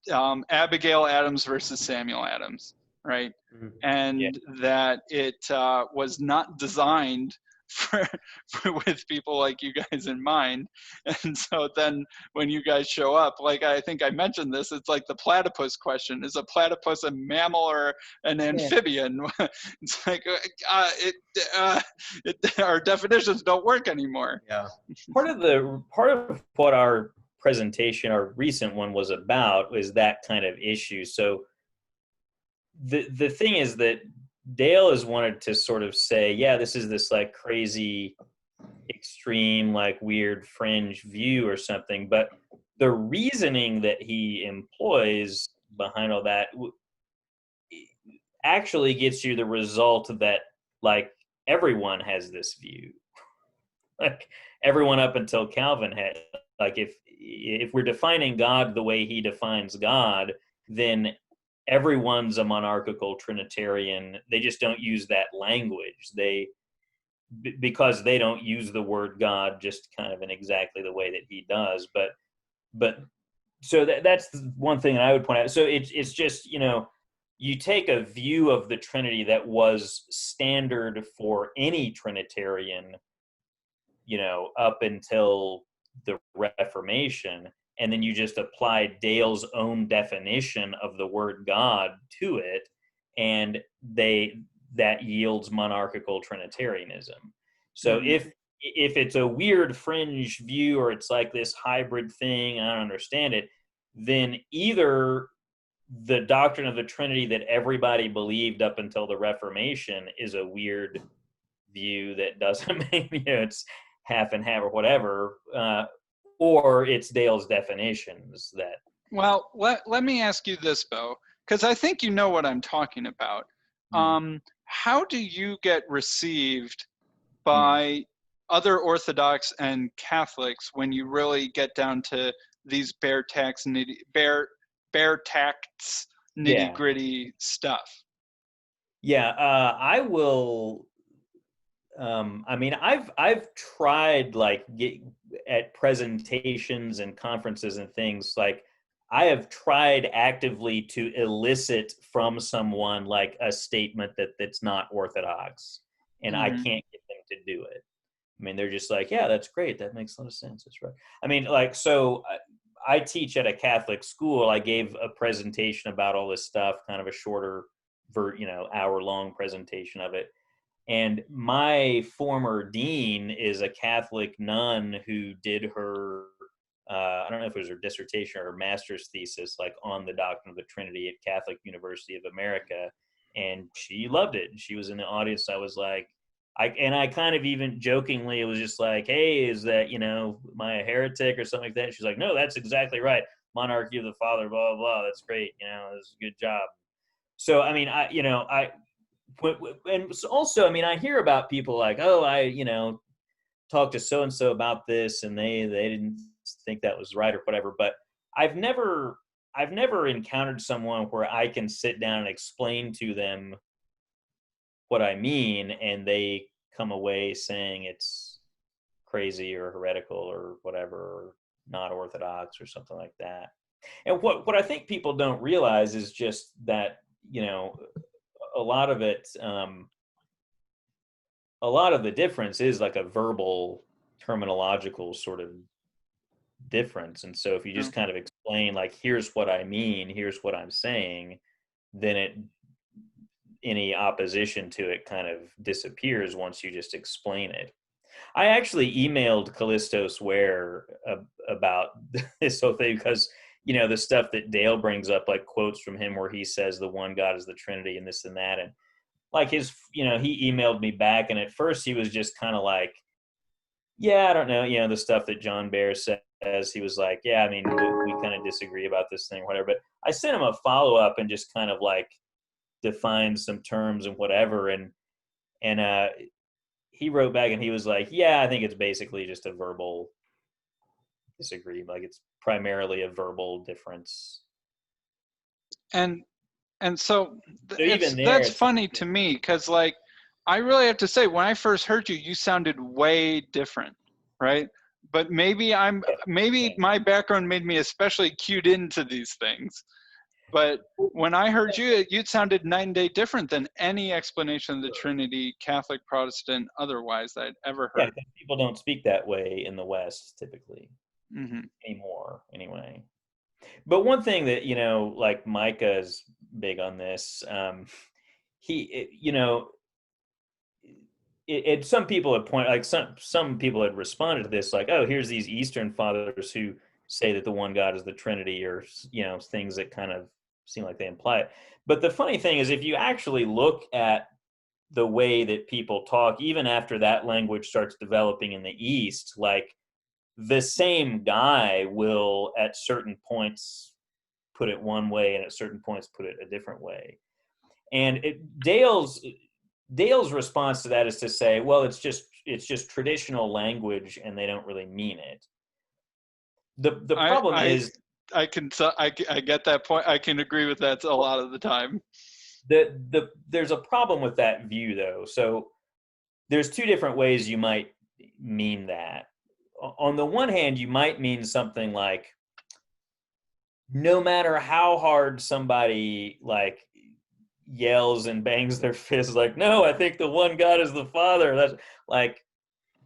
Abigail Adams versus Samuel Adams, right? Mhm. And that it was not designed for with people like you guys in mind. And so then when you guys show up, like I think I mentioned this, it's like the platypus question: is a platypus a mammal or an amphibian? It's like our definitions don't work anymore. Yeah. Part of what our presentation, our recent one, was about is that kind of issue. So the thing is that Dale has wanted to sort of say, yeah, this is this like crazy, extreme, like weird fringe view or something, but the reasoning that he employs behind all that actually gets you the result that like everyone has this view. Like everyone up until Calvin had, like if we're defining God the way he defines God, then everyone's a monarchical Trinitarian. They just don't use that language. Because they don't use the word God just kind of in exactly the way that he does. But so that's one thing that I would point out. So it's just, you take a view of the Trinity that was standard for any Trinitarian, up until the Reformation, and then you just apply Dale's own definition of the word God to it, and that yields monarchical Trinitarianism. So if it's a weird fringe view, or it's like this hybrid thing, I don't understand it, then either the doctrine of the Trinity that everybody believed up until the Reformation is a weird view that doesn't make, it's half and half or whatever, or it's Dale's definitions that. Well, let me ask you this, Beau, because I think you know what I'm talking about. How do you get received by other Orthodox and Catholics when you really get down to these bare tacts, nitty gritty stuff? Yeah, I will. I mean, I've tried like at presentations and conferences and things, like I have tried actively to elicit from someone like a statement that's not orthodox, and I can't get them to do it. I mean, they're just like, yeah, that's great. That makes a lot of sense. That's right. I mean, like, so I teach at a Catholic school. I gave a presentation about all this stuff, kind of a shorter, hour-long presentation of it. And my former dean is a Catholic nun who did her, I don't know if it was her dissertation or her master's thesis, like on the doctrine of the Trinity at Catholic University of America. And she loved it. She was in the audience. I was like, I kind of even jokingly, it was just like, hey, is that, am I a heretic or something like that? She's like, no, that's exactly right. Monarchy of the Father, blah, blah, blah. That's great. That's a good job. So, I mean, and also, I mean, I hear about people like, oh, I talked to so-and-so about this and they didn't think that was right or whatever. But I've never encountered someone where I can sit down and explain to them what I mean, and they come away saying it's crazy or heretical or whatever, or not orthodox or something like that. And what I think people don't realize is just that, a lot of it, a lot of the difference is like a verbal, terminological sort of difference. And so if you just kind of explain, like, here's what I mean, here's what I'm saying, then any opposition to it kind of disappears once you just explain it. I actually emailed Kallistos Ware about this whole thing because, the stuff that Dale brings up, like quotes from him where he says the one God is the Trinity and this and that. And like he emailed me back, and at first he was just kind of like, yeah, I don't know, the stuff that John Bear says. He was like, yeah, I mean, we kind of disagree about this thing or whatever. But I sent him a follow-up and just kind of like defined some terms and whatever. And he wrote back and he was like, yeah, I think it's basically just a verbal disagreement. Like, it's primarily a verbal difference. And so that's funny to me, because like, I really have to say, when I first heard you, you sounded way different, right? But maybe my background made me especially cued into these things. But when I heard you, you sounded night and day different than any explanation of the Trinity, Catholic, Protestant, otherwise, that I'd ever heard. Yeah, people don't speak that way in the West typically, anymore, anyway. But one thing that, like Micah is big on this. Some people had pointed, like some people had responded to this, like, oh, here's these Eastern fathers who say that the one God is the Trinity, or things that kind of seem like they imply it. But the funny thing is, if you actually look at the way that people talk, even after that language starts developing in the East, like the same guy will at certain points put it one way and at certain points put it a different way. And Dale's response to that is to say, well, it's just traditional language and they don't really mean it. The problem is, I get that point. I can agree with that a lot of the time. There's a problem with that view, though. So there's two different ways you might mean that. On the one hand, you might mean something like, no matter how hard somebody like yells and bangs their fist, like, no, I think the one God is the Father, that's like,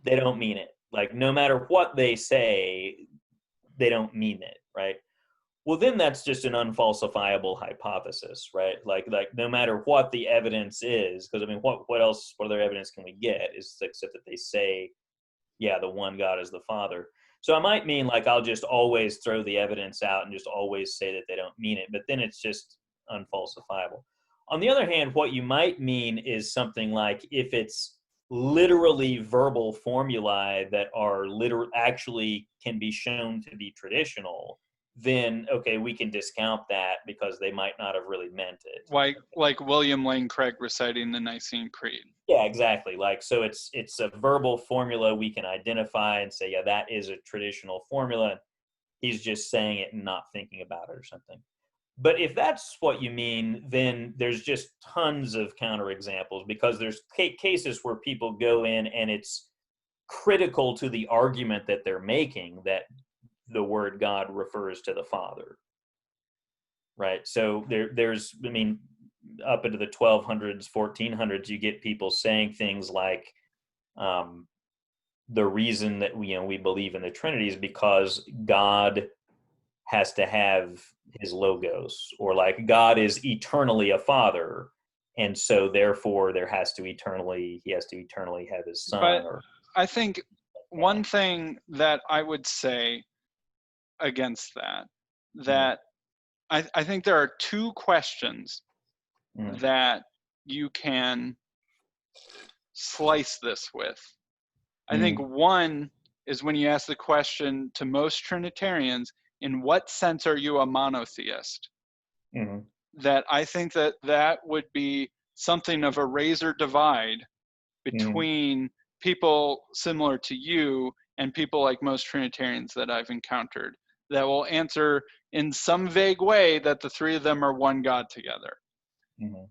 they don't mean it. Like, no matter what they say, they don't mean it, right? Well, then that's just an unfalsifiable hypothesis, right? Like no matter what the evidence is, because I mean, what other evidence can we get, is except that they say, yeah, the one God is the Father. So I might mean, like, I'll just always throw the evidence out and just always say that they don't mean it, but then it's just unfalsifiable. On the other hand, what you might mean is something like, if it's literally verbal formulae that are actually can be shown to be traditional, then okay, we can discount that because they might not have really meant it. Like William Lane Craig reciting the Nicene Creed. Yeah, exactly. Like, so it's a verbal formula we can identify and say, yeah, that is a traditional formula. He's just saying it and not thinking about it or something. But if that's what you mean, then there's just tons of counterexamples, because there's cases where people go in and it's critical to the argument that they're making that the word God refers to the Father, right? So there's, I mean, up into the 1200s, 1400s, you get people saying things like, the reason that we believe in the Trinity is because God has to have his logos, or like God is eternally a father, and so therefore he has to eternally have his son. But I think one thing that I would say against that I think there are two questions that you can slice this with. I think one is when you ask the question to most Trinitarians, in what sense are you a monotheist? That I think that would be something of a razor divide between people similar to you and people like most Trinitarians that I've encountered, that will answer in some vague way that the three of them are one God together.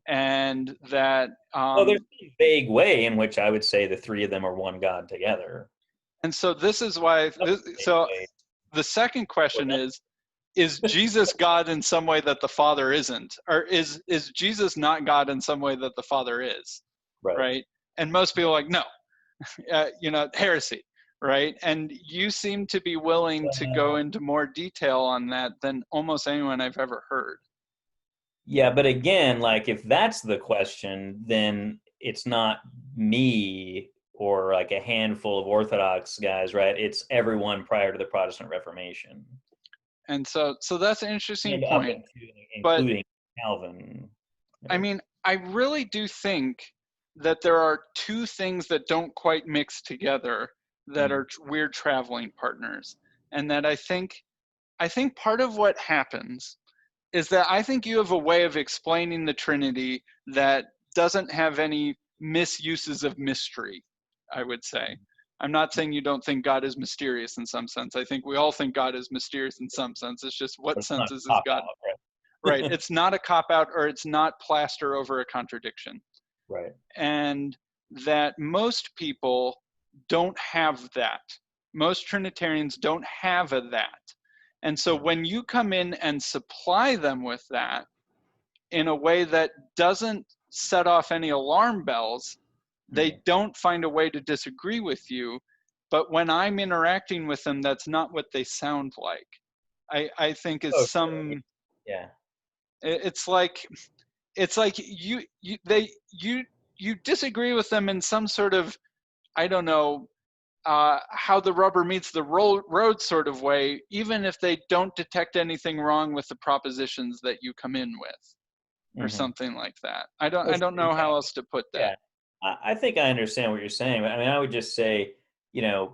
And that there's a vague way in which I would say the three of them are one God together. And so this is why so the second question is, is Jesus God in some way that the Father isn't? Or is Jesus not God in some way that the Father is? Right? And most people are like, no, heresy, right? And you seem to be willing to go into more detail on that than almost anyone I've ever heard. Yeah, but again, like if that's the question, then it's not me or like a handful of Orthodox guys, right? It's everyone prior to the Protestant Reformation. And so that's an interesting And point. including Calvin. I mean, I really do think that there are two things that don't quite mix together that are weird traveling partners. And that I think part of what happens is that I think you have a way of explaining the Trinity that doesn't have any misuses of mystery, I would say. I'm not saying you don't think God is mysterious in some sense. I think we all think God is mysterious in some sense. It's just what senses is God? Right. It's not a cop-out, or it's not plaster over a contradiction. Right. And that most people don't have that. Most Trinitarians don't have that. And so when you come in and supply them with that in a way that doesn't set off any alarm bells, they don't find a way to disagree with you. But when I'm interacting with them, that's not what they sound like. I think it's it's like you disagree with them in some sort of, I don't know, how the rubber meets the road sort of way, even if they don't detect anything wrong with the propositions that you come in with, or something like that. I don't know how else to put that. Yeah, I think I understand what you're saying. I mean, I would just say,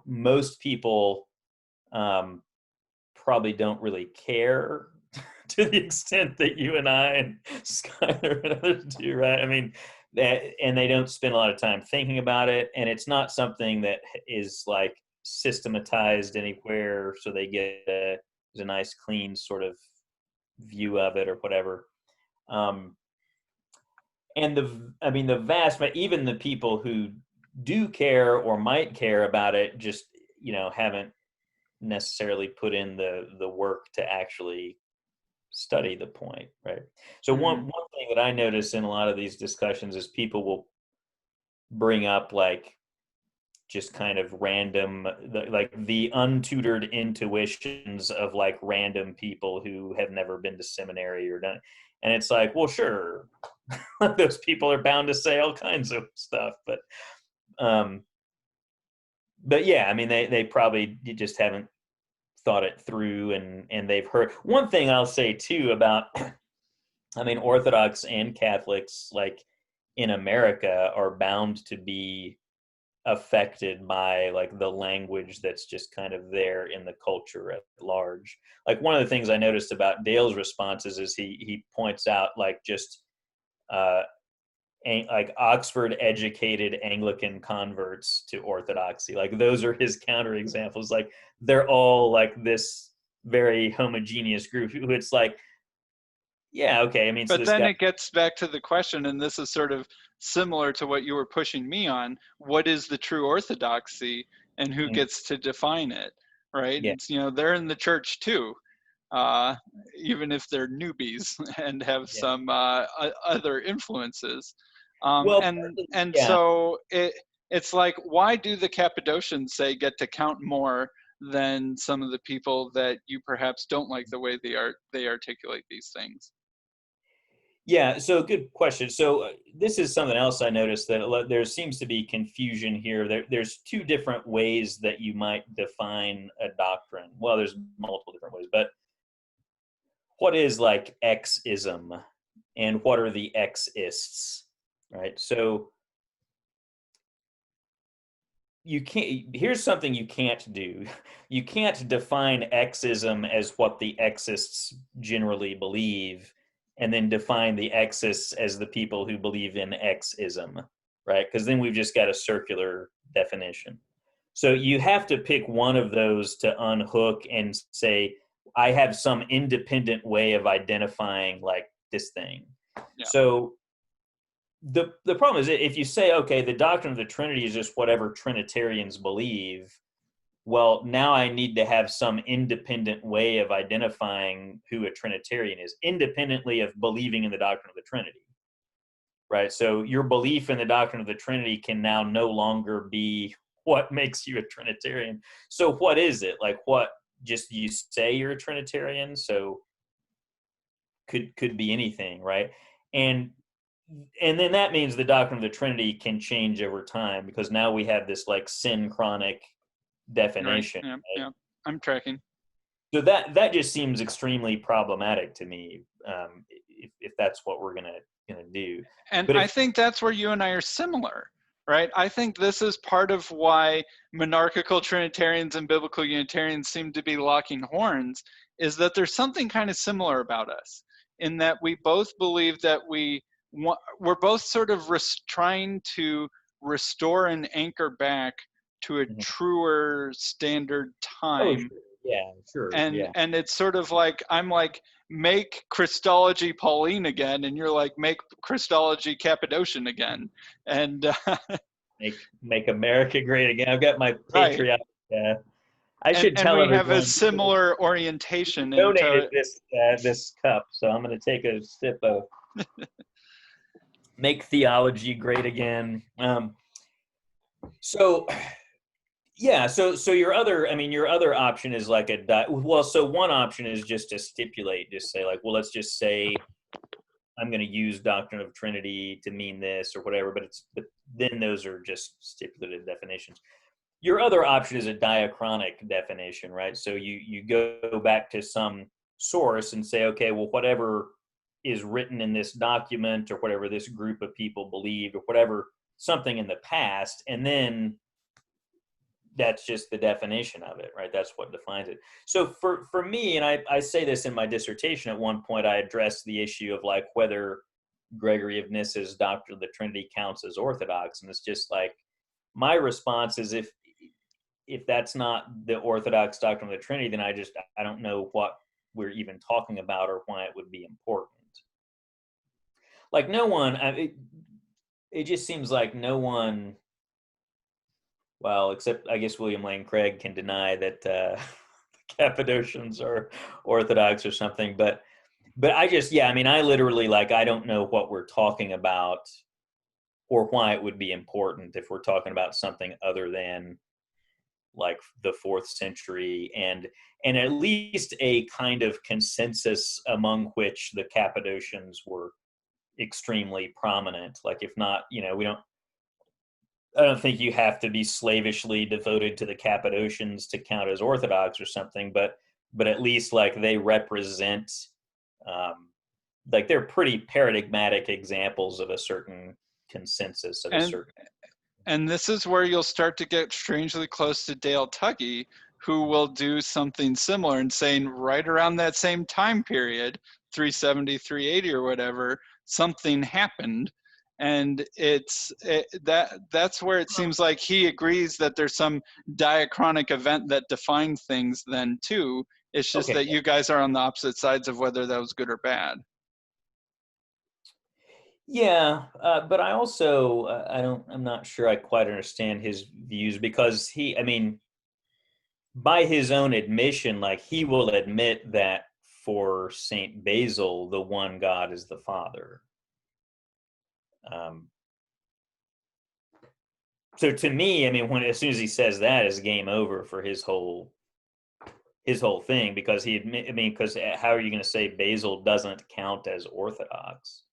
most people probably don't really care to the extent that you and I and Skylar and others do, right? I mean, and they don't spend a lot of time thinking about it, and it's not something that is like systematized anywhere, so they get a nice, clean sort of view of it or whatever. And the vast, even the people who do care or might care about it, just haven't necessarily put in the work to actually study the point, right? So one thing that I notice in a lot of these discussions is people will bring up like just kind of random, like the untutored intuitions of like random people who have never been to seminary or done, and it's like, well, sure, those people are bound to say all kinds of stuff, but yeah, I mean, they probably just haven't thought it through, and they've heard. One thing I'll say too about, I mean, Orthodox and Catholics, like in America, are bound to be affected by like the language that's just kind of there in the culture at large. Like one of the things I noticed about Dale's responses is he points out like just like Oxford educated Anglican converts to Orthodoxy. Like those are his counterexamples. Like they're all like this very homogeneous group who it's like, yeah, okay. I mean, but so then it gets back to the question, and this is sort of similar to what you were pushing me on. What is the true orthodoxy, and who gets to define it, right? Yeah. It's, they're in the church too, even if they're newbies and have some other influences. So it's like, why do the Cappadocians get to count more than some of the people that you perhaps don't like the way they articulate these things? Yeah, so good question. So this is something else I noticed, that there seems to be confusion here. There's two different ways that you might define a doctrine. Well, there's multiple different ways, but what is like X-ism and what are the X-ists, right? So here's something you can't do. You can't define X-ism as what the X-ists generally believe, and then define the X-ists as the people who believe in X-ism, right? Because then we've just got a circular definition. So you have to pick one of those to unhook and say, I have some independent way of identifying like this thing. Yeah. So the problem is, if you say, okay, the doctrine of the Trinity is just whatever Trinitarians believe, well, now I need to have some independent way of identifying who a Trinitarian is, independently of believing in the doctrine of the Trinity, right? So your belief in the doctrine of the Trinity can now no longer be what makes you a Trinitarian. So what is it? Like, what, just you say you're a Trinitarian? So could be anything, right? And then that means the doctrine of the Trinity can change over time, because now we have this like synchronic definition. Right. Yeah, right? yeah. I'm tracking. So that just seems extremely problematic to me, if that's what we're gonna do. And But I think that's where you and I are similar, right? I think this is part of why monarchical Trinitarians and biblical Unitarians seem to be locking horns, is that there's something kind of similar about us, in that we both believe that we're both sort of trying to restore and anchor back to a truer standard time. oh, sure. Yeah, sure, And it's sort of like, I'm like, make Christology Pauline again, and you're like, make Christology Cappadocian again, and make America great again. I've got my right. patriotic. I should And tell we everyone have a similar orientation. donated this cup, so I'm going to take a sip of make theology great again. So your other option is like so one option is just to stipulate, just say like, well, let's just say I'm going to use doctrine of Trinity to mean this or whatever, but then those are just stipulated definitions. Your other option is a diachronic definition, right? So you go back to some source and say, okay, well, whatever is written in this document or whatever this group of people believed or whatever, something in the past, and then that's just the definition of it, right? That's what defines it. So for me, and I say this in my dissertation at one point, I addressed the issue of like whether Gregory of Nyssa's doctrine of the Trinity counts as orthodox. And it's just like, my response is if that's not the orthodox doctrine of the Trinity, then I don't know what we're even talking about or why it would be important. Like no one, it just seems like no one, well, except I guess William Lane Craig can deny that the Cappadocians are Orthodox or something. But I just, I literally, like, I don't know what we're talking about or why it would be important if we're talking about something other than like the 4th century and at least a kind of consensus among which the Cappadocians were extremely prominent. Like if not, I don't think you have to be slavishly devoted to the Cappadocians to count as Orthodox or something, but at least like they represent, like they're pretty paradigmatic examples of a certain consensus of a certain. And this is where you'll start to get strangely close to Dale Tuggy, who will do something similar and saying right around that same time period, 370, 380 or whatever, something happened. And that's where it seems like he agrees that there's some diachronic event that defined things then too. It's just that you guys are on the opposite sides of whether that was good or bad. Yeah, but I also I'm not sure I quite understand his views, because by his own admission, like he will admit that for Saint Basil, the one God is the Father. So to me, as soon as he says that, is game over for his whole thing, because because how are you going to say Basil doesn't count as Orthodox?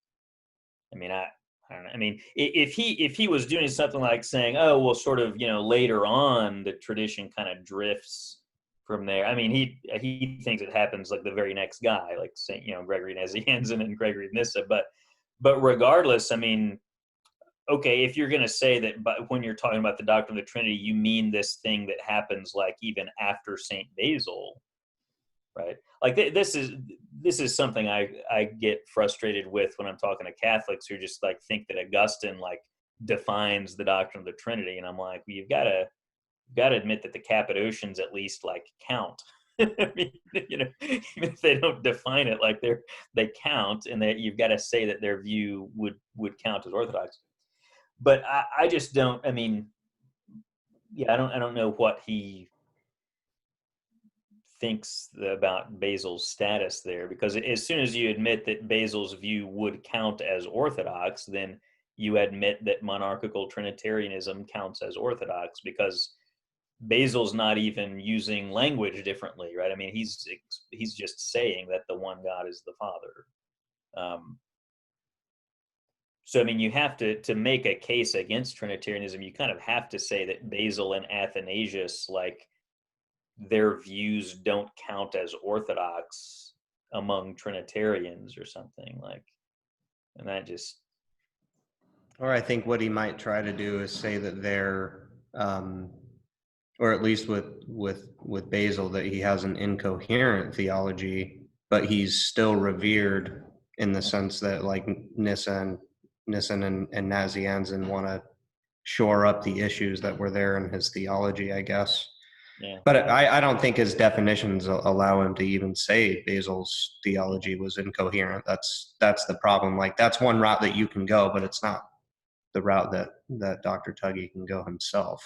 I don't know. If he was doing something like saying, oh, well, sort of, later on the tradition kind of drifts from there. He thinks it happens like the very next guy, like Saint, Gregory Nazianzus and Gregory of Nyssa. But regardless, okay, if you're going to say that, but when you're talking about the doctrine of the Trinity, you mean this thing that happens like even after Saint Basil, right? Like this is something I get frustrated with when I'm talking to Catholics who just like think that Augustine like defines the doctrine of the Trinity, and I'm like, well, you've got to admit that the Cappadocians at least like count. Even if they don't define it, like they count, and that you've got to say that their view would count as Orthodox. But I just don't. I don't know what he thinks about Basil's status there, because as soon as you admit that Basil's view would count as orthodox, then you admit that monarchical Trinitarianism counts as orthodox, because Basil's not even using language differently, right? I mean, he's just saying that the one God is the Father. So, I mean, you have to make a case against Trinitarianism, you kind of have to say that Basil and Athanasius, like, their views don't count as orthodox among Trinitarians or something, like, and that just... Or I think what he might try to do is say that they're, or at least with Basil, that he has an incoherent theology, but he's still revered in the sense that, like, Nyssa and Nazianzus want to shore up the issues that were there in his theology, I guess. Yeah. But I don't think his definitions allow him to even say Basil's theology was incoherent. That's the problem. Like, that's one route that you can go, but it's not the route that Dr. Tuggy can go himself.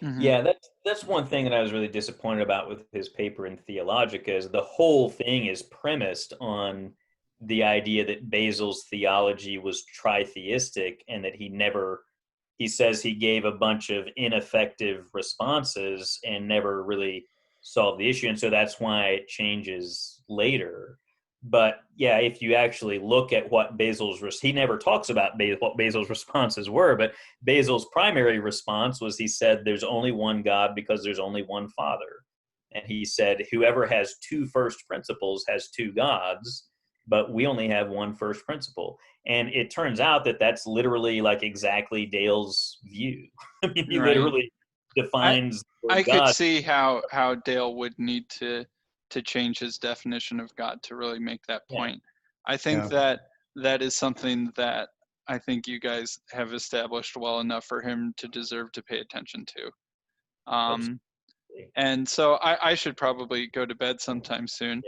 Mm-hmm. Yeah, that's one thing that I was really disappointed about with his paper in Theologica, is the whole thing is premised on the idea that Basil's theology was tritheistic, and that he says he gave a bunch of ineffective responses and never really solved the issue. And so that's why it changes later. But yeah, if you actually look at what he never talks about what Basil's responses were, but Basil's primary response was, he said there's only one God because there's only one Father. And he said whoever has two first principles has two gods, but we only have one first principle. And it turns out that that's literally, like, exactly Dale's view. I mean, he literally defines I God. could see how Dale would need to change his definition of God to really make that point. I think that is something that I think you guys have established well enough for him to deserve to pay attention to. And so I should probably go to bed sometime soon.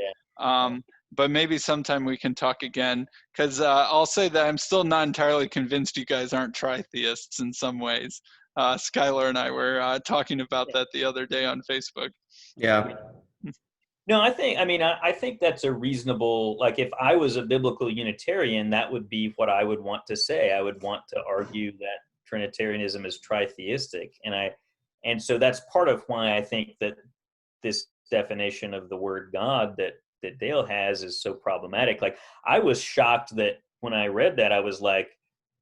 But maybe sometime we can talk again, because I'll say that I'm still not entirely convinced you guys aren't tritheists in some ways. Skylar and I were talking about that the other day on Facebook. Yeah. No, I think that's a reasonable, like, if I was a biblical Unitarian, that would be what I would want to say. I would want to argue that Trinitarianism is tritheistic. And so that's part of why I think that this definition of the word God that Dale has is so problematic. Like, I was shocked that when I read that, I was like,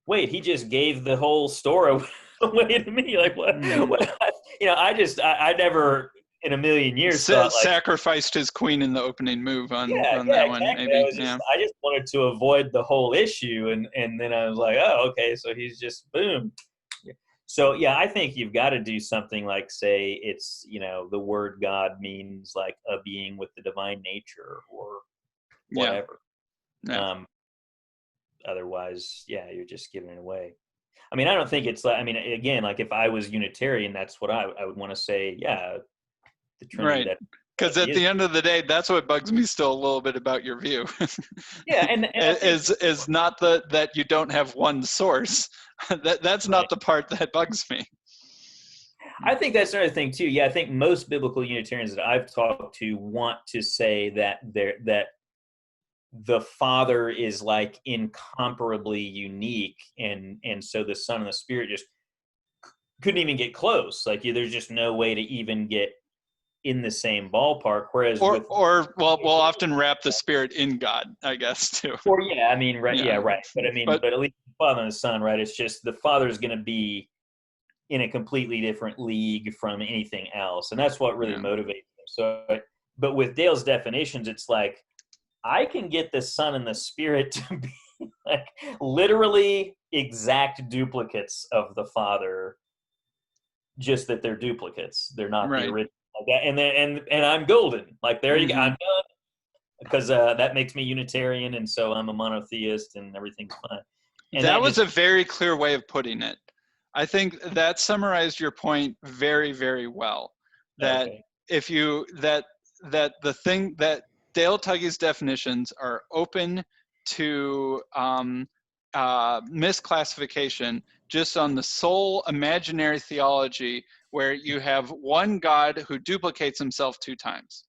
wait, he just gave the whole story away to me. Like, what? I never in a million years thought, like, sacrificed his queen in the opening move on that exactly. one. Maybe. I just wanted to avoid the whole issue, and then I was like, oh, okay, so he's just boom. So yeah, I think you've got to do something like say it's, the word God means like a being with the divine nature or whatever. Otherwise, you're just giving it away. I mean, I don't think it's like, again, like if I was Unitarian, that's what I would want to say. Yeah, the Trinity. Right. Because at the end of the day, that's what bugs me still a little bit about your view. And is not that you don't have one source. That's not the part that bugs me. I think that's another thing too. Yeah, I think most biblical Unitarians that I've talked to want to say that the Father is like incomparably unique, and so the Son and the Spirit just couldn't even get close. Like, there's just no way to even get in the same ballpark. Whereas we'll often wrap the Spirit in God, I guess, too. Or right. But but at least the Father and the Son, right? It's just the Father is going to be in a completely different league from anything else, and that's what really motivates them. So, but with Dale's definitions, it's like I can get the Son and the Spirit to be like literally exact duplicates of the Father, just that they're duplicates. They're not the original. Like that, and I'm golden. Like, there you go. I'm done, because that makes me Unitarian, and so I'm a monotheist, and everything's fine. And that was a very clear way of putting it. I think that summarized your point very, very well. That if you that the thing that Dale Tuggy's definitions are open to misclassification just on the sole imaginary theology, where you have one God who duplicates himself 2 times.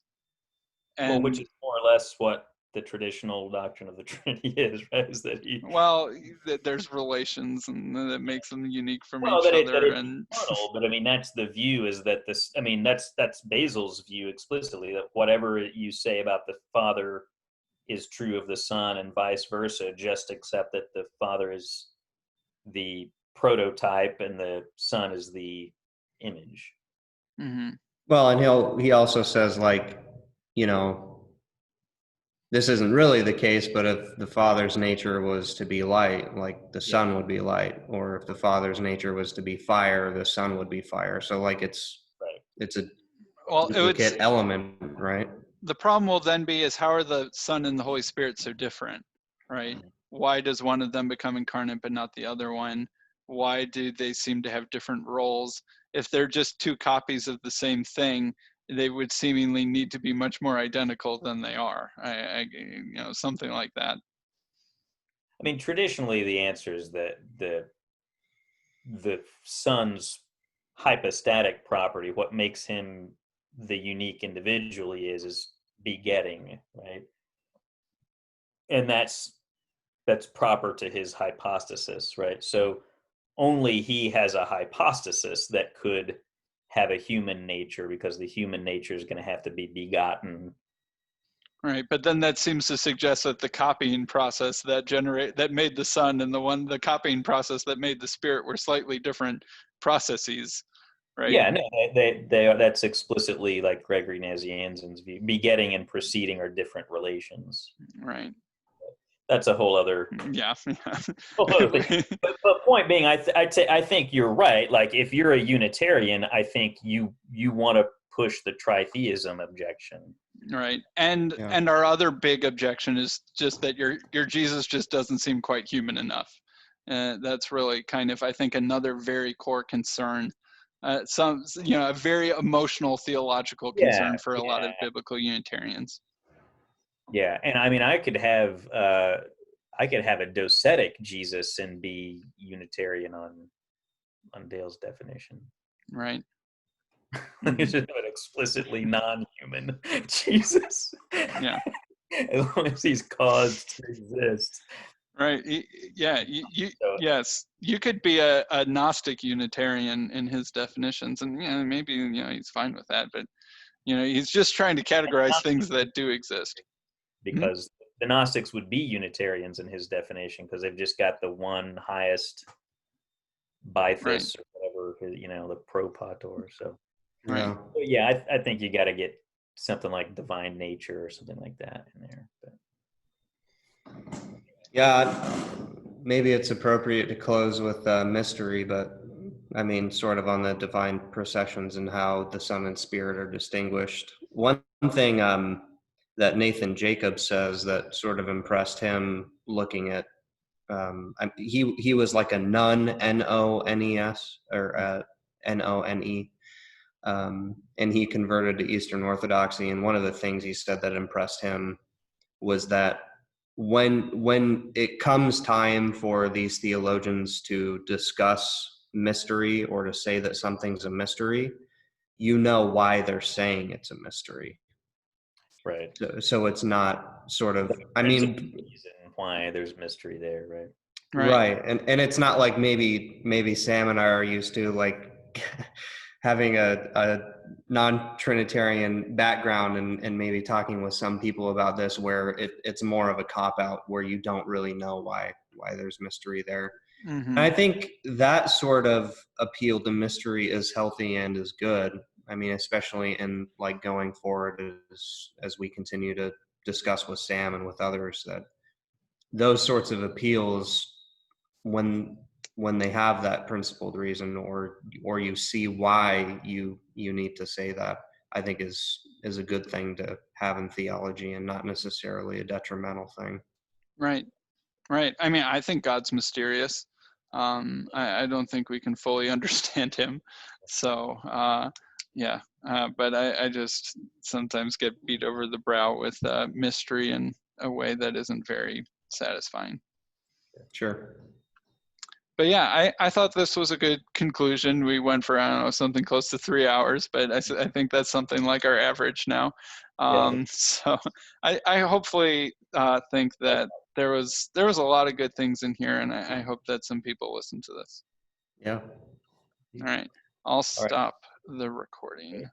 Well, which is more or less what the traditional doctrine of the Trinity is, right? Is that he? Well, there's relations, and that makes them unique from Well, each that other. it's And eternal, but I mean that's the view. Is that this? I mean that's Basil's view explicitly, that whatever you say about the Father is true of the Son, and vice versa. Just accept that the Father is the prototype and the Son is the image. mm-hmm. Well, and he also says, like, you know, this isn't really the case, but if the Father's nature was to be light, like the Son would be light, or if the Father's nature was to be fire, the Son would be fire. So like it's a duplicate element, right? The problem will then be is how are the Son and the Holy Spirit so different, right? Why does one of them become incarnate but not the other one? Why do they seem to have different roles? If they're just 2 copies of the same thing, they would seemingly need to be much more identical than they are. Something like that. I mean, traditionally, the answer is that the Son's hypostatic property, what makes him the unique individually, is begetting, right? And that's proper to his hypostasis, right? So only he has a hypostasis that could have a human nature, because the human nature is going to have to be begotten. Right, but then that seems to suggest that the copying process that made the Son and the copying process that made the Spirit were slightly different processes, right? Yeah, no, they are. That's explicitly like Gregory Nazianzus' view. Begetting and proceeding are different relations. Right. That's a whole other. Yeah. Whole other thing. But point being, I think you're right. Like if you're a Unitarian, I think you want to push the tritheism objection. Right. And our other big objection is just that your Jesus just doesn't seem quite human enough. That's really kind of, I think, another very core concern. A very emotional theological concern for a lot of biblical Unitarians. Yeah, and I mean, I could have a docetic Jesus and be Unitarian on Dale's definition. Right. It's just an explicitly non-human Jesus. Yeah. As long as he's caused to exist. Right. Yeah. Yes. You could be a Gnostic Unitarian in his definitions, and maybe he's fine with that. But he's just trying to categorize things that do exist. Because the Gnostics would be Unitarians in his definition, because they've just got the one highest bythus, or whatever, the propator. So right. Yeah, I think you got to get something like divine nature or something like that in there. But. Yeah, maybe it's appropriate to close with mystery, but I mean, sort of on the divine processions and how the Son and Spirit are distinguished. One thing that Nathan Jacobs says that sort of impressed him looking at, he was like a nun, N-O-N-E-S, or N-O-N-E, and he converted to Eastern Orthodoxy. And one of the things he said that impressed him was that when it comes time for these theologians to discuss mystery or to say that something's a mystery, why they're saying it's a mystery. Right. So it's not sort of, I mean, reason why there's mystery there, right? Right. And it's not like maybe Sam and I are used to, like, having a non-Trinitarian background and maybe talking with some people about this, where it's more of a cop-out where you don't really know why there's mystery there. Mm-hmm. And I think that sort of appeal to mystery is healthy and is good. I mean, especially in like going forward as we continue to discuss with Sam and with others, that those sorts of appeals, when they have that principled reason, or you see why you need to say that, I think is a good thing to have in theology, and not necessarily a detrimental thing. Right. I mean, I think God's mysterious. I don't think we can fully understand him. So, but I just sometimes get beat over the brow with mystery in a way that isn't very satisfying. Sure. But yeah, I thought this was a good conclusion. We went for, I don't know, something close to 3 hours, but I think that's something like our average now. So I hopefully think that there was a lot of good things in here, and I hope that some people listen to this. Yeah. All right, I'll stop the recording.